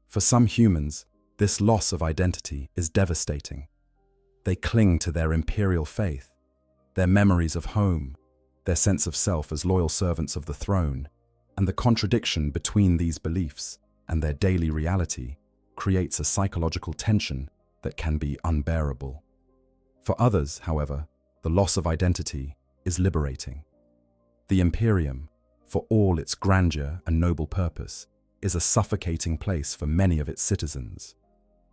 For some humans, this loss of identity is devastating. They cling to their imperial faith, their memories of home, their sense of self as loyal servants of the throne, and the contradiction between these beliefs and their daily reality creates a psychological tension that can be unbearable. For others, however, the loss of identity is liberating. The Imperium, for all its grandeur and noble purpose, is a suffocating place for many of its citizens.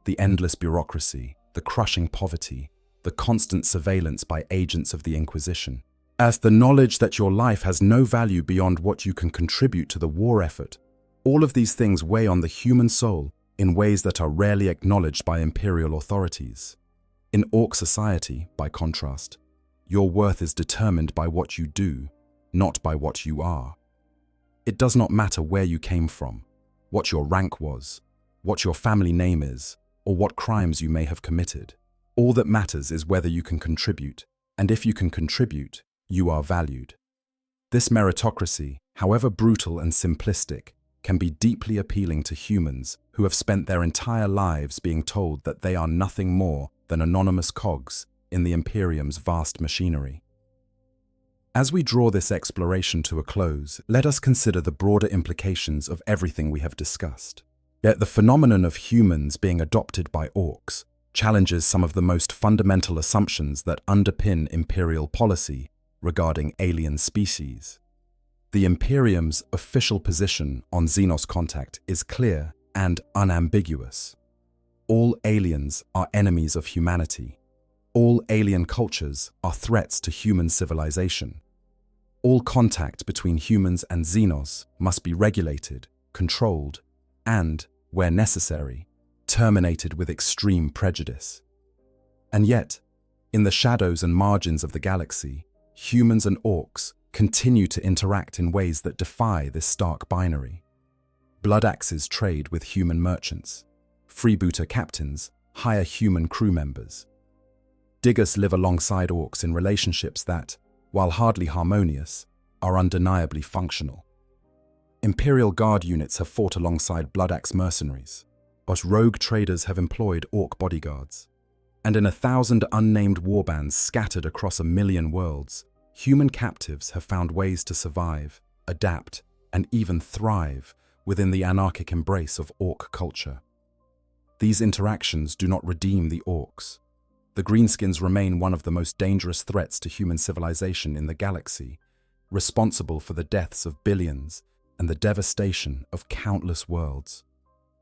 The endless bureaucracy, the crushing poverty, the constant surveillance by agents of the Inquisition, as the knowledge that your life has no value beyond what you can contribute to the war effort, all of these things weigh on the human soul in ways that are rarely acknowledged by imperial authorities. In Orc society, by contrast, your worth is determined by what you do, not by what you are. It does not matter where you came from, what your rank was, what your family name is, or what crimes you may have committed. All that matters is whether you can contribute, and if you can contribute, you are valued. This meritocracy, however brutal and simplistic, can be deeply appealing to humans who have spent their entire lives being told that they are nothing more than anonymous cogs in the Imperium's vast machinery. As we draw this exploration to a close, let us consider the broader implications of everything we have discussed. Yet the phenomenon of humans being adopted by orcs challenges some of the most fundamental assumptions that underpin imperial policy regarding alien species. The Imperium's official position on Xenos contact is clear and unambiguous. All aliens are enemies of humanity. All alien cultures are threats to human civilization. All contact between humans and Xenos must be regulated, controlled, and, where necessary, terminated with extreme prejudice. And yet, in the shadows and margins of the galaxy, humans and orcs continue to interact in ways that defy this stark binary. Blood axes trade with human merchants. Freebooter captains hire human crew members. Diggers live alongside orcs in relationships that, while hardly harmonious, are undeniably functional. Imperial Guard units have fought alongside Bloodaxe mercenaries, but rogue traders have employed orc bodyguards. And in 1,000 unnamed warbands scattered across 1,000,000 worlds, human captives have found ways to survive, adapt, and even thrive within the anarchic embrace of orc culture. These interactions do not redeem the orcs. The Greenskins remain one of the most dangerous threats to human civilization in the galaxy, responsible for the deaths of billions and the devastation of countless worlds.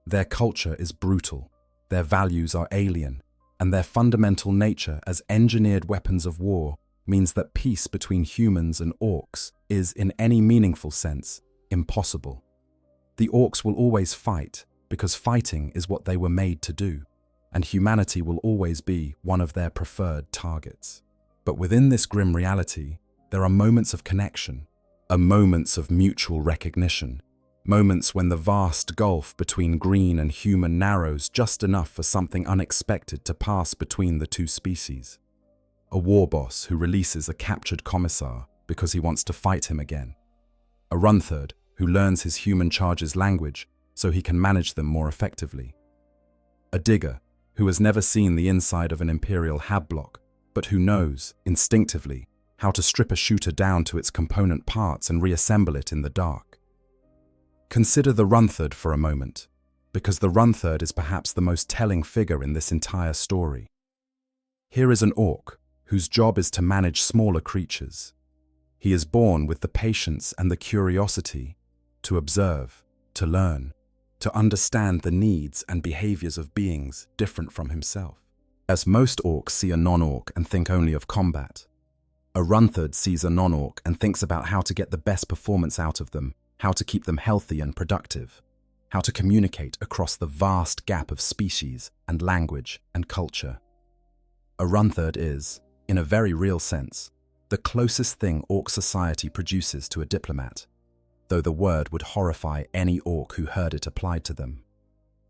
Their culture is brutal, their values are alien, and their fundamental nature as engineered weapons of war means that peace between humans and orcs is, in any meaningful sense, impossible. The orcs will always fight because fighting is what they were made to do, and humanity will always be one of their preferred targets. But within this grim reality, there are moments of connection, moments of mutual recognition, moments when the vast gulf between green and human narrows just enough for something unexpected to pass between the two species. A war boss who releases a captured commissar because he wants to fight him again. A runtherd who learns his human charge's language so he can manage them more effectively. A digger who has never seen the inside of an Imperial hab block, but who knows, instinctively, how to strip a shooter down to its component parts and reassemble it in the dark. Consider the runtherd for a moment, because the runtherd is perhaps the most telling figure in this entire story. Here is an orc whose job is to manage smaller creatures. He is born with the patience and the curiosity to observe, to learn, to understand the needs and behaviors of beings different from himself. As most orcs see a non-orc and think only of combat, a runtherd sees a non-orc and thinks about how to get the best performance out of them, how to keep them healthy and productive, how to communicate across the vast gap of species and language and culture. A runtherd is, in a very real sense, the closest thing orc society produces to a diplomat, though the word would horrify any orc who heard it applied to them.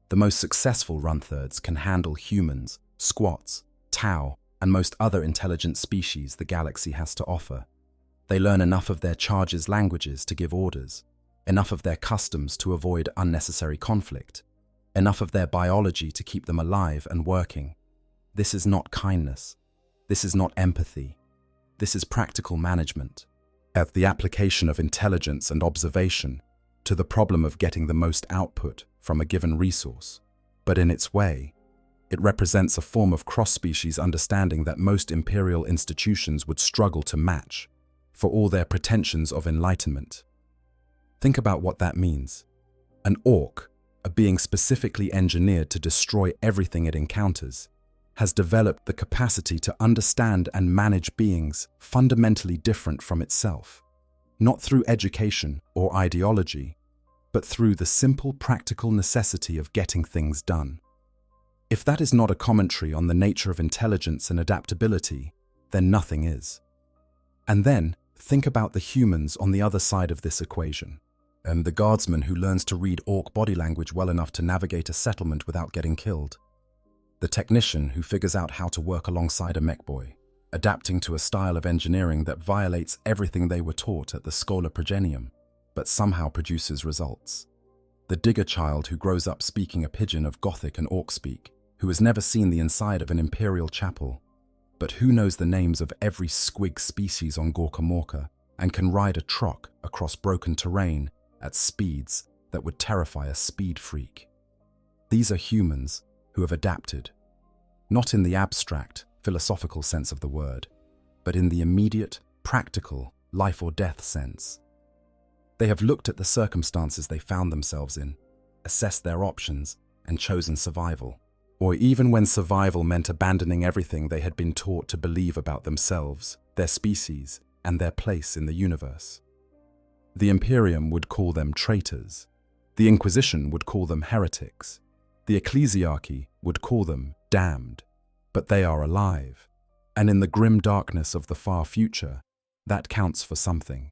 The most successful runthurds can handle humans, squats, tau, and most other intelligent species the galaxy has to offer. They learn enough of their charges' languages to give orders, enough of their customs to avoid unnecessary conflict, enough of their biology to keep them alive and working. This is not kindness. This is not empathy. This is practical management. At the application of intelligence and observation, to the problem of getting the most output from a given resource, but in its way, it represents a form of cross-species understanding that most imperial institutions would struggle to match, for all their pretensions of enlightenment. Think about what that means. An orc, a being specifically engineered to destroy everything it encounters, has developed the capacity to understand and manage beings fundamentally different from itself, not through education or ideology, but through the simple practical necessity of getting things done. If that is not a commentary on the nature of intelligence and adaptability, then nothing is. And then, think about the humans on the other side of this equation. The guardsman who learns to read orc body language well enough to navigate a settlement without getting killed. The technician who figures out how to work alongside a mech boy, adapting to a style of engineering that violates everything they were taught at the Schola Progenium, but somehow produces results. The digger child who grows up speaking a pidgin of Gothic and orc speak, who has never seen the inside of an imperial chapel, but who knows the names of every squig species on Gawkam and can ride a trock across broken terrain at speeds that would terrify a speed freak. These are humans who have adapted, not in the abstract, philosophical sense of the word, but in the immediate, practical, life or death sense. They have looked at the circumstances they found themselves in, assessed their options, and chosen survival. Or even when survival meant abandoning everything they had been taught to believe about themselves, their species, and their place in the universe. The Imperium would call them traitors. The Inquisition would call them heretics. The Ecclesiarchy would call them damned. But they are alive, and in the grim darkness of the far future, that counts for something.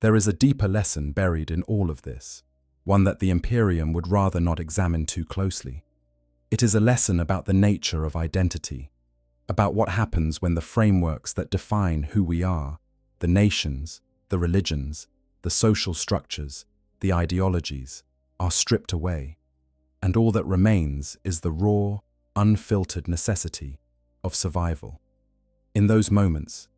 There is a deeper lesson buried in all of this, one that the Imperium would rather not examine too closely. It is a lesson about the nature of identity, about what happens when the frameworks that define who we are, the nations, the religions, the social structures, the ideologies, are stripped away, and all that remains is the raw, unfiltered necessity of survival. In those moments,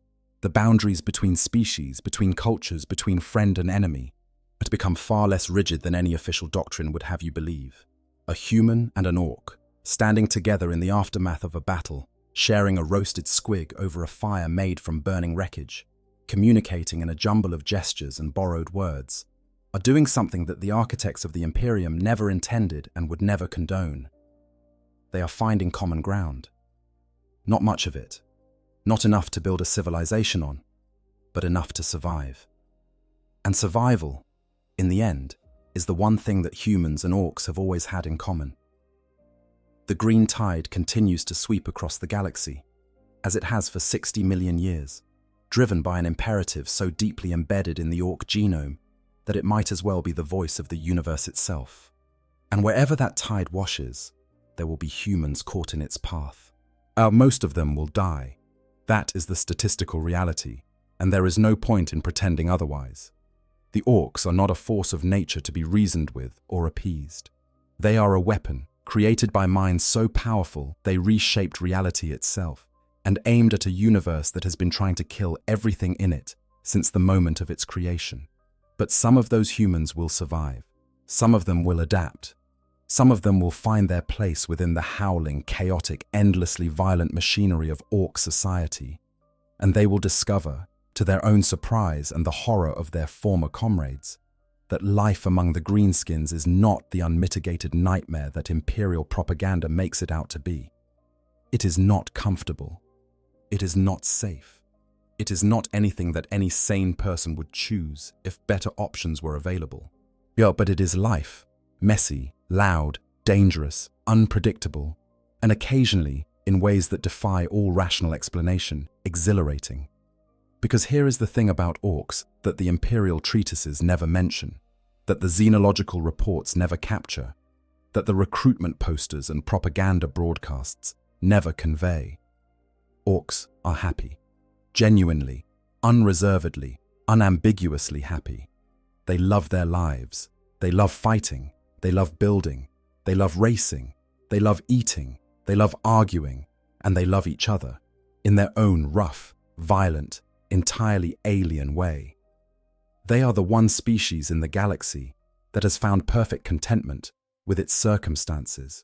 the boundaries between species, between cultures, between friend and enemy, are to become far less rigid than any official doctrine would have you believe. A human and an orc, standing together in the aftermath of a battle, sharing a roasted squig over a fire made from burning wreckage, communicating in a jumble of gestures and borrowed words, are doing something that the architects of the Imperium never intended and would never condone. They are finding common ground. Not much of it. Not enough to build a civilization on, but enough to survive. And survival, in the end, is the one thing that humans and orcs have always had in common. The green tide continues to sweep across the galaxy, as it has for 60 million years, driven by an imperative so deeply embedded in the orc genome that it might as well be the voice of the universe itself. And wherever that tide washes, there will be humans caught in its path. Most of them will die. That is the statistical reality, and there is no point in pretending otherwise. The orcs are not a force of nature to be reasoned with or appeased. They are a weapon, created by minds so powerful they reshaped reality itself, and aimed at a universe that has been trying to kill everything in it since the moment of its creation. But some of those humans will survive. Some of them will adapt. Some of them will find their place within the howling, chaotic, endlessly violent machinery of orc society, and they will discover, to their own surprise and the horror of their former comrades, that life among the greenskins is not the unmitigated nightmare that imperial propaganda makes it out to be. It is not comfortable. It is not safe. It is not anything that any sane person would choose if better options were available. Yeah, but it is life, messy, loud, dangerous, unpredictable, and occasionally, in ways that defy all rational explanation, exhilarating. Because here is the thing about orcs that the imperial treatises never mention, that the xenological reports never capture, that the recruitment posters and propaganda broadcasts never convey. Orcs are happy. Genuinely, unreservedly, unambiguously happy. They love their lives. They love fighting. They love building, they love racing, they love eating, they love arguing, and they love each other, in their own rough, violent, entirely alien way. They are the one species in the galaxy that has found perfect contentment with its circumstances,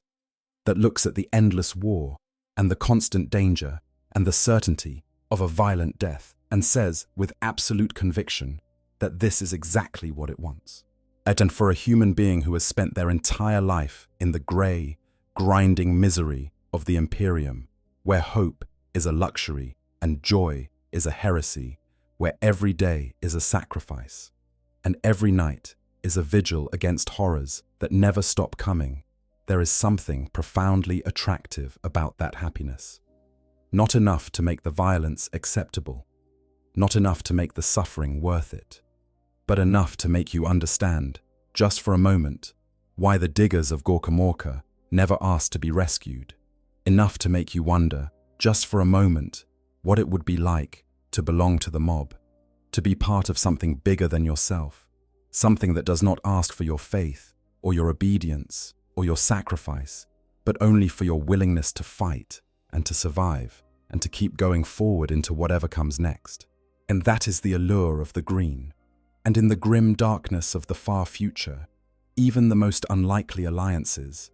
that looks at the endless war and the constant danger and the certainty of a violent death and says with absolute conviction that this is exactly what it wants. And for a human being who has spent their entire life in the grey, grinding misery of the Imperium, where hope is a luxury and joy is a heresy, where every day is a sacrifice, and every night is a vigil against horrors that never stop coming, there is something profoundly attractive about that happiness. Not enough to make the violence acceptable, not enough to make the suffering worth it, but enough to make you understand, just for a moment, why the diggers of Gawkam never asked to be rescued. Enough to make you wonder, just for a moment, what it would be like to belong to the mob, to be part of something bigger than yourself, something that does not ask for your faith or your obedience or your sacrifice, but only for your willingness to fight and to survive and to keep going forward into whatever comes next. And that is the allure of the green. And in the grim darkness of the far future, even the most unlikely alliances,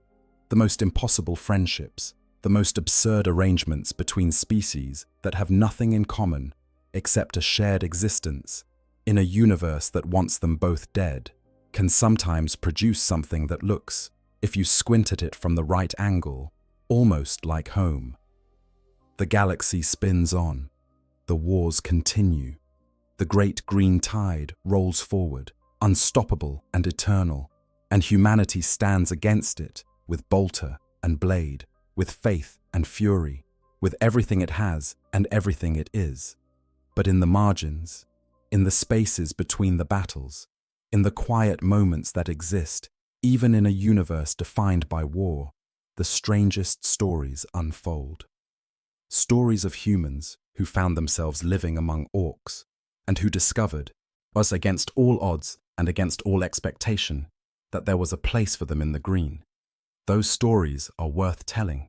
the most impossible friendships, the most absurd arrangements between species that have nothing in common except a shared existence in a universe that wants them both dead, can sometimes produce something that looks, if you squint at it from the right angle, almost like home. The galaxy spins on. The wars continue. The great green tide rolls forward, unstoppable and eternal, and humanity stands against it with bolter and blade, with faith and fury, with everything it has and everything it is. But in the margins, in the spaces between the battles, in the quiet moments that exist, even in a universe defined by war, the strangest stories unfold. Stories of humans who found themselves living among orcs, and who discovered, was against all odds and against all expectation, that there was a place for them in the green. Those stories are worth telling.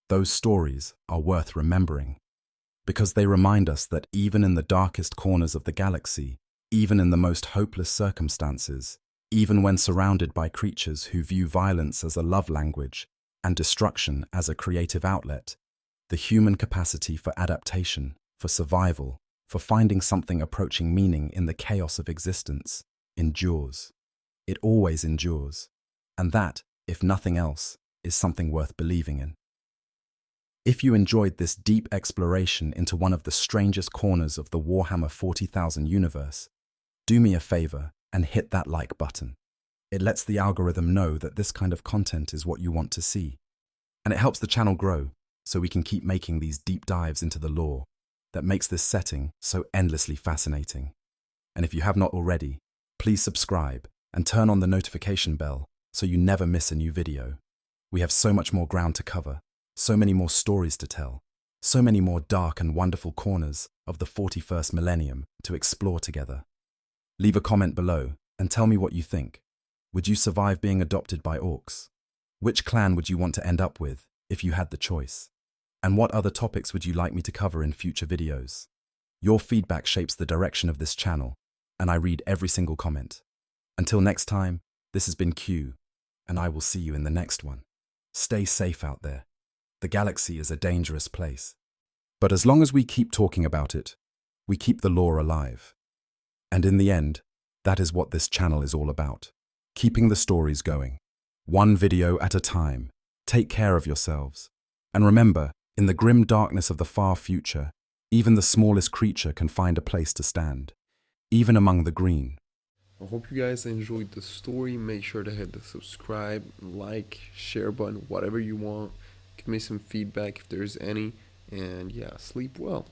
Those stories are worth remembering, because they remind us that even in the darkest corners of the galaxy, even in the most hopeless circumstances, even when surrounded by creatures who view violence as a love language and destruction as a creative outlet, the human capacity for adaptation, for survival, for finding something approaching meaning in the chaos of existence, endures. It always endures. And that, if nothing else, is something worth believing in. If you enjoyed this deep exploration into one of the strangest corners of the Warhammer 40,000 universe, do me a favor and hit that like button. It lets the algorithm know that this kind of content is what you want to see. And it helps the channel grow so we can keep making these deep dives into the lore that makes this setting so endlessly fascinating. And if you have not already, please subscribe and turn on the notification bell so you never miss a new video. We have so much more ground to cover, so many more stories to tell, so many more dark and wonderful corners of the 41st millennium to explore together. Leave a comment below and tell me what you think. Would you survive being adopted by orcs? Which clan would you want to end up with if you had the choice? And what other topics would you like me to cover in future videos? Your feedback shapes the direction of this channel, and I read every single comment. Until next time, this has been Q, and I will see you in the next one. Stay safe out there. The galaxy is a dangerous place. But as long as we keep talking about it, we keep the lore alive. And in the end, that is what this channel is all about. Keeping the stories going. One video at a time. Take care of yourselves. And remember, in the grim darkness of the far future, even the smallest creature can find a place to stand, even among the green. I hope you guys enjoyed the story. Make sure to hit the subscribe, like, share button, whatever you want. Give me some feedback if there's any. And yeah, sleep well.